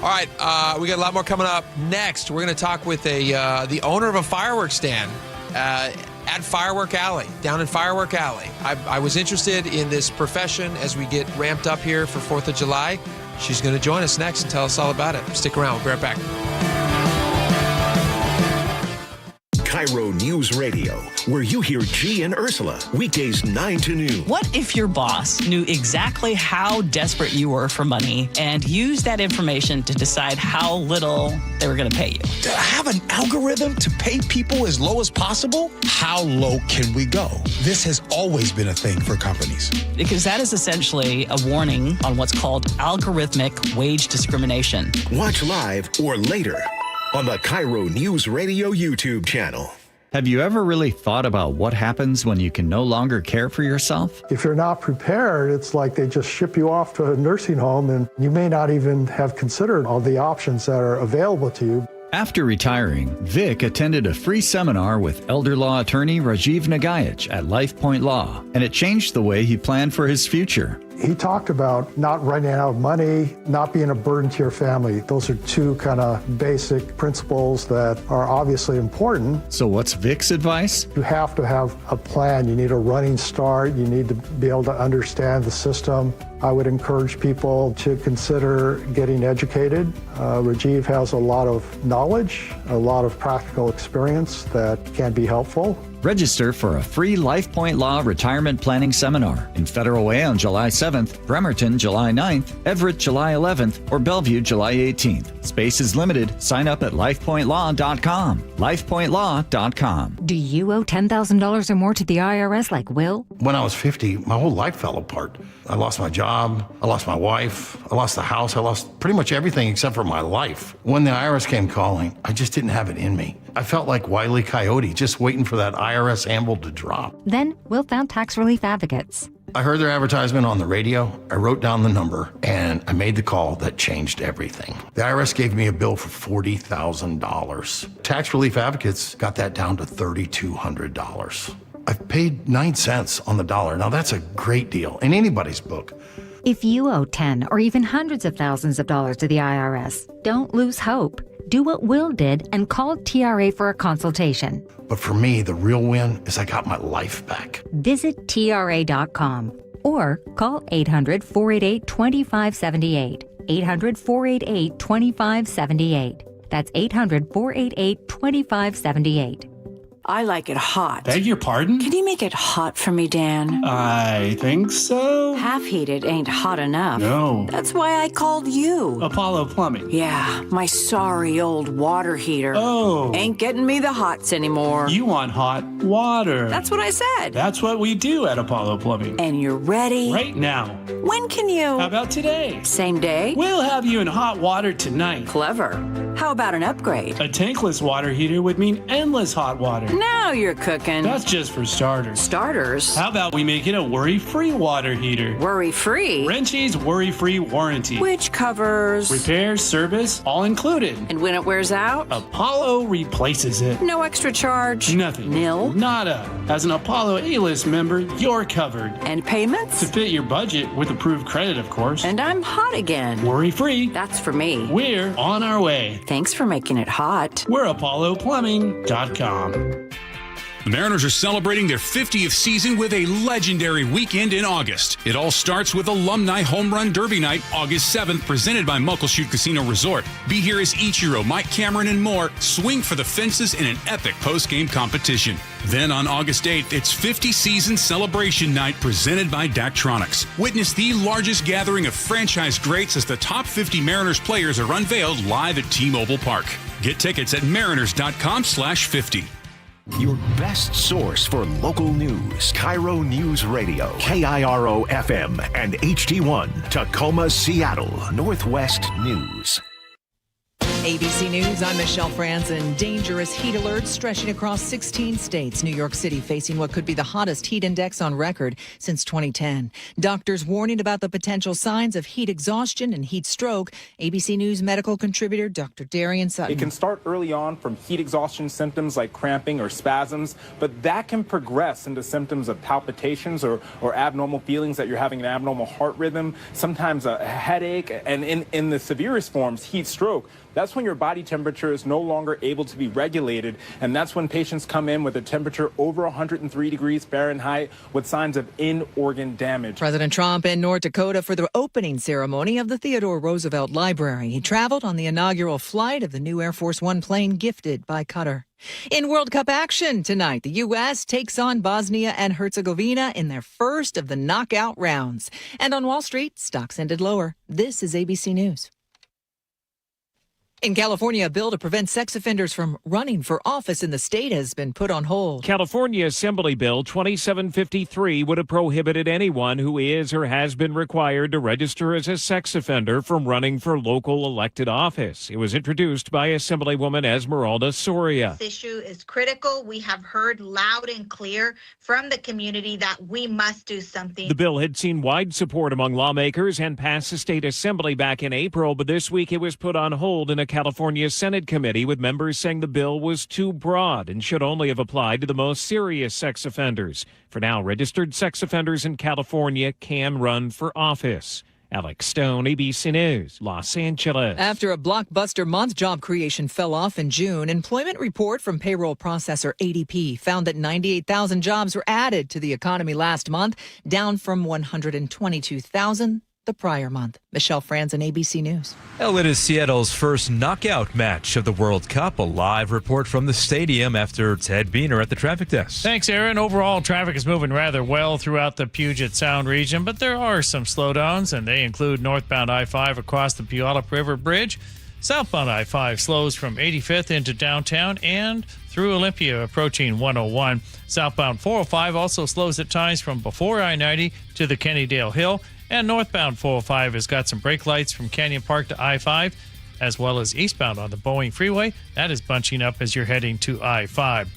All right, we got a lot more coming up. Next, we're going to talk with the owner of a fireworks stand at Firework Alley, down in Firework Alley. I was interested in this profession as we get ramped up here for 4th of July. She's going to join us next and tell us all about it. Stick around. We'll be right back. KIRO News Radio, where you hear G and Ursula, weekdays 9 to noon. What if your boss knew exactly how desperate you were for money and used that information to decide how little they were going to pay you? Have an algorithm to pay people as low as possible? How low can we go? This has always been a thing for companies. Because that is essentially a warning on what's called algorithmic wage discrimination. Watch live or later on the KIRO News Radio YouTube channel. Have you ever really thought about what happens when you can no longer care for yourself? If you're not prepared, it's like they just ship you off to a nursing home and you may not even have considered all the options that are available to you. After retiring, Vic attended a free seminar with elder law attorney Rajiv Nagayach at LifePoint Law, and it changed the way he planned for his future. He talked about not running out of money, not being a burden to your family. Those are two kind of basic principles that are obviously important. So what's Vic's advice? You have to have a plan. You need a running start. You need to be able to understand the system. I would encourage people to consider getting educated. Rajiv has a lot of knowledge, a lot of practical experience that can be helpful. Register for a free LifePoint Law Retirement Planning Seminar in Federal Way on July 7th, Bremerton July 9th, Everett July 11th, or Bellevue July 18th. Space is limited. Sign up at lifepointlaw.com. lifepointlaw.com. Do you owe $10,000 or more to the IRS like Will? When I was 50, my whole life fell apart. I lost my job, I lost my wife, I lost the house, I lost pretty much everything except for my life. When the IRS came calling, I just didn't have it in me. I felt like Wile E. Coyote, just waiting for that IRS anvil to drop. Then Will found Tax Relief Advocates. I heard their advertisement on the radio, I wrote down the number, and I made the call that changed everything. The IRS gave me a bill for $40,000. Tax Relief Advocates got that down to $3,200. I've paid 9 cents on the dollar. Now that's a great deal in anybody's book. If you owe 10 or even hundreds of thousands of dollars to the IRS, don't lose hope. Do what Will did and call TRA for a consultation. But for me, the real win is I got my life back. Visit TRA.com or call 800-488-2578. 800-488-2578. That's 800-488-2578. I like it hot. Beg your pardon? Can you make it hot for me, Dan? I think so. Half heated ain't hot enough. No. That's why I called you. Apollo Plumbing. Yeah, my sorry old water heater. Oh. Ain't getting me the hots anymore. You want hot water. That's what I said. That's what we do at Apollo Plumbing. And you're ready? Right now. When can you? How about today? Same day? We'll have you in hot water tonight. Clever. How about an upgrade? A tankless water heater would mean endless hot water. Now you're cooking. That's just for starters. Starters? How about we make it a worry-free water heater? Worry-free? Wrenchie's worry-free warranty. Which covers? Repair, service, all included. And when it wears out? Apollo replaces it. No extra charge? Nothing. Nil? Nada. As an Apollo A-list member, you're covered. And payments? To fit your budget with approved credit, of course. And I'm hot again. Worry-free. That's for me. We're on our way. Thanks for making it hot. We're ApolloPlumbing.com. The Mariners are celebrating their 50th season with a legendary weekend in August. It all starts with Alumni Home Run Derby Night, August 7th, presented by Muckleshoot Casino Resort. Be here as Ichiro, Mike Cameron, and more swing for the fences in an epic post-game competition. Then on August 8th, it's 50 Season Celebration Night presented by Daktronics. Witness the largest gathering of franchise greats as the top 50 Mariners players are unveiled live at T-Mobile Park. Get tickets at mariners.com/50. Your best source for local news. KIRO News Radio. KIRO FM and HD1. Tacoma, Seattle. Northwest News. ABC News, I'm Michelle Franzen. Dangerous heat alerts stretching across 16 states. New York City facing what could be the hottest heat index on record since 2010. Doctors warning about the potential signs of heat exhaustion and heat stroke. ABC News medical contributor Dr. Darian Sutton. It can start early on from heat exhaustion symptoms like cramping or spasms, but that can progress into symptoms of palpitations or abnormal feelings that you're having an abnormal heart rhythm, sometimes a headache, and in the severest forms, heat stroke. That's when your body temperature is no longer able to be regulated, and that's when patients come in with a temperature over 103 degrees Fahrenheit with signs of in-organ damage. President Trump in North Dakota for the opening ceremony of the Theodore Roosevelt Library. He traveled on the inaugural flight of the new Air Force One plane gifted by Qatar. In World Cup action tonight, the U.S. takes on Bosnia and Herzegovina in their first of the knockout rounds. And on Wall Street, stocks ended lower. This is ABC News. In California, a bill to prevent sex offenders from running for office in the state has been put on hold. California Assembly Bill 2753 would have prohibited anyone who is or has been required to register as a sex offender from running for local elected office. It was introduced by Assemblywoman Esmeralda Soria. This issue is critical. We have heard loud and clear from the community that we must do something. The bill had seen wide support among lawmakers and passed the state assembly back in April, but this week it was put on hold in a California Senate committee with members saying the bill was too broad and should only have applied to the most serious sex offenders. For now, registered sex offenders in California can run for office. Alex Stone, ABC News, Los Angeles. After a blockbuster month, job creation fell off in June. Employment report from payroll processor ADP found that 98,000 jobs were added to the economy last month, down from 122,000 the prior month. Michelle Franzen, ABC News. Well, it is Seattle's first knockout match of the World Cup. A live report from the stadium after Ted Biener at the traffic desk. Thanks, Aaron. Overall, traffic is moving rather well throughout the Puget Sound region, but there are some slowdowns, and they include northbound I-5 across the Puyallup River Bridge. Southbound I-5 slows from 85th into downtown and through Olympia approaching 101. Southbound 405 also slows at times from before I-90 to the Kennydale Hill. And northbound 405 has got some brake lights from Canyon Park to I-5, as well as eastbound on the Boeing Freeway. That is bunching up as you're heading to I-5.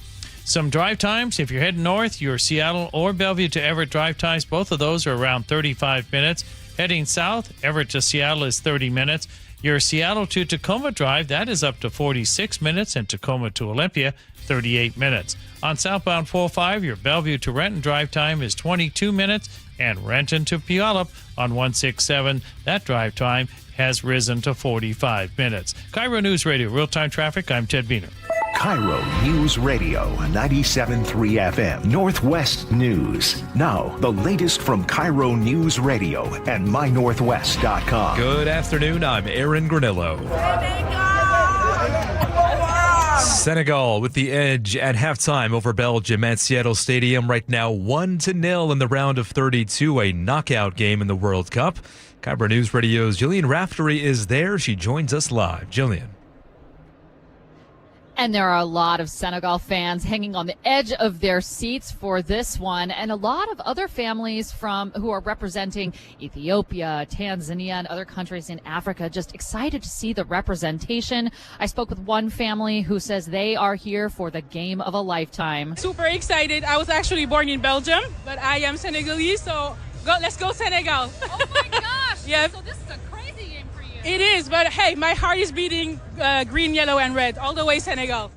Some drive times, if you're heading north, your Seattle or Bellevue to Everett drive times, both of those are around 35 minutes. Heading south, Everett to Seattle is 30 minutes. Your Seattle to Tacoma drive, that is up to 46 minutes, and Tacoma to Olympia, 38 minutes. On southbound 405, your Bellevue to Renton drive time is 22 minutes, and Renton to Puyallup on 167, that drive time has risen to 45 minutes. KIRO News Radio, real-time traffic, I'm Ted Biener. KIRO News Radio, 97.3 FM, Northwest News. Now, the latest from KIRO News Radio and mynorthwest.com. Good afternoon, I'm Aaron Granillo. Senegal with the edge at halftime over Belgium at Seattle Stadium. Right now 1-0 in the round of 32, a knockout game in the World Cup. KIRO News Radio's Jillian Raftery is there. She joins us live. Jillian. And there are a lot of Senegal fans hanging on the edge of their seats for this one, and a lot of other families who are representing Ethiopia, Tanzania, and other countries in Africa, just excited to see the representation. I spoke with one family who says they are here for the game of a lifetime. Super excited. I was actually born in Belgium, but I am Senegalese, so let's go Senegal. Oh my gosh! Yeah. So this is a crazy game for you. It is, but hey, my heart is beating green, yellow, and red all the way Senegal.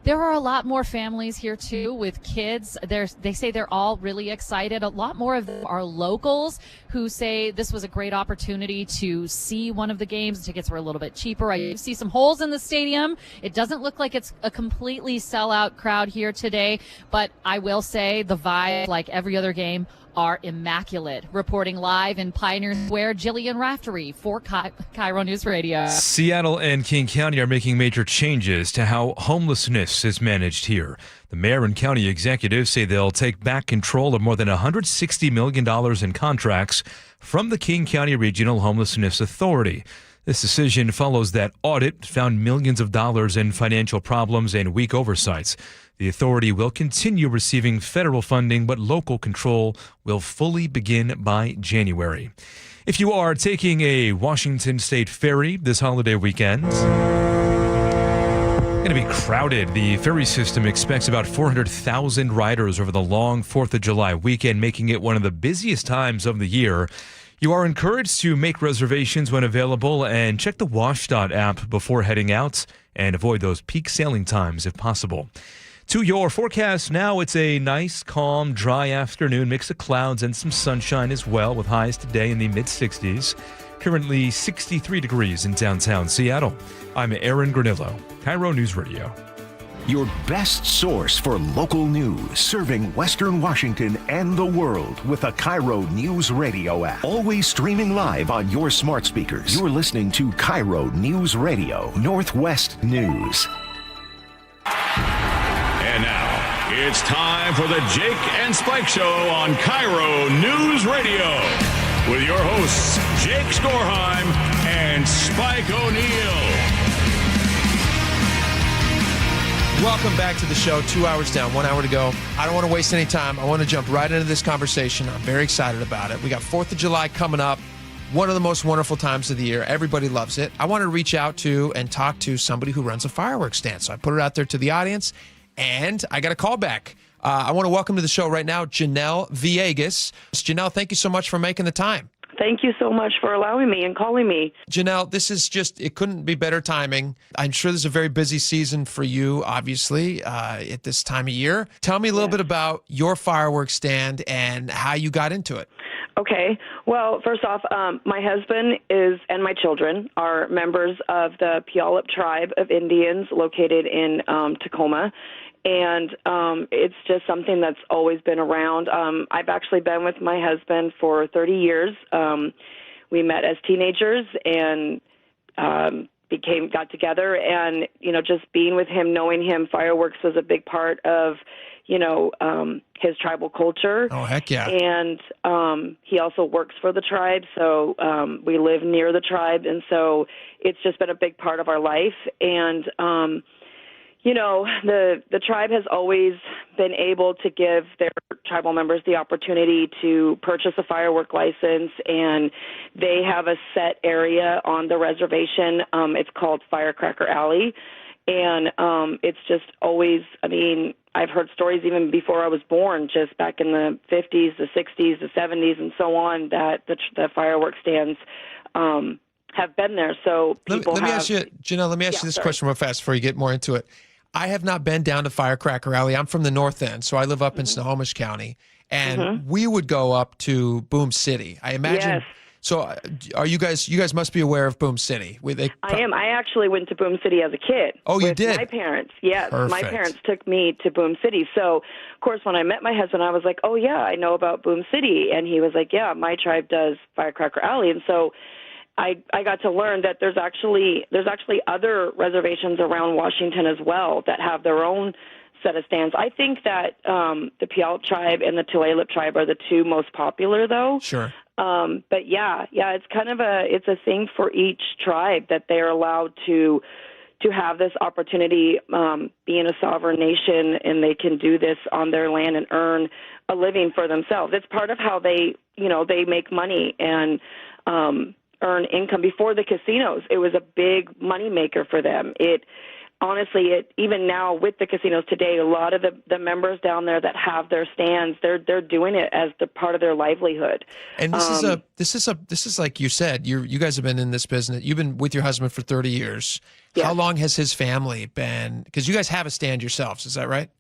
There are a lot more families here, too, with kids. They say they're all really excited. A lot more of them are locals who say this was a great opportunity to see one of the games. Tickets were a little bit cheaper. I see some holes in the stadium. It doesn't look like it's a completely sellout crowd here today, but I will say the vibe, like every other game, are immaculate. Reporting live in Pioneer Square, Jillian Raftery for KIRO News Radio. Seattle and King County are making major changes to how homelessness is managed here. The mayor and county executives say they'll take back control of more than $160 million in contracts from the King County Regional Homelessness Authority. This decision follows that audit found millions of dollars in financial problems and weak oversights. The authority will continue receiving federal funding, but local control will fully begin by January. If you are taking a Washington State ferry this holiday weekend, it's going to be crowded. The ferry system expects about 400,000 riders over the long 4th of July weekend, making it one of the busiest times of the year. You are encouraged to make reservations when available and check the WashDOT app before heading out and avoid those peak sailing times if possible. To your forecast now, it's a nice, calm, dry afternoon, mix of clouds and some sunshine as well, with highs today in the mid-60s. Currently 63 degrees in downtown Seattle. I'm Aaron Granillo, KIRO News Radio. Your best source for local news, serving Western Washington and the world with the KIRO News Radio app. Always streaming live on your smart speakers. You're listening to KIRO News Radio, Northwest News. And now, it's time for the Jake and Spike Show on KIRO News Radio with your hosts, Jake Skorheim and Spike O'Neill. Welcome back to the show. 2 hours down, 1 hour to go. I don't want to waste any time. I want to jump right into this conversation. I'm very excited about it. We got 4th of July coming up. One of the most wonderful times of the year. Everybody loves it. I want to reach out to and talk to somebody who runs a fireworks stand. So I put it out there to the audience, and I got a call back. I want to welcome to the show right now, Janelle Villegas. Janelle, thank you so much for making the time. Thank you so much for allowing me and calling me. Janelle, this is just, it couldn't be better timing. I'm sure this is a very busy season for you, obviously, at this time of year. Tell me a little bit about your fireworks stand and how you got into it. Okay. Well, first off, my husband and my children are members of the Puyallup tribe of Indians located in Tacoma. And it's just something that's always been around. I've actually been with my husband for 30 years. We met as teenagers and got together, and just being with him, knowing him, fireworks was a big part of his tribal culture. Oh, heck yeah. And he also works for the tribe, so we live near the tribe, and so it's just been a big part of our life. And the tribe has always been able to give their tribal members the opportunity to purchase a firework license, and they have a set area on the reservation. It's called Firecracker Alley, and it's just always, I've heard stories even before I was born, just back in the 50s, the 60s, the 70s, and so on, that the fireworks stands have been there. So people let me ask you, Janelle, let me ask you this question real fast before you get more into it. I have not been down to Firecracker Alley. I'm from the north end, so I live up in Snohomish County, and we would go up to Boom City. I imagine. Yes. So, are you guys must be aware of Boom City? I am. I actually went to Boom City as a kid. Oh, you with did? My parents. Yes, my Perfect. parents took me to Boom City. So, of course, when I met my husband, I was like, "Oh yeah, I know about Boom City," and he was like, "Yeah, my tribe does Firecracker Alley," and so. I got to learn that there's actually other reservations around Washington as well that have their own set of stands. I think that the Puyallup tribe and the Tulalip tribe are the two most popular, though. Sure. But yeah, it's kind of it's a thing for each tribe that they're allowed to have this opportunity, being a sovereign nation, and they can do this on their land and earn a living for themselves. It's part of how they make money and earn income. Before the casinos, it was a big money maker for them. Even now with the casinos today, a lot of the members down there that have their stands, they're doing it as the part of their livelihood. And this is like you said, you guys have been in this business. You've been with your husband for 30 years. Yes. How long has his family been? Because you guys have a stand yourselves, is that right?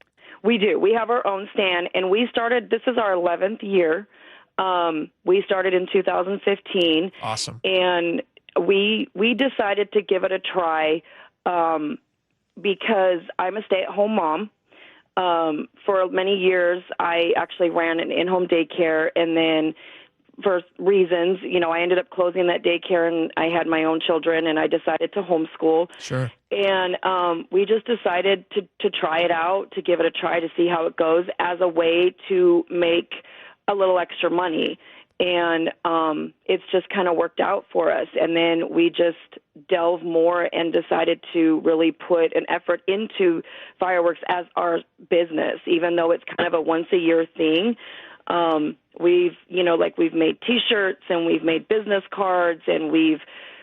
We do. We have our own stand, and we started. This is our 11th year. We started in 2015. Awesome. And we decided to give it a try because I'm a stay-at-home mom. For many years, I actually ran an in-home daycare, and then for reasons, I ended up closing that daycare, and I had my own children, and I decided to homeschool. Sure. And we just decided to try it out, to give it a try, to see how it goes as a way to make a little extra money. And it's just kind of worked out for us. And then we just delve more and decided to really put an effort into fireworks as our business, even though it's kind of a once-a-year thing. We've made T-shirts, and we've made business cards, and we've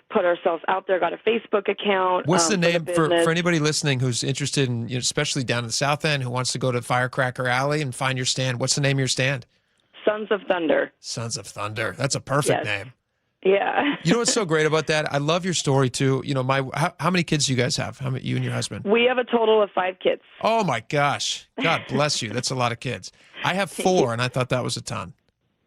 put ourselves out there, got a Facebook account. What's the name for anybody listening who's interested in, especially down in the South End, who wants to go to Firecracker Alley and find your stand? What's the name of your stand? Sons of Thunder. Sons of Thunder. That's a perfect name. Yeah. You know what's so great about that? I love your story too. How many kids do you guys have? How many, you and your husband? We have a total of 5 kids. Oh my gosh. God bless you. That's a lot of kids. I have 4, and I thought that was a ton.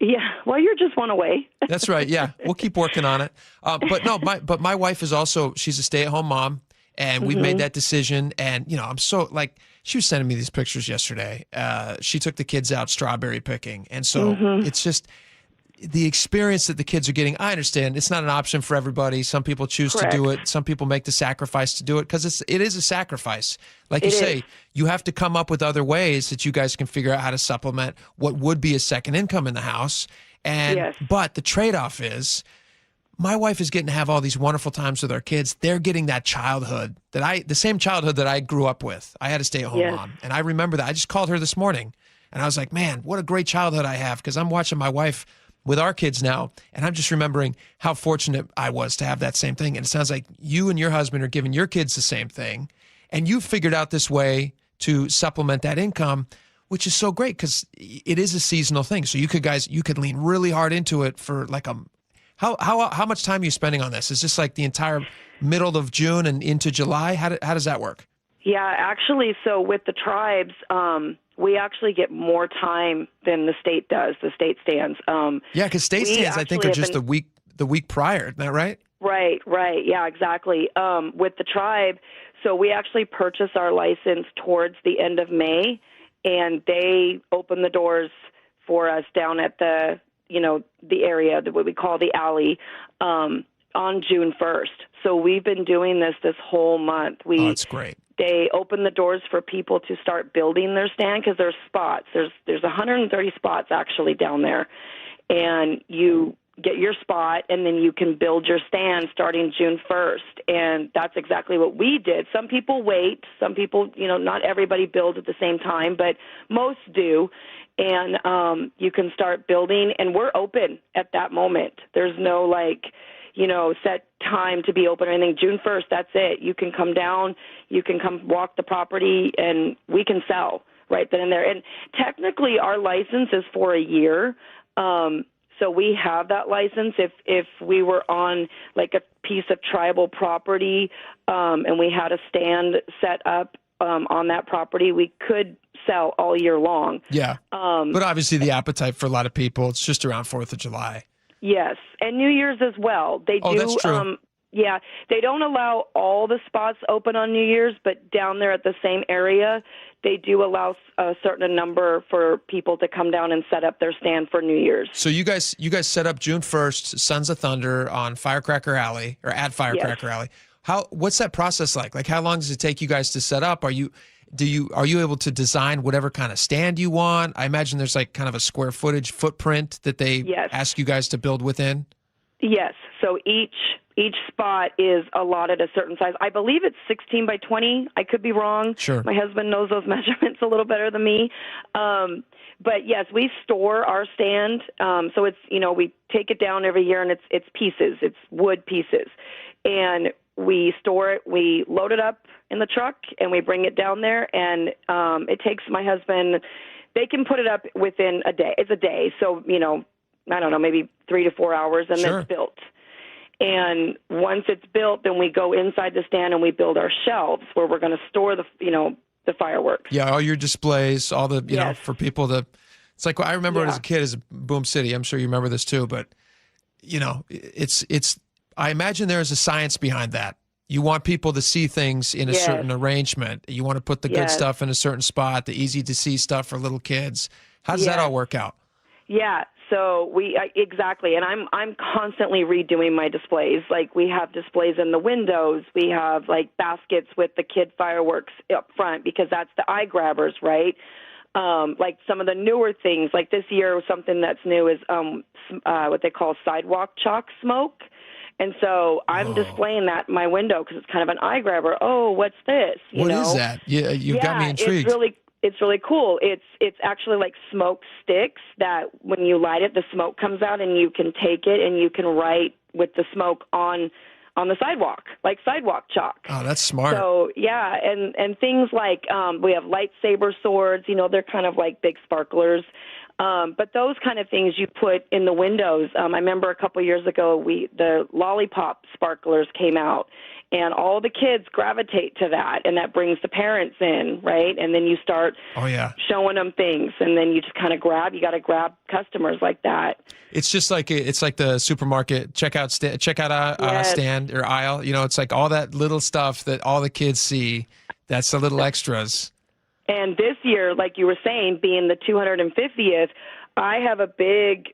Yeah. Well, you're just one away. That's right. Yeah. We'll keep working on it. But my wife is also, she's a stay-at-home mom, and we've made that decision. And, I'm so she was sending me these pictures yesterday. She took the kids out strawberry picking. And so it's just the experience that the kids are getting. I understand it's not an option for everybody. Some people choose to do it. Some people make the sacrifice to do it because it is a sacrifice. Like you say, you have to come up with other ways that you guys can figure out how to supplement what would be a second income in the house. But the trade-off is, my wife is getting to have all these wonderful times with our kids. They're getting that childhood the same childhood that I grew up with. I had a stay-at-home mom, and I remember that. I just called her this morning, and I was like, man, what a great childhood I have, because I'm watching my wife with our kids now, and I'm just remembering how fortunate I was to have that same thing. And it sounds like you and your husband are giving your kids the same thing, and you've figured out this way to supplement that income, which is so great because it is a seasonal thing. So you could lean really hard into it for like how much time are you spending on this? Is this like the entire middle of June and into July? How does that work? Yeah, actually, so with the tribes, we actually get more time than the state does, the state stands. Yeah, because state stands, I think, are just the week prior. Isn't that right? Right. Yeah, exactly. With the tribe, so we actually purchased our license towards the end of May, and they opened the doors for us down at the area, what we call the alley, on June 1st. So we've been doing this whole month. That's great. They open the doors for people to start building their stand because there's spots. There's 130 spots actually down there, and you get your spot, and then you can build your stand starting June 1st. And that's exactly what we did. Some people wait. Some people, not everybody builds at the same time, but most do. And you can start building, and we're open at that moment. There's no set time to be open or anything. June 1st, that's it. You can come down, you can come walk the property, and we can sell right then and there. And technically our license is for a year. So we have that license. If we were on like a piece of tribal property and we had a stand set up on that property, we could sell all year long. Yeah. But obviously the appetite for a lot of people, it's just around 4th of July. Yes, and New Year's as well. They do. That's true. Yeah, they don't allow all the spots open on New Year's, but down there at the same area, they do allow a certain number for people to come down and set up their stand for New Year's. So you guys set up June 1st, Sons of Thunder on Firecracker Alley, or at Firecracker Alley. What's that process like? Like, how long does it take you guys to set up? Are you able to design whatever kind of stand you want? I imagine there's like kind of a square footage footprint that they ask you guys to build within. Yes. So each spot is allotted a certain size. I believe it's 16 by 20. I could be wrong. Sure. My husband knows those measurements a little better than me. But yes, we store our stand. So it's, we take it down every year, and it's pieces. It's wood pieces. And we store it, we load it up in the truck, and we bring it down there. And it takes my husband, they can put it up within a day. It's a day. So, I don't know, maybe 3 to 4 hours, and then it's built. And once it's built, then we go inside the stand and we build our shelves where we're going to store the fireworks. Yeah, all your displays, all the, for people to, it's like, I remember it as a kid as Boom City. I'm sure you remember this too, but, it's, I imagine there is a science behind that. You want people to see things in a certain arrangement. You want to put the good stuff in a certain spot, the easy to see stuff for little kids. How does that all work out? Yeah. So exactly, and I'm constantly redoing my displays. Like, we have displays in the windows. We have like baskets with the kid fireworks up front because that's the eye grabbers, right? Like some of the newer things, like this year, something that's new is what they call sidewalk chalk smoke. And so I'm displaying that in my window because it's kind of an eye grabber. Oh, what's this? What is that? Yeah, you've got me intrigued. It's really cool. It's actually like smoke sticks that when you light it, the smoke comes out, and you can take it and you can write with the smoke on the sidewalk, like sidewalk chalk. Oh, that's smart. So, yeah, and things like we have lightsaber swords, they're kind of like big sparklers. But those kind of things you put in the windows. I remember a couple years ago, the lollipop sparklers came out, and all the kids gravitate to that, and that brings the parents in, right? And then you start showing them things, and then you just kind of you got to grab customers like that. It's just like the supermarket checkout stand or aisle. It's like all that little stuff that all the kids see. That's the little extras. And this year, like you were saying, being the 250th, I have a big,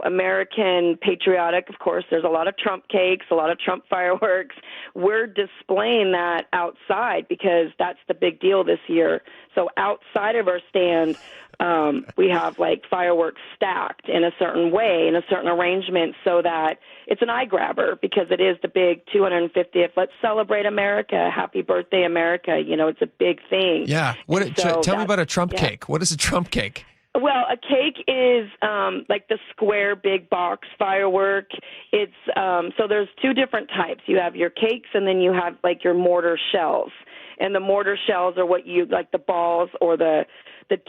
American patriotic, of course, there's a lot of Trump cakes, a lot of Trump fireworks. We're displaying that outside because that's the big deal this year. So outside of our stand, we have like fireworks stacked in a certain way, in a certain arrangement, so that it's an eye grabber because it is the big 250th. Let's celebrate America. Happy birthday, America. It's a big thing. Yeah. Tell me about a Trump cake. What is a Trump cake? Well, a cake is like the square big box firework. It's so there's two different types. You have your cakes, and then you have like your mortar shells. And the mortar shells are what you like, the balls or the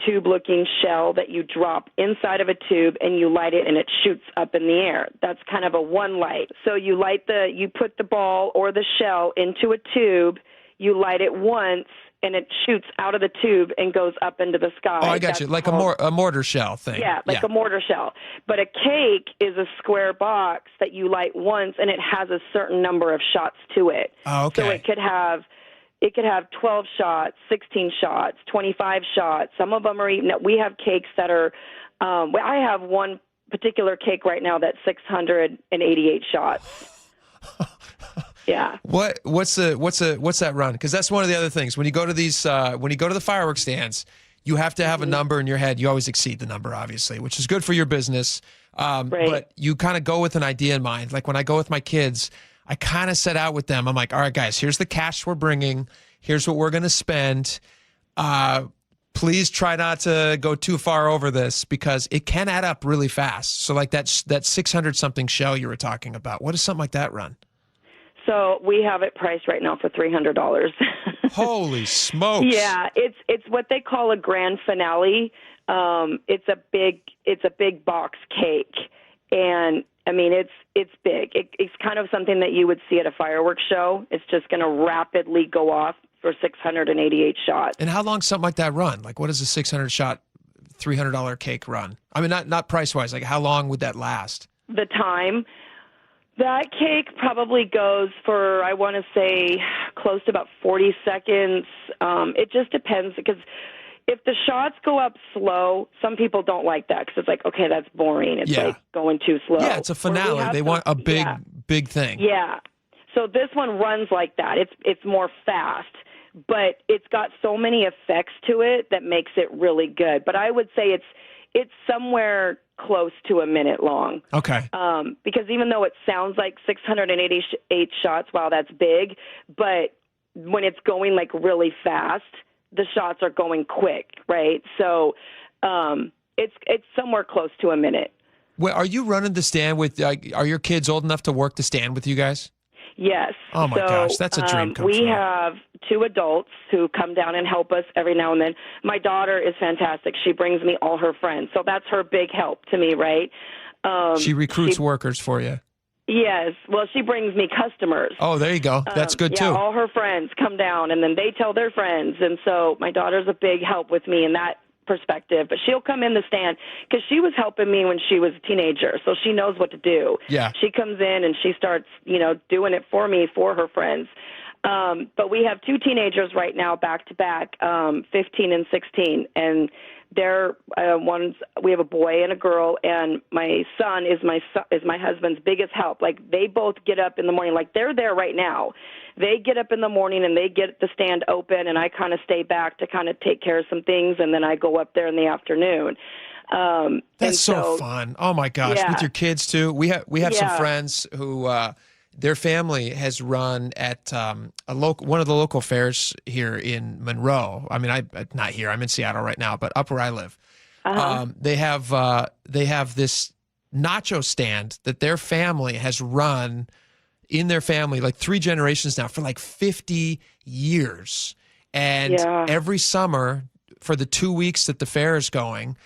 tube-looking shell that you drop inside of a tube, and you light it, and it shoots up in the air. That's kind of a one light. So you put the ball or the shell into a tube. You light it once, and it shoots out of the tube and goes up into the sky. Oh, I got you. Like a mortar shell thing. Yeah, like a mortar shell. But a cake is a square box that you light once, and it has a certain number of shots to it. Oh, okay. So it could have 12 shots, 16 shots, 25 shots. Some of them are even. We have cakes that are. I have one particular cake right now that's 688 shots. Yeah. What's that run? Because that's one of the other things. When you go to the fireworks stands, you have to have a number in your head. You always exceed the number, obviously, which is good for your business. Right. But you kind of go with an idea in mind. Like when I go with my kids, I kind of set out with them. I'm like, all right, guys, here's the cash we're bringing. Here's what we're going to spend. Please try not to go too far over this because it can add up really fast. So like that 600-something show you were talking about, what does something like that run? So we have it priced right now for $300. Holy smokes! Yeah, it's what they call a grand finale. It's a big box cake, and I mean it's big. It's kind of something that you would see at a fireworks show. It's just going to rapidly go off for 688 shots. And how long something like that run? Like what does a 600-shot, $300 cake run? I mean, not price wise. Like how long would that last? The time. That cake probably goes for, I want to say, close to about 40 seconds. It just depends because if the shots go up slow, some people don't like that because it's like, okay, that's boring. It's like going too slow. Yeah, it's a finale. They want a big thing. Yeah. So this one runs like that. It's more fast, but it's got so many effects to it that makes it really good. But I would say it's somewhere close to a minute long. Okay. Because even though it sounds like 688 shots, wow, that's big, but when it's going like really fast, the shots are going quick, right? So it's somewhere close to a minute. Well, are you running the stand with? Are your kids old enough to work the stand with you guys? Yes. Oh my gosh, that's a dream come true. We have 2 adults who come down and help us every now and then. My daughter is fantastic. She brings me all her friends, so that's her big help to me, right? She recruits workers for you. Yes. Well, she brings me customers. Oh, there you go. That's good too. Yeah, all her friends come down, and then they tell their friends, and so my daughter's a big help with me in that perspective. But she'll come in the stand because she was helping me when she was a teenager, so she knows what to do. Yeah. She comes in and she starts, doing it for me for her friends. But we have 2 teenagers right now back to back, 15 and 16, and they're we have a boy and a girl, and my son is my husband's biggest help. Like they both get up in the morning, like they're there right now. They get up in the morning and they get the stand open, and I kind of stay back to kind of take care of some things, and then I go up there in the afternoon. That's so fun. Oh my gosh, Yeah. with your kids too. We have some friends who their family has run at one of the local fairs here in Monroe. I mean, not here. I'm in Seattle right now, but up where I live, they have this nacho stand that their family has run in their family, like 3 generations now, for like 50 years. And every summer, for the 2 weeks that the fair is going,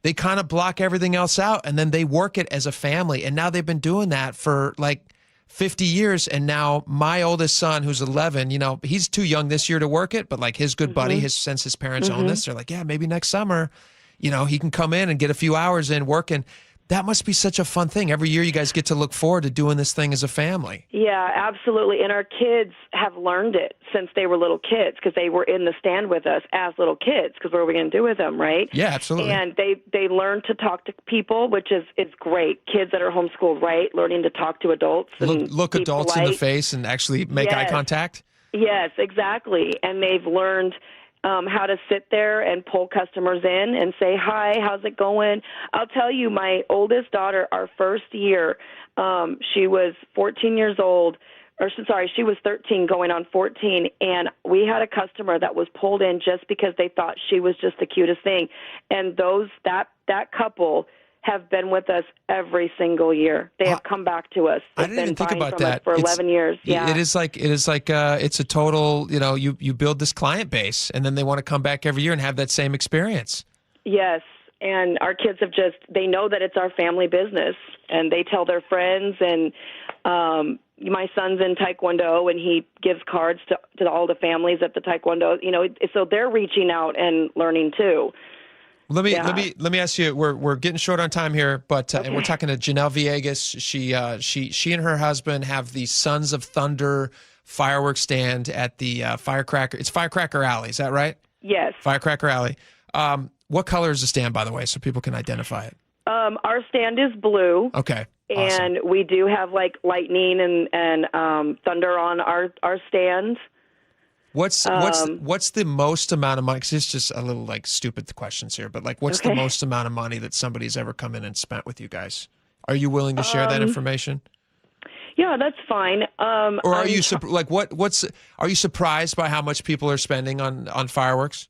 they kind of block everything else out, and then they work it as a family. And now they've been doing that for like 50 years. And now my oldest son, who's 11, he's too young this year to work it, but like his good buddy, since his parents own this, they're like, yeah, maybe next summer, he can come in and get a few hours in working. That must be such a fun thing. Every year you guys get to look forward to doing this thing as a family. Yeah, absolutely. And our kids have learned it since they were little kids because they were in the stand with us as little kids because what are we going to do with them, right? Yeah, absolutely. And they learn to talk to people, which is great. Kids that are homeschooled, right? Learning to talk to adults. And look adults in the face and actually make eye contact. Yes, exactly. And they've learned how to sit there and pull customers in and say, hi, how's it going? I'll tell you, my oldest daughter, our first year, she was 14 years old, she was 13 going on 14, and we had a customer that was pulled in just because they thought she was just the cutest thing. And that couple have been with us every single year. They have come back to us. I didn't even think about that. For 11 years. Yeah. It is like it's a total, you build this client base and then they want to come back every year and have that same experience. Yes. And our kids they know that it's our family business, and they tell their friends, and my son's in Taekwondo, and he gives cards to all the families at the Taekwondo. So they're reaching out and learning too. Let me ask you. We're getting short on time here, but and we're talking to Janelle Villegas. She and her husband have the Sons of Thunder fireworks stand at the Firecracker. It's Firecracker Alley. Is that right? Yes. Firecracker Alley. What color is the stand, by the way, so people can identify it? Our stand is blue. Okay. And we do have like lightning and thunder on our stands. What's the most amount of money? Because it's just a little like stupid questions here, but like, what's the most amount of money that somebody's ever come in and spent with you guys? Are you willing to share that information? Yeah, that's fine. Or are you are you surprised by how much people are spending on fireworks?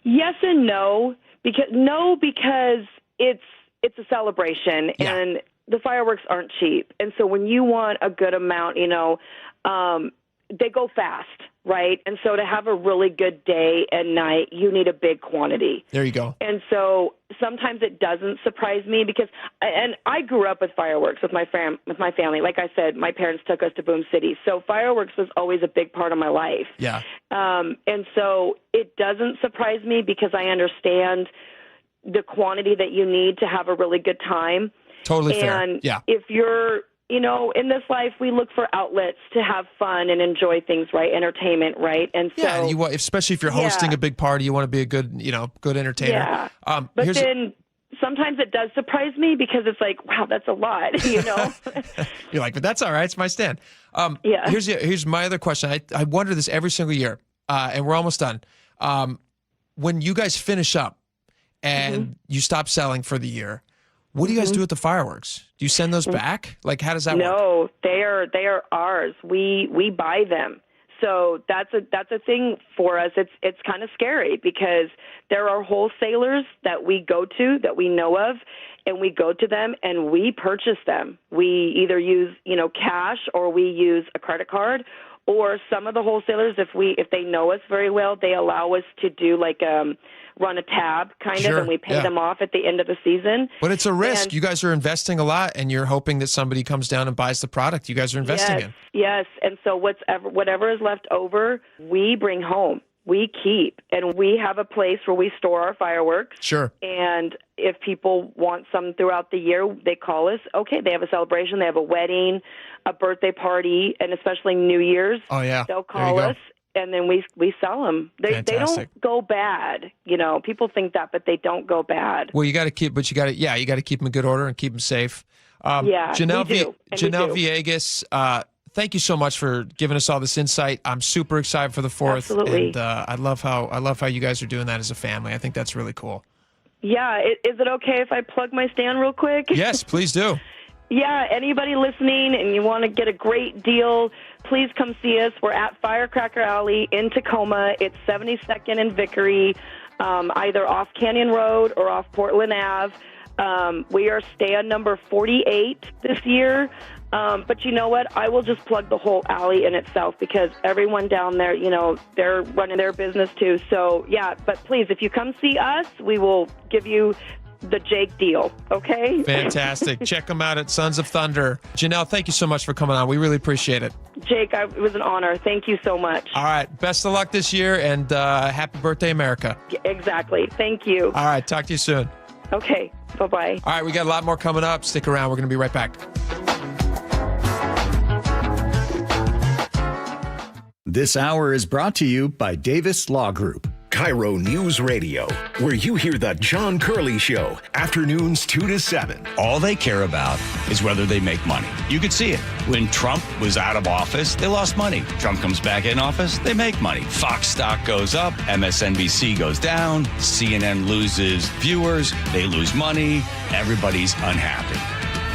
Yes and no. Because it's a celebration and the fireworks aren't cheap. And so when you want a good amount, they go fast, right? And so to have a really good day and night, you need a big quantity. There you go. And so sometimes it doesn't surprise me because I grew up with fireworks with my family. Like I said, my parents took us to Boom City. So fireworks was always a big part of my life. Yeah. And so it doesn't surprise me because I understand the quantity that you need to have a really good time. Totally fair. And yeah. if you're, in this life, we look for outlets to have fun and enjoy things, right? Entertainment, right? And so, especially if you're hosting a big party, you want to be a good, good entertainer. Yeah. But then sometimes it does surprise me because it's like, wow, that's a lot, You're like, but that's all right. It's my stand. Here's my other question. I wonder this every single year, and we're almost done. When you guys finish up and you stop selling for the year, what do you guys do with the fireworks? Do you send those back? Like, how does that work? No, they are ours. We buy them. So that's a thing for us. It's kind of scary because there are wholesalers that we go to that we know of, and we go to them and we purchase them. We either use cash or we use a credit card. Or some of the wholesalers, if they know us very well, they allow us to do like run a tab kind of, and we pay them off at the end of the season. But it's a risk. You guys are investing a lot, and you're hoping that somebody comes down and buys the product you guys are investing in. Yes, and so whatever is left over, we bring home. We keep, and we have a place where we store our fireworks. Sure. And if people want some throughout the year, they call us. Okay, they have a celebration, they have a wedding, a birthday party, and especially New Year's. Oh, yeah. They'll call us, and then we sell them. They don't go bad. People think that, but they don't go bad. Well, you got to keep them in good order and keep them safe. Janelle Villegas, thank you so much for giving us all this insight. I'm super excited for the 4th. Absolutely. And I love how you guys are doing that as a family. I think that's really cool. Yeah. Is it okay if I plug my stand real quick? Yes, please do. Yeah, anybody listening and you want to get a great deal, please come see us. We're at Firecracker Alley in Tacoma. It's 72nd and Vickery, either off Canyon Road or off Portland Ave. We are stand number 48 this year. But you know what? I will just plug the whole alley in itself because everyone down there, they're running their business too. So, yeah, but please, if you come see us, we will give you the Jake deal, okay? Fantastic. Check them out at Sons of Thunder. Janelle, thank you so much for coming on. We really appreciate it. Jake, it was an honor. Thank you so much. All right. Best of luck this year, and happy birthday, America. Exactly. Thank you. All right. Talk to you soon. Okay. Bye-bye. All right. We got a lot more coming up. Stick around. We're going to be right back. This hour is brought to you by Davis Law Group. KIRO News Radio, where you hear the John Curley Show, afternoons 2 to 7. All they care about is whether they make money. You could see it. When Trump was out of office, they lost money. Trump comes back in office, they make money. Fox stock goes up, MSNBC goes down, CNN loses viewers, they lose money, everybody's unhappy.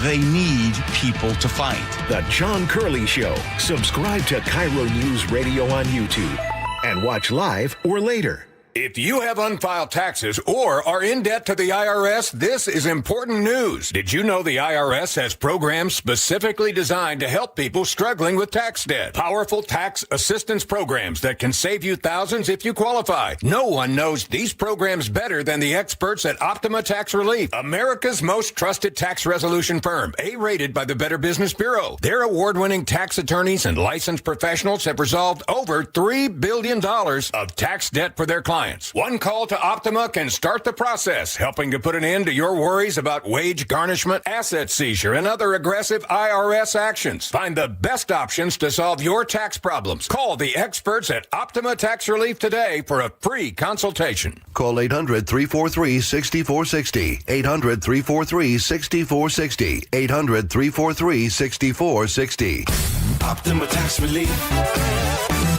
They need people to fight. The John Curley Show. Subscribe to KIRO News Radio on YouTube and watch live or later. If you have unfiled taxes or are in debt to the IRS, this is important news. Did you know the IRS has programs specifically designed to help people struggling with tax debt? Powerful tax assistance programs that can save you thousands if you qualify. No one knows these programs better than the experts at Optima Tax Relief, America's most trusted tax resolution firm, A-rated by the Better Business Bureau. Their award-winning tax attorneys and licensed professionals have resolved over $3 billion of tax debt for their clients. One call to Optima can start the process, helping to put an end to your worries about wage garnishment, asset seizure, and other aggressive IRS actions. Find the best options to solve your tax problems. Call the experts at Optima Tax Relief today for a free consultation. Call 800-343-6460. 800-343-6460. 800-343-6460. Optima Tax Relief.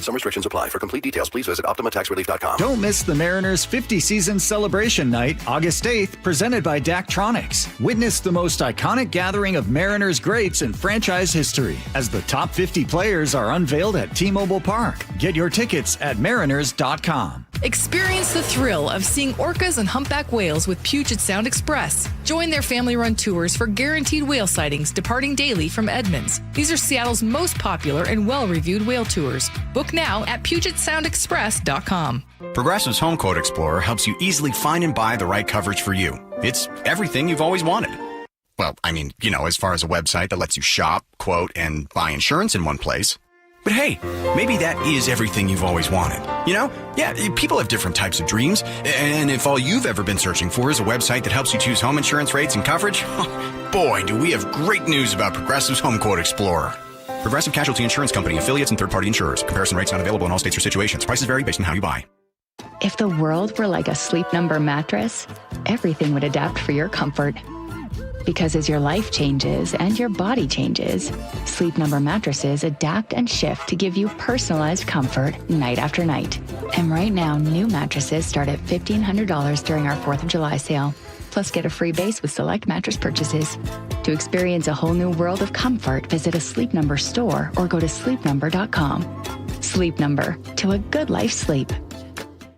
Some restrictions apply. For complete details, please visit OptimaTaxRelief.com. Don't miss the Mariners' 50-season celebration night, August 8th, presented by Daktronics. Witness the most iconic gathering of Mariners greats in franchise history as the top 50 players are unveiled at T-Mobile Park. Get your tickets at mariners.com. Experience the thrill of seeing orcas and humpback whales with Puget Sound Express. Join their family-run tours for guaranteed whale sightings departing daily from Edmonds. These are Seattle's most popular and well-reviewed whale tours. Book now at PugetSoundExpress.com. Progressive's Home Quote Explorer helps you easily find and buy the right coverage for you. It's everything you've always wanted. Well, I mean, as far as a website that lets you shop, quote, and buy insurance in one place. But hey, maybe that is everything you've always wanted. Yeah, people have different types of dreams. And if all you've ever been searching for is a website that helps you choose home insurance rates and coverage, boy, do we have great news about Progressive's Home Quote Explorer. Progressive Casualty Insurance Company, affiliates, and third-party insurers. Comparison rates not available in all states or situations. Prices vary based on how you buy. If the world were like a Sleep Number mattress, everything would adapt for your comfort. Because as your life changes and your body changes, Sleep Number mattresses adapt and shift to give you personalized comfort night after night. And right now, new mattresses start at $1,500 during our 4th of July sale. Plus, get a free base with select mattress purchases. To experience a whole new world of comfort, visit a Sleep Number store or go to sleepnumber.com. Sleep Number, to a good life sleep.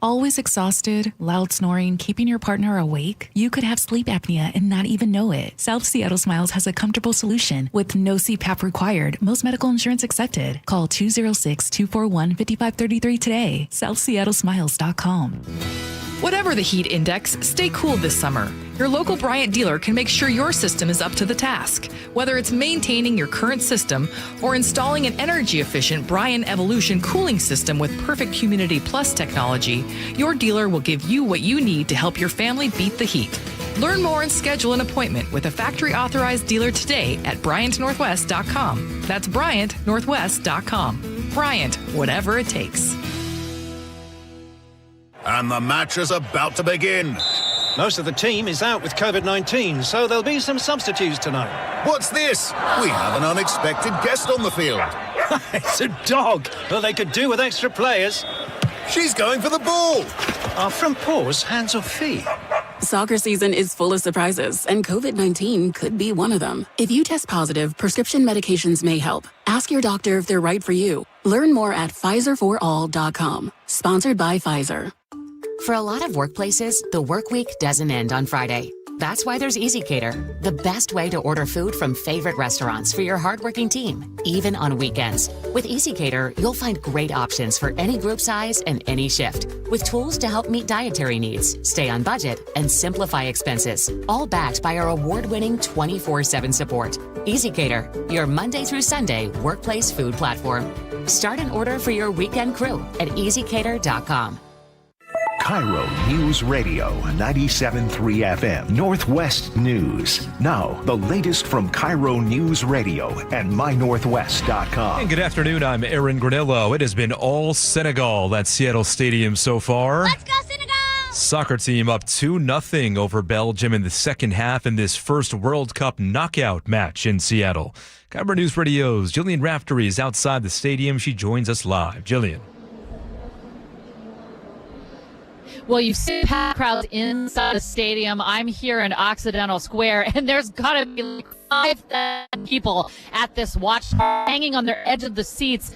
Always exhausted, loud snoring, keeping your partner awake? You could have sleep apnea and not even know it. South Seattle Smiles has a comfortable solution with no CPAP required. Most medical insurance accepted. Call 206-241-5533 today. SouthSeattleSmiles.com. Whatever the heat index, stay cool this summer. Your local Bryant dealer can make sure your system is up to the task. Whether it's maintaining your current system or installing an energy-efficient Bryant Evolution cooling system with perfect Humidity Plus technology, your dealer will give you what you need to help your family beat the heat. Learn more and schedule an appointment with a factory-authorized dealer today at BryantNorthwest.com. That's BryantNorthwest.com. Bryant, whatever it takes. And the match is about to begin. Most of the team is out with COVID-19, so there'll be some substitutes tonight. What's this? We have an unexpected guest on the field. It's a dog. Well, they could do with extra players. She's going for the ball. Are front paws hands or feet? Soccer season is full of surprises, and COVID-19 could be one of them. If you test positive, prescription medications may help. Ask your doctor if they're right for you. Learn more at PfizerForAll.com. Sponsored by Pfizer. For a lot of workplaces, the work week doesn't end on Friday. That's why there's EasyCater, the best way to order food from favorite restaurants for your hardworking team, even on weekends. With EasyCater, you'll find great options for any group size and any shift, with tools to help meet dietary needs, stay on budget, and simplify expenses, all backed by our award-winning 24/7 support. EasyCater, your Monday through Sunday workplace food platform. Start an order for your weekend crew at easycater.com. KIRO News Radio 97.3 FM Northwest News. Now, the latest from KIRO News Radio and mynorthwest.com. And good afternoon, I'm Aaron Granillo. It has been all Senegal at Seattle Stadium so far. Let's go Senegal! Soccer team up 2-0 over Belgium in the second half in this first World Cup knockout match in Seattle. KIRO News Radio's Jillian Raftery is outside the stadium. She joins us live. Jillian. Well, you've seen packed crowds inside the stadium. I'm here in Occidental Square, and there's got to be like 5,000 people at this watch hanging on their edge of the seats.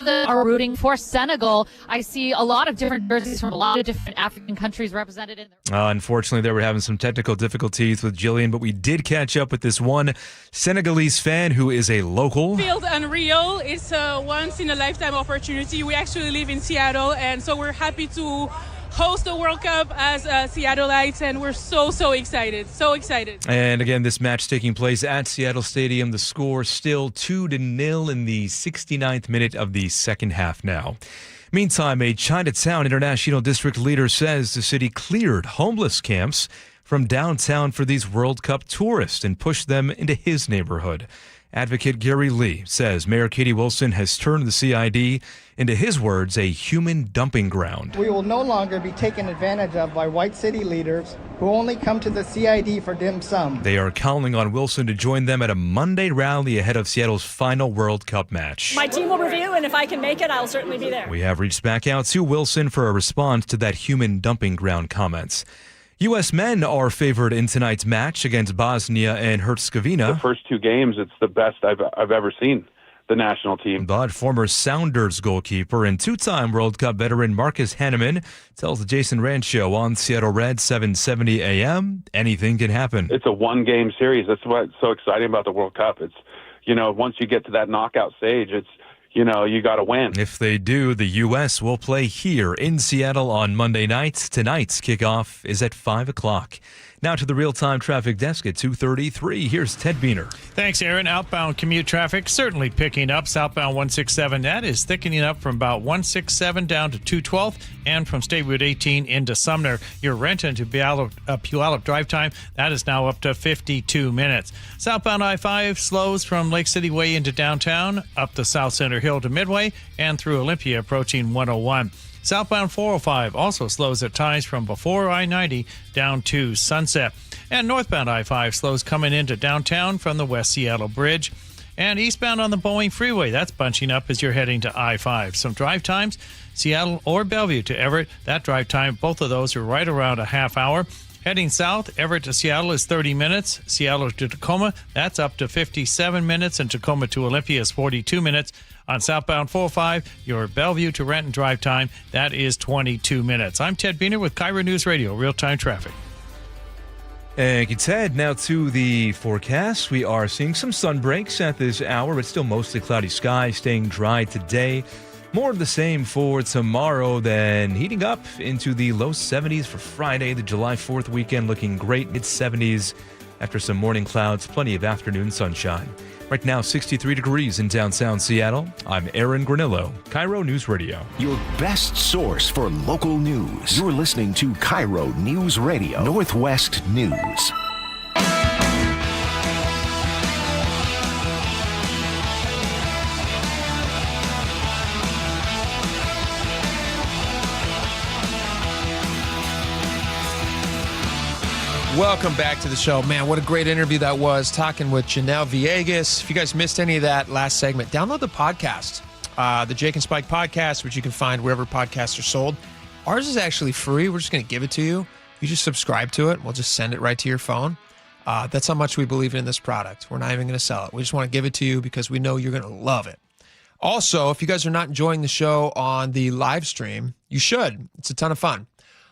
that are rooting for Senegal. I see a lot of different jerseys from a lot of different African countries represented in there. Unfortunately, they were having some technical difficulties with Jillian, but we did catch up with this one Senegalese fan who is a local. Feels unreal. It's a once-in-a-lifetime opportunity. We actually live in Seattle, and so we're happy to host the World Cup as Seattleites, and we're so excited. So excited. And again, this match taking place at Seattle Stadium. The score still 2-0 in the 69th minute of the second half now. Meantime, a Chinatown International District leader says the city cleared homeless camps from downtown for these World Cup tourists and pushed them into his neighborhood. Advocate Gary Lee says Mayor Katie Wilson has turned the CID into, his words, a human dumping ground. We will no longer be taken advantage of by white city leaders who only come to the CID for dim sum. They are counting on Wilson to join them at a Monday rally ahead of Seattle's final World Cup match. My team will review, and if I can make it, I'll certainly be there. We have reached back out to Wilson for a response to that human dumping ground comments. U.S. men are favored in tonight's match against Bosnia and Herzegovina. The first two games, it's the best I've ever seen the national team. But former Sounders goalkeeper and two-time World Cup veteran Marcus Hanneman tells the Jason Rand Show on Seattle Red 770 AM, anything can happen. It's a one-game series. That's what's so exciting about the World Cup. It's, once you get to that knockout stage, it's, you got to win. If they do, the U.S. will play here in Seattle on Monday night. Tonight's kickoff is at 5 o'clock. Now to the real-time traffic desk at 2:33. Here's Ted Beener. Thanks, Aaron. Outbound commute traffic certainly picking up. Southbound 167, that is thickening up from about 167 down to 212, and from State Route 18 into Sumner. Your Renton to Puyallup drive time, that is now up to 52 minutes. Southbound I-5 slows from Lake City Way into downtown, up the South Center Hill to Midway, and through Olympia approaching 101. Southbound 405 also slows at times from before I-90 down to Sunset. And northbound I-5 slows coming into downtown from the West Seattle Bridge. And eastbound on the Boeing Freeway, that's bunching up as you're heading to I-5. Some drive times, Seattle or Bellevue to Everett, that drive time, both of those are right around a half hour. Heading south, Everett to Seattle is 30 minutes. Seattle to Tacoma, that's up to 57 minutes. And Tacoma to Olympia is 42 minutes. On southbound 405, your Bellevue to Renton drive time, that is 22 minutes. I'm Ted Beener with KIRO News Radio, real-time traffic. Thank you, Ted. Now to the forecast. We are seeing some sun breaks at this hour, but still mostly cloudy skies, staying dry today. More of the same for tomorrow, then heating up into the low 70s for Friday. The July 4th weekend looking great, mid-70s after some morning clouds, plenty of afternoon sunshine. Right now, 63 degrees in downtown Seattle. I'm Aaron Granillo, KIRO News Radio. Your best source for local news. You're listening to KIRO News Radio, Northwest News. Welcome back to the show. Man, what a great interview that was, talking with Janelle Villegas. If you guys missed any of that last segment, download the podcast, the Jake and Spike podcast, which you can find wherever podcasts are sold. Ours is actually free. We're just going to give it to you. You just subscribe to it. We'll just send it right to your phone. That's how much we believe in this product. We're not even going to sell it. We just want to give it to you because we know you're going to love it. Also, if you guys are not enjoying the show on the live stream, you should. It's a ton of fun.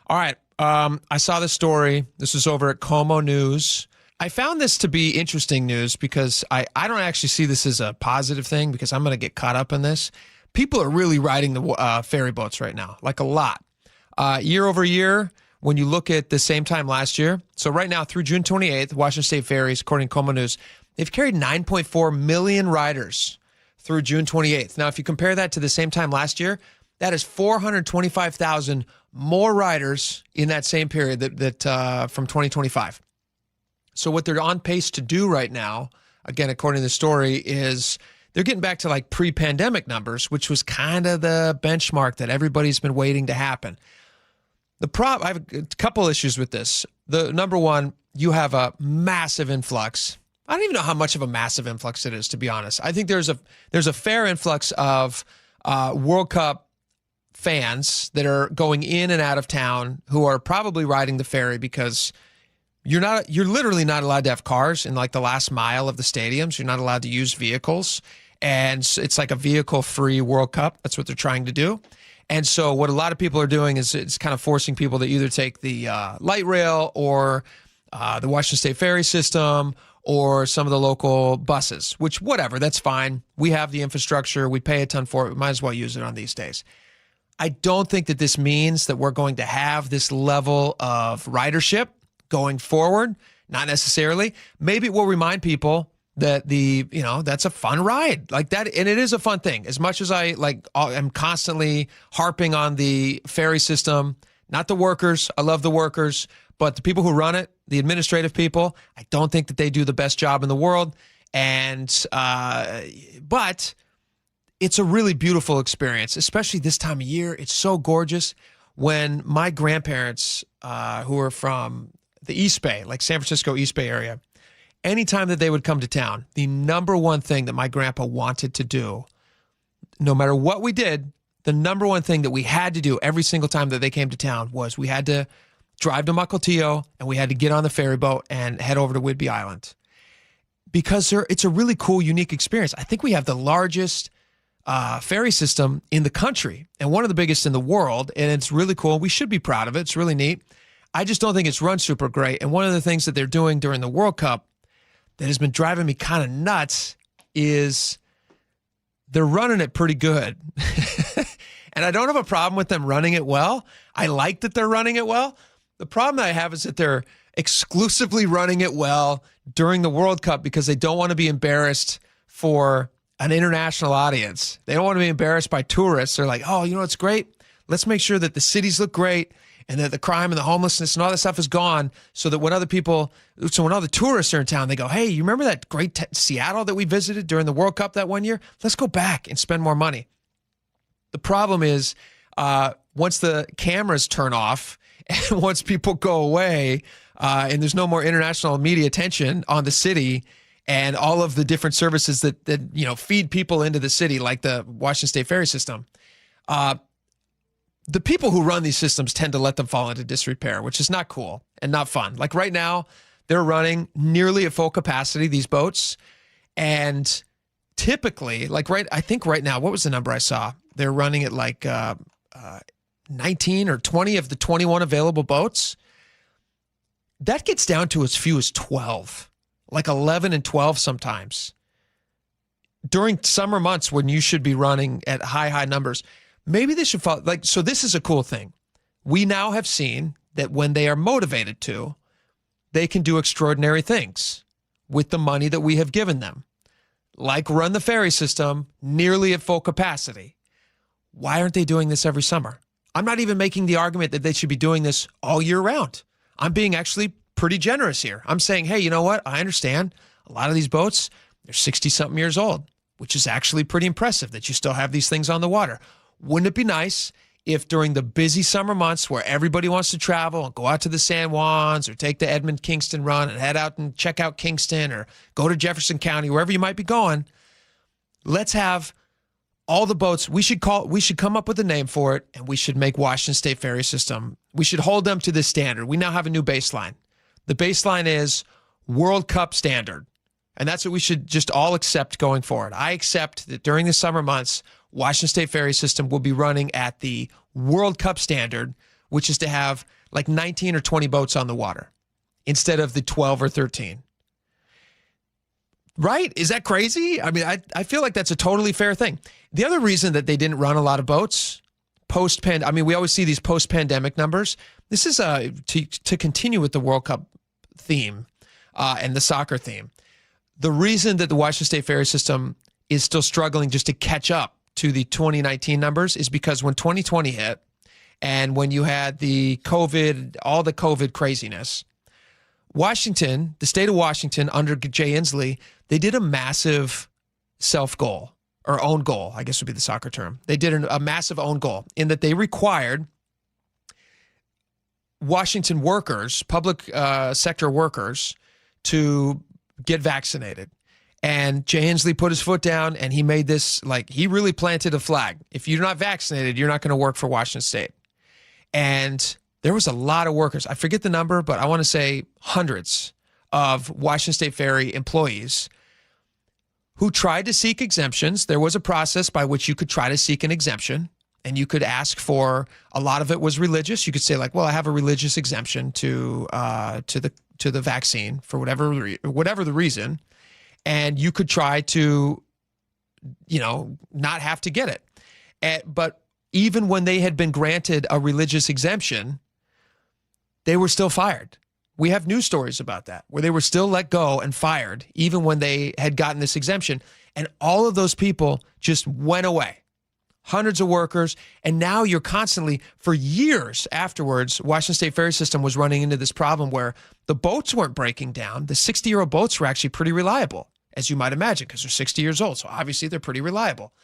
All right. I saw this story. This is over at KIRO News. I found this to be interesting news because I don't actually see this as a positive thing because I'm going to get caught up in this. People are really riding the ferry boats right now, like a lot. Year over year, when you look at the same time last year, so right now through June 28th, Washington State Ferries, according to KIRO News, they've carried 9.4 million riders through June 28th. Now, if you compare that to the same time last year, that is 425,000 more riders in that same period that from 2025. So what they're on pace to do right now, again, according to the story, is they're getting back to like pre-pandemic numbers, which was kind of the benchmark that everybody's been waiting to happen. I have a couple issues with this. The number one, you have a massive influx. I don't even know how much of a massive influx it is, to be honest. I think there's a fair influx of World Cup fans that are going in and out of town who are probably riding the ferry because you're literally not allowed to have cars in like the last mile of the stadiums. You're not allowed to use vehicles. And it's like a vehicle-free World Cup. That's what they're trying to do. And so what a lot of people are doing is it's kind of forcing people to either take the light rail or the Washington State ferry system or some of the local buses, which whatever, that's fine. We have the infrastructure. We pay a ton for it. We might as well use it on these days. I don't think that this means that we're going to have this level of ridership going forward. Not necessarily. Maybe it will remind people that that's a fun ride like that. And it is a fun thing. As much as I'm constantly harping on the ferry system, not the workers. I love the workers, but the people who run it, the administrative people, I don't think that they do the best job in the world. And, but it's a really beautiful experience, especially this time of year. It's so gorgeous. When my grandparents, who are from the East Bay, like San Francisco East Bay area, anytime that they would come to town, the number one thing that my grandpa wanted to do, no matter what we did, the number one thing that we had to do every single time that they came to town was we had to drive to Mukilteo and we had to get on the ferry boat and head over to Whidbey Island. Because it's a really cool, unique experience. I think we have the largest ferry system in the country and one of the biggest in the world, and it's really cool. We should be proud of it. It's really neat. I just don't think it's run super great. And one of the things that they're doing during the World Cup that has been driving me kind of nuts is they're running it pretty good. And I don't have a problem with them running it well. I like that they're running it well. The problem that I have is that they're exclusively running it well during the World Cup because they don't want to be embarrassed for an international audience. They don't want to be embarrassed by tourists. They're like, oh, it's great. Let's make sure that the cities look great and that the crime and the homelessness and all that stuff is gone so that when other tourists are in town, they go, hey, you remember that great Seattle that we visited during the World Cup that one year? Let's go back and spend more money. The problem is once the cameras turn off and once people go away and there's no more international media attention on the city and all of the different services that feed people into the city, like the Washington State ferry system, the people who run these systems tend to let them fall into disrepair, which is not cool and not fun. Like right now, they're running nearly at full capacity, these boats. And typically, I think right now, what was the number I saw? They're running at 19 or 20 of the 21 available boats. That gets down to as few as 12, like 11 and 12 sometimes. During summer months when you should be running at high numbers, maybe they should follow. So this is a cool thing. We now have seen that when they are motivated to, they can do extraordinary things with the money that we have given them, like run the ferry system nearly at full capacity. Why aren't they doing this every summer? I'm not even making the argument that they should be doing this all year round. I'm being actually pretty generous here. I'm saying, hey, you know what? I understand a lot of these boats, they're 60-something years old, which is actually pretty impressive that you still have these things on the water. Wouldn't it be nice if during the busy summer months where everybody wants to travel and go out to the San Juans or take the Edmond-Kingston run and head out and check out Kingston or go to Jefferson County, wherever you might be going, let's have all the boats. We should come up with a name for it, and we should make Washington State Ferry System. We should hold them to this standard. We now have a new baseline. The baseline is World Cup standard, and that's what we should just all accept going forward. I accept that during the summer months, Washington State Ferry System will be running at the World Cup standard, which is to have like 19 or 20 boats on the water instead of the 12 or 13. Right? Is that crazy? I mean, I feel like that's a totally fair thing. The other reason that they didn't run a lot of boats post-pandemic, I mean, we always see these post-pandemic numbers. This is to continue with the World Cup theme and the soccer theme. The reason that the Washington State Ferry System is still struggling just to catch up to the 2019 numbers is because when 2020 hit and when you had the COVID, all the COVID craziness, Washington, the state of Washington under Jay Inslee, they did a massive self-goal or own goal, I guess would be the soccer term. They did a massive own goal in that they required Washington workers, public sector workers, to get vaccinated. And Jay Inslee put his foot down and he made this, he really planted a flag. If you're not vaccinated, you're not going to work for Washington State. And there was a lot of workers. I forget the number, but I want to say hundreds of Washington State Ferry employees who tried to seek exemptions. There was a process by which you could try to seek an exemption, and you could ask for, a lot of it was religious. You could say like, well, I have a religious exemption to the vaccine for whatever the reason, and you could try to, not have to get it. But even when they had been granted a religious exemption, they were still fired. We have news stories about that, where they were still let go and fired, even when they had gotten this exemption. And all of those people just went away. Hundreds of workers. And now you're constantly, for years afterwards, Washington State Ferry System was running into this problem where the boats weren't breaking down. The 60-year-old boats were actually pretty reliable, as you might imagine, because they're 60 years old. So obviously they're pretty reliable.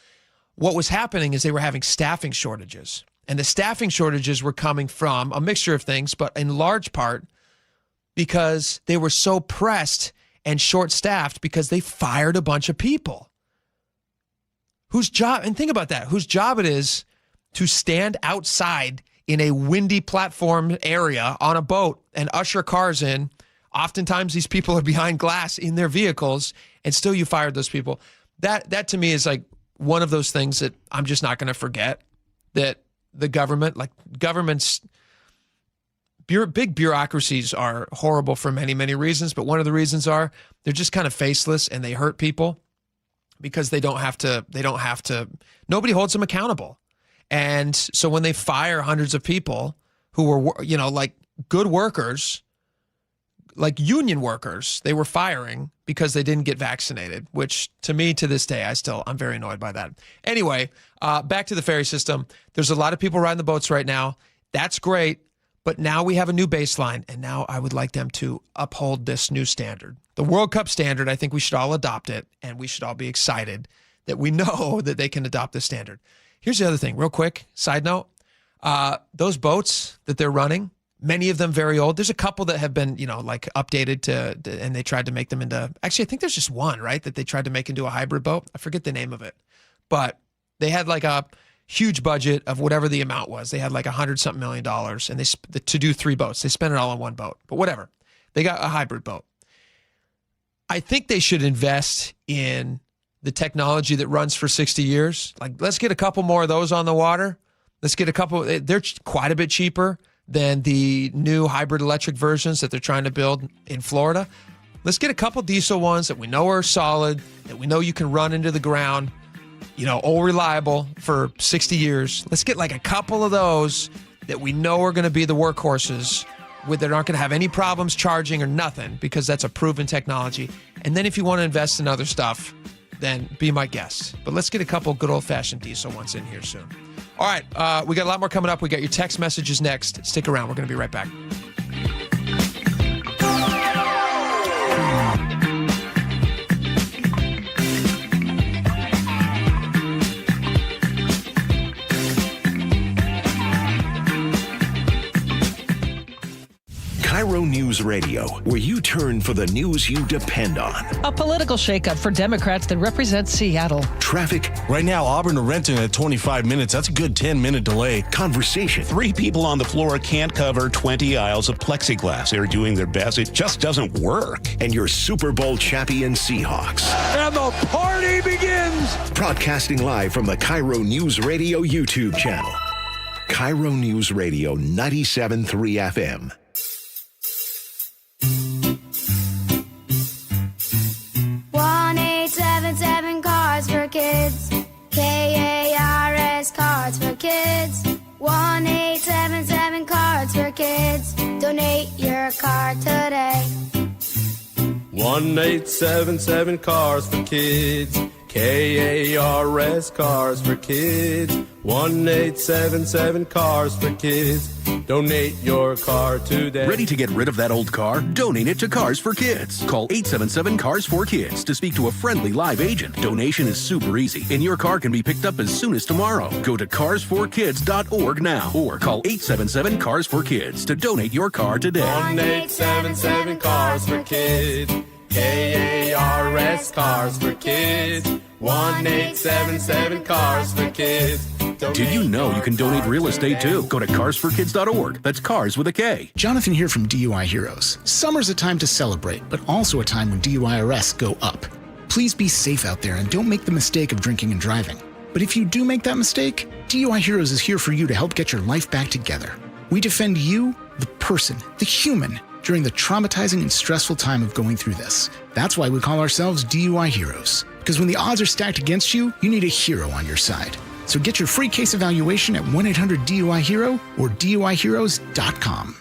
What was happening is they were having staffing shortages. And the staffing shortages were coming from a mixture of things, but in large part because they were so pressed and short-staffed because they fired a bunch of people. Whose job, and think about that, whose job it is to stand outside in a windy platform area on a boat and usher cars in. Oftentimes these people are behind glass in their vehicles, and still you fired those people. That to me is like one of those things that I'm just not going to forget, that the government, like governments, big bureaucracies are horrible for many, many reasons, but one of the reasons are they're just kind of faceless and they hurt people because they don't have to, nobody holds them accountable. And so when they fire hundreds of people who were, like good workers, like union workers, they were firing because they didn't get vaccinated, which to me, to this day, I'm very annoyed by that. Anyway, back to the ferry system. There's a lot of people riding the boats right now. That's great. But now we have a new baseline, and now I would like them to uphold this new standard. The World Cup standard, I think we should all adopt it, and we should all be excited that we know that they can adopt this standard. Here's the other thing, real quick, side note. Those boats that they're running, many of them very old. There's a couple that have been, updated and they tried to make them into, actually, I think there's just one, right, that they tried to make into a hybrid boat. I forget the name of it. But they had like a huge budget of whatever the amount was. They had like $100-something million, and to do 3 boats. They spent it all on one boat, but whatever. They got a hybrid boat. I think they should invest in the technology that runs for 60 years. Like, let's get a couple more of those on the water. Let's get a couple. They're quite a bit cheaper than the new hybrid electric versions that they're trying to build in Florida. Let's get a couple diesel ones that we know are solid, that we know you can run into the ground, all reliable for 60 years. Let's get like a couple of those that we know are going to be the workhorses, that aren't going to have any problems charging or nothing, because that's a proven technology. And then if you want to invest in other stuff, then be my guest. But let's get a couple good old-fashioned diesel ones in here soon. All right, we got a lot more coming up. We got your text messages next. Stick around. We're going to be right back. KIRO News Radio, where you turn for the news you depend on. A political shakeup for Democrats that represent Seattle. Traffic. Right now, Auburn to Renton at 25 minutes. That's a good 10-minute delay. Conversation. 3 people on the floor can't cover 20 aisles of plexiglass. They're doing their best. It just doesn't work. And your Super Bowl champion Seahawks. And the party begins. Broadcasting live from the KIRO News Radio YouTube channel. KIRO News Radio 97.3 FM. Cards for Kids. KARS Cards for Kids. 1-877 Cards for Kids. Donate your card today. 1-877 Cars for Kids. KARS Cars for Kids. 1-877 Cars for Kids. Donate your car today. Ready to get rid of that old car? Donate it to Cars for Kids. Call 877 Cars for Kids to speak to a friendly live agent. Donation is super easy, and your car can be picked up as soon as tomorrow. Go to carsforkids.org now or call 877 Cars for Kids to donate your car today. 1-877 Cars for Kids. KARS Cars for Kids. 1-877 Cars for Kids. Did you know you can donate real estate too? Go to carsforkids.org. That's cars with a K. Jonathan here from DUI Heroes. Summer's a time to celebrate, but also a time when DUI arrests go up. Please be safe out there and don't make the mistake of drinking and driving. But if you do make that mistake, DUI Heroes is here for you to help get your life back together. We defend you, the person, the human, during the traumatizing and stressful time of going through this. That's why we call ourselves DUI Heroes. Because when the odds are stacked against you, you need a hero on your side. So get your free case evaluation at 1-800-DUI-HERO or DUIHeroes.com.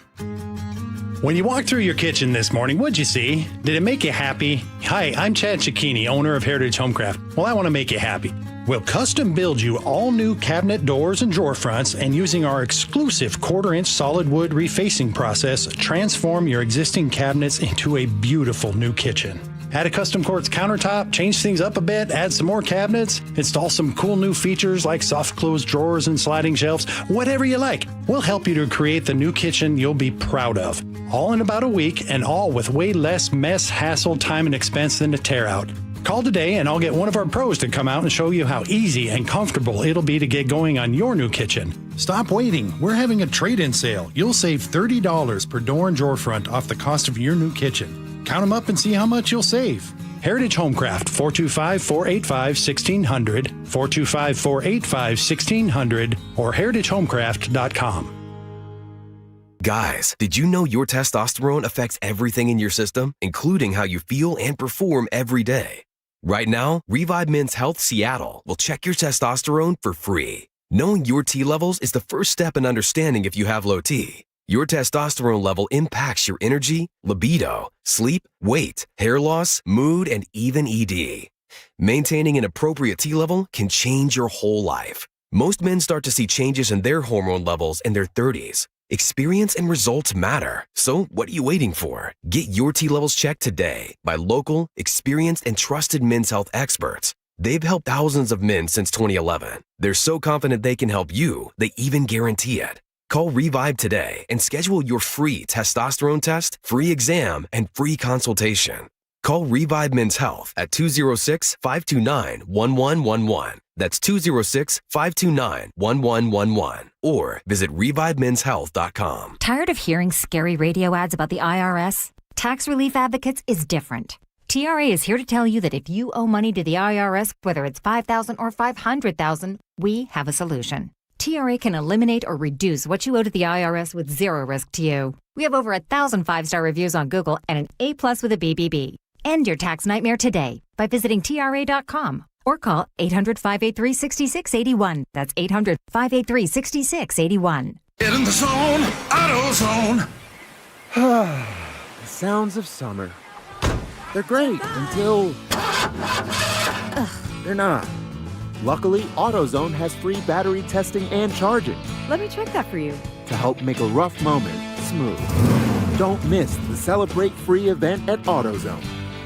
When you walked through your kitchen this morning, what'd you see? Did it make you happy? Hi, I'm Chad Cicchini, owner of Heritage Homecraft. Well, I want to make you happy. We'll custom build you all new cabinet doors and drawer fronts, and using our exclusive 1/4-inch solid wood refacing process, transform your existing cabinets into a beautiful new kitchen. Add a custom quartz countertop, change things up a bit, add some more cabinets, install some cool new features like soft close drawers and sliding shelves, whatever you like. We'll help you to create the new kitchen you'll be proud of. All in about a week, and all with way less mess, hassle, time, and expense than a tear out. Call today and I'll get one of our pros to come out and show you how easy and comfortable it'll be to get going on your new kitchen. Stop waiting. We're having a trade-in sale. You'll save $30 per door and drawer front off the cost of your new kitchen. Count them up and see how much you'll save. Heritage Homecraft, 425-485-1600, 425-485-1600, or heritagehomecraft.com. Guys, did you know your testosterone affects everything in your system, including how you feel and perform every day? Right now, Revive Men's Health Seattle will check your testosterone for free. Knowing your T levels is the first step in understanding if you have low T. Your testosterone level impacts your energy, libido, sleep, weight, hair loss, mood, and even ED. Maintaining an appropriate T level can change your whole life. Most men start to see changes in their hormone levels in their 30s. Experience and results matter. So what are you waiting for? Get your T levels checked today by local, experienced, and trusted men's health experts. They've helped thousands of men since 2011. They're so confident they can help you, they even guarantee it. Call Revive today and schedule your free testosterone test, free exam, and free consultation. Call Revive Men's Health at 206-529-1111. That's 206-529-1111. Or visit ReviveMen'sHealth.com. Tired of hearing scary radio ads about the IRS? Tax Relief Advocates is different. TRA is here to tell you that if you owe money to the IRS, whether it's $5,000 or $500,000, we have a solution. TRA can eliminate or reduce what you owe to the IRS with zero risk to you. We have over 1,000 5-star reviews on Google and an A+ with a BBB. End your tax nightmare today by visiting TRA.com or call 800-583-6681. That's 800-583-6681. Get in the zone, AutoZone. The sounds of summer. They're great until they're not. Luckily, AutoZone has free battery testing and charging. Let me check that for you. To help make a rough moment smooth. Don't miss the Celebrate Free event at AutoZone.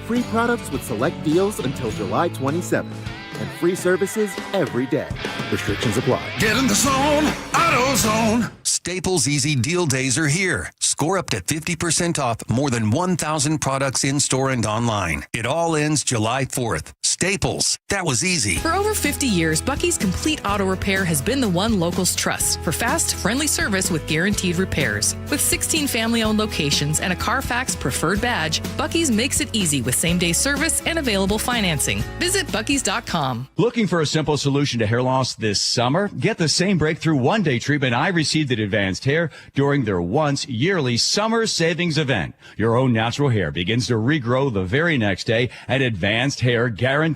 Free products with select deals until July 27th. And free services every day. Restrictions apply. Get in the zone, AutoZone. Staples Easy Deal Days are here. Score up to 50% off more than 1,000 products in-store and online. It all ends July 4th. Staples. That was easy. For over 50 years, Bucky's Complete Auto Repair has been the one locals trust for fast, friendly service with guaranteed repairs. With 16 family-owned locations and a Carfax preferred badge, Bucky's makes it easy with same-day service and available financing. Visit Bucky's.com. Looking for a simple solution to hair loss this summer? Get the same breakthrough one-day treatment I received at Advanced Hair during their once yearly summer savings event. Your own natural hair begins to regrow the very next day, and Advanced Hair guarantees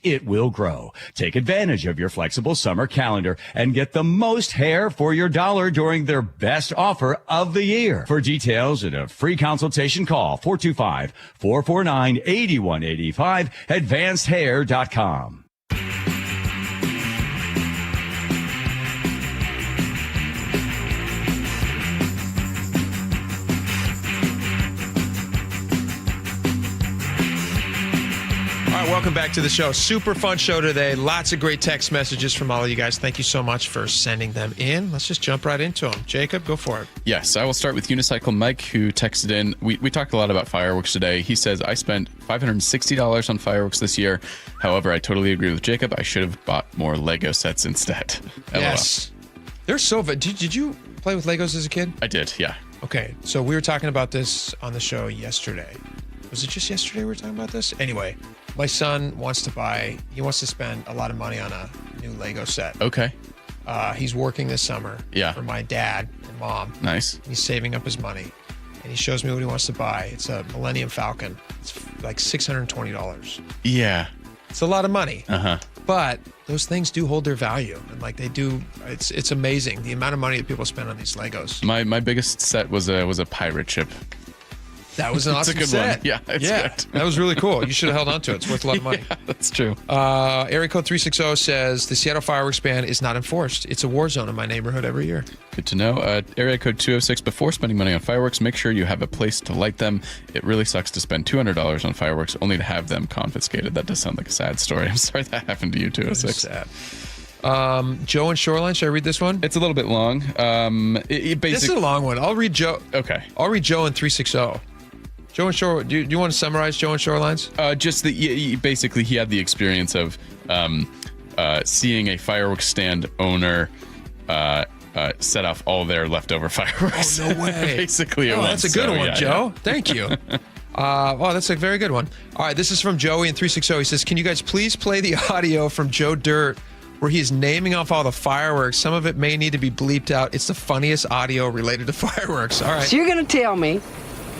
it will grow. Take advantage of your flexible summer calendar and get the most hair for your dollar during their best offer of the year. For details and a free consultation, call 425-449-8185, advancedhair.com. Welcome back to the show. Super fun show today. Lots of great text messages from all of you guys. Thank you so much for sending them in. Let's just jump right into them. Jacob, go for it. Yes, I will start with Unicycle Mike, who texted in. We talked a lot about fireworks today. He says, I spent $560 on fireworks this year. However, I totally agree with Jacob. I should have bought more Lego sets instead. Yes. They're so good. Did you play with Legos as a kid? I did, yeah. Okay, so we were talking about this on the show yesterday. Was it just yesterday we were talking about this? Anyway, my son wants to spend a lot of money on a new Lego set. Okay. He's working this summer for my dad and mom. Nice. He's saving up his money. And he shows me what he wants to buy. It's a Millennium Falcon. It's like $620. Yeah. It's a lot of money. Uh-huh. But those things do hold their value. And like they do, it's amazing the amount of money that people spend on these Legos. My biggest set was a pirate ship. That was an awesome It's a good set. one. Yeah, it's good. That was really cool. You should have held on to it. It's worth a lot of money. Yeah, that's true. Area code 360 says the Seattle fireworks ban is not enforced. It's a war zone in my neighborhood every year. Good to know. Area code 206, before spending money on fireworks, make sure you have a place to light them. It really sucks to spend $200 on fireworks only to have them confiscated. That does sound like a sad story. I'm sorry that happened to you, 206. Sad. Joe and Shoreline, should I read this one? It's a little bit long. This is a long one. I'll read Joe. Okay. I'll read Joe and 360. Joe and Shore, do you want to summarize Joe and Shorelines? Just that basically he had the experience of seeing a fireworks stand owner set off all their leftover fireworks. Oh, no way. Basically, that's a good one, yeah, Joe. Yeah. Thank you. Wow, that's a very good one. All right, this is from Joey in 360. He says, can you guys please play the audio from Joe Dirt where he's naming off all the fireworks? Some of it may need to be bleeped out. It's the funniest audio related to fireworks. All right. So you're going to tell me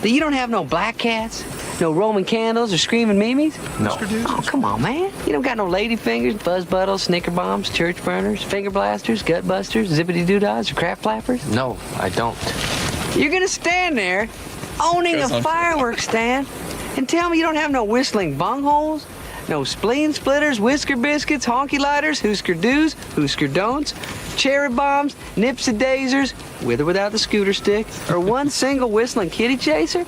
that you don't have no black cats, no Roman candles, or screaming Mimis? No. Oh, come on, man. You don't got no lady fingers, fuzz buttles, snicker bombs, church burners, finger blasters, gut busters, zippity doodads, or crap flappers? No, I don't. You're gonna stand there owning a fireworks stand and tell me you don't have no whistling bungholes, no spleen splitters, whisker biscuits, honky lighters, hoosker do's, hoosker don'ts, cherry bombs, nipsy daisers, with or without the scooter stick, or one single whistling kitty chaser?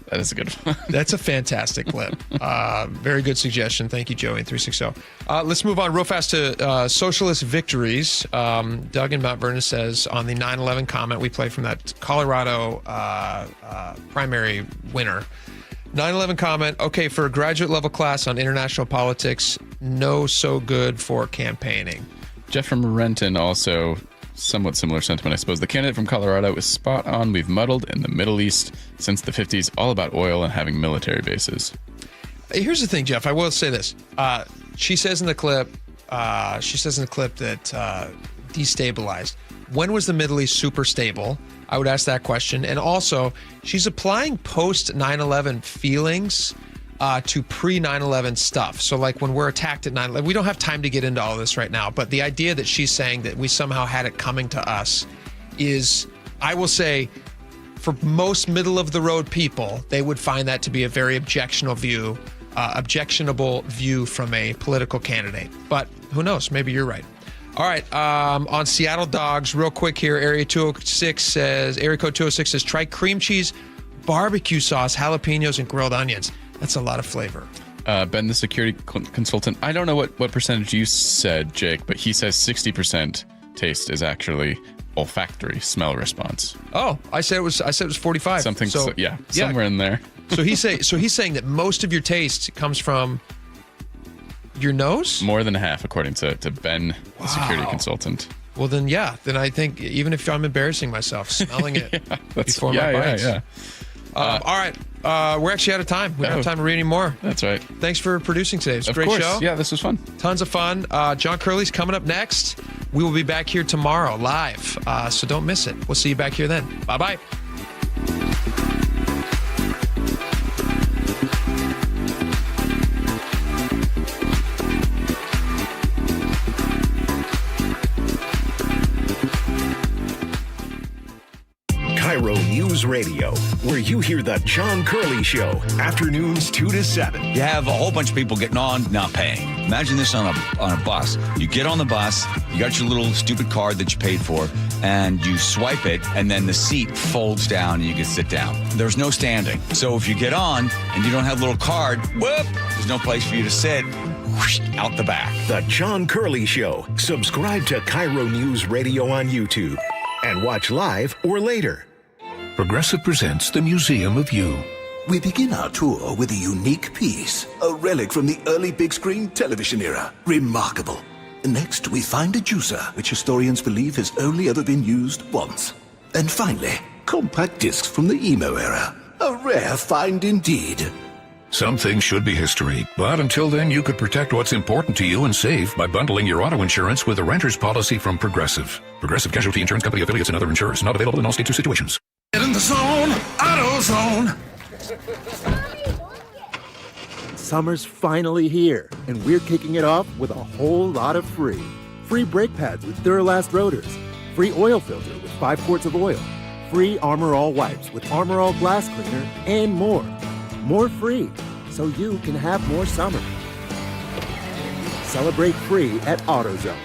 That is a good one. That's a fantastic clip. Very good suggestion. Thank you, Joey in 360. Let's move on real fast to socialist victories. Doug in Mount Vernon says on the 9/11 comment we played from that Colorado primary winner. 9/11 comment, okay, for a graduate level class on international politics, no so good for campaigning. Jeff from Renton also somewhat similar sentiment, I suppose. The candidate from Colorado is spot on. We've muddled in the Middle East since the 50s, all about oil and having military bases. Here's the thing, Jeff. I will say this. She says in the clip that destabilized. When was the Middle East super stable? I would ask that question. And also, she's applying post 9/11 feelings to pre 9/11 stuff. So like when we're attacked at 9/11, we don't have time to get into all this right now, but the idea that she's saying that we somehow had it coming to us is, I will say, for most middle of the road people, they would find that to be a very objectionable view from a political candidate. But who knows? Maybe you're right. All right, on Seattle Dogs, real quick here, area code 206 says, try cream cheese, barbecue sauce, jalapenos, and grilled onions. That's a lot of flavor. Ben, the security consultant, I don't know what percentage you said, Jake, but he says 60% taste is actually olfactory smell response. Oh, I said it was 45. Something, somewhere in there. So he's saying that most of your taste comes from your nose? More than half, according to Ben, the security consultant. Well, then I think even if I'm embarrassing myself, smelling it before my bites. Yeah. All right. We're actually out of time. We don't have time to read any more. That's right. Thanks for producing today. It was a great show. Yeah, this was fun. Tons of fun. John Curley's coming up next. We will be back here tomorrow live. So don't miss it. We'll see you back here then. Bye-bye. KIRO News Radio, where you hear the John Curley Show, afternoons 2 to 7. You have a whole bunch of people getting on, not paying. Imagine this on a bus. You get on the bus, you got your little stupid card that you paid for, and you swipe it, and then the seat folds down and you can sit down. There's no standing. So if you get on and you don't have a little card, whoop, there's no place for you to sit. Whoosh, out the back. The John Curley Show. Subscribe to KIRO News Radio on YouTube and watch live or later. Progressive presents the Museum of You. We begin our tour with a unique piece, a relic from the early big screen television era. Remarkable. Next, we find a juicer, which historians believe has only ever been used once. And finally, compact discs from the emo era. A rare find indeed. Some things should be history, but until then, you could protect what's important to you and save by bundling your auto insurance with a renter's policy from Progressive. Progressive Casualty Insurance Company affiliates and other insurers. Not available in all states or situations. Get in the zone, AutoZone. Summer's finally here, and we're kicking it off with a whole lot of free. Free brake pads with Duralast rotors. Free oil filter with 5 quarts of oil. Free Armor All wipes with Armor All glass cleaner, and more. More free, so you can have more summer. Celebrate free at AutoZone.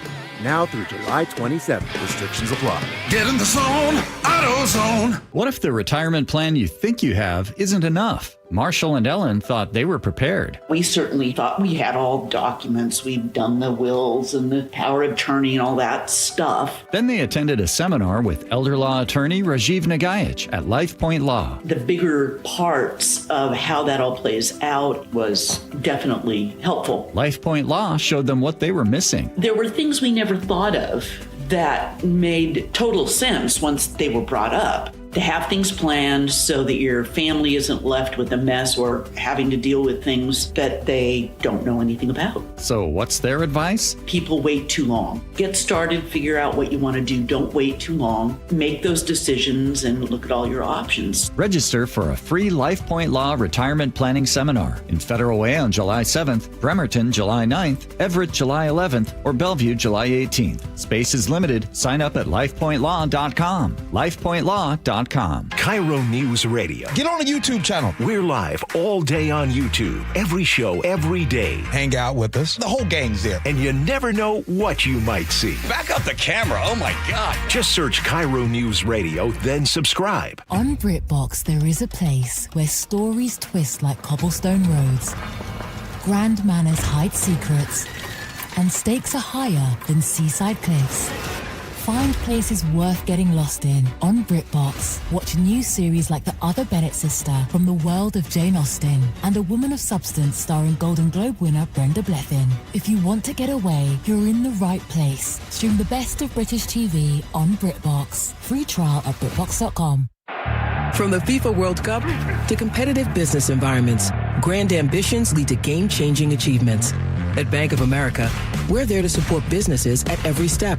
Now through July 27th. Restrictions apply. Get in the zone, AutoZone. What if the retirement plan you think you have isn't enough? Marshall and Ellen thought they were prepared. We certainly thought we had all documents. We'd done the wills and the power of attorney and all that stuff. Then they attended a seminar with elder law attorney Rajiv Nagaich at LifePoint Law. The bigger parts of how that all plays out was definitely helpful. LifePoint Law showed them what they were missing. There were things we never thought of that made total sense once they were brought up. To have things planned so that your family isn't left with a mess or having to deal with things that they don't know anything about. So what's their advice? People wait too long. Get started, figure out what you want to do. Don't wait too long. Make those decisions and look at all your options. Register for a free LifePoint Law retirement planning seminar in Federal Way on July 7th, Bremerton July 9th, Everett July 11th, or Bellevue July 18th. Space is limited. Sign up at lifepointlaw.com. lifepointlaw.com. KIRO News Radio. Get on the YouTube channel. We're live all day on YouTube. Every show, every day. Hang out with us. The whole gang's there. And you never know what you might see. Back up the camera. Oh, my God. Just search KIRO News Radio, then subscribe. On BritBox, there is a place where stories twist like cobblestone roads. Grand manners hide secrets. And stakes are higher than seaside cliffs. Find places worth getting lost in on BritBox. Watch new series like The Other Bennett Sister from the world of Jane Austen and A Woman of Substance starring Golden Globe winner Brenda Blethyn. If you want to get away, you're in the right place. Stream the best of British TV on BritBox. Free trial at BritBox.com. From the FIFA World Cup to competitive business environments, grand ambitions lead to game-changing achievements. At Bank of America, we're there to support businesses at every step,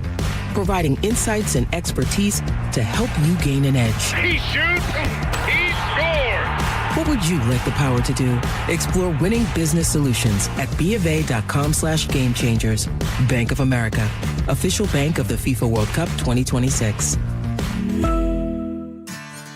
providing insights and expertise to help you gain an edge. He shoots, he scores. What would you like the power to do? Explore winning business solutions at BofA.com/gamechangers. Bank of America, official bank of the FIFA World Cup 2026.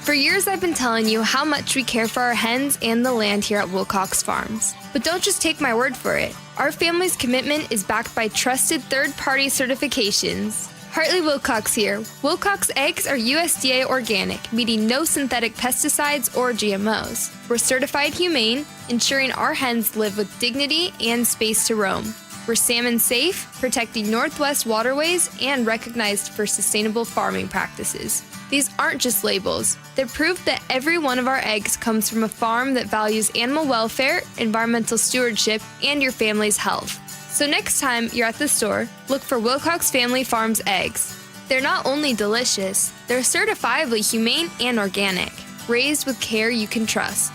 For years, I've been telling you how much we care for our hens and the land here at Wilcox Farms. But don't just take my word for it. Our family's commitment is backed by trusted third-party certifications. Hartley Wilcox here. Wilcox eggs are USDA organic, meaning no synthetic pesticides or GMOs. We're certified humane, ensuring our hens live with dignity and space to roam. We're salmon safe, protecting Northwest waterways, and recognized for sustainable farming practices. These aren't just labels. They're proof that every one of our eggs comes from a farm that values animal welfare, environmental stewardship, and your family's health. So next time you're at the store, look for Wilcox Family Farms eggs. They're not only delicious, they're certifiably humane and organic, raised with care you can trust.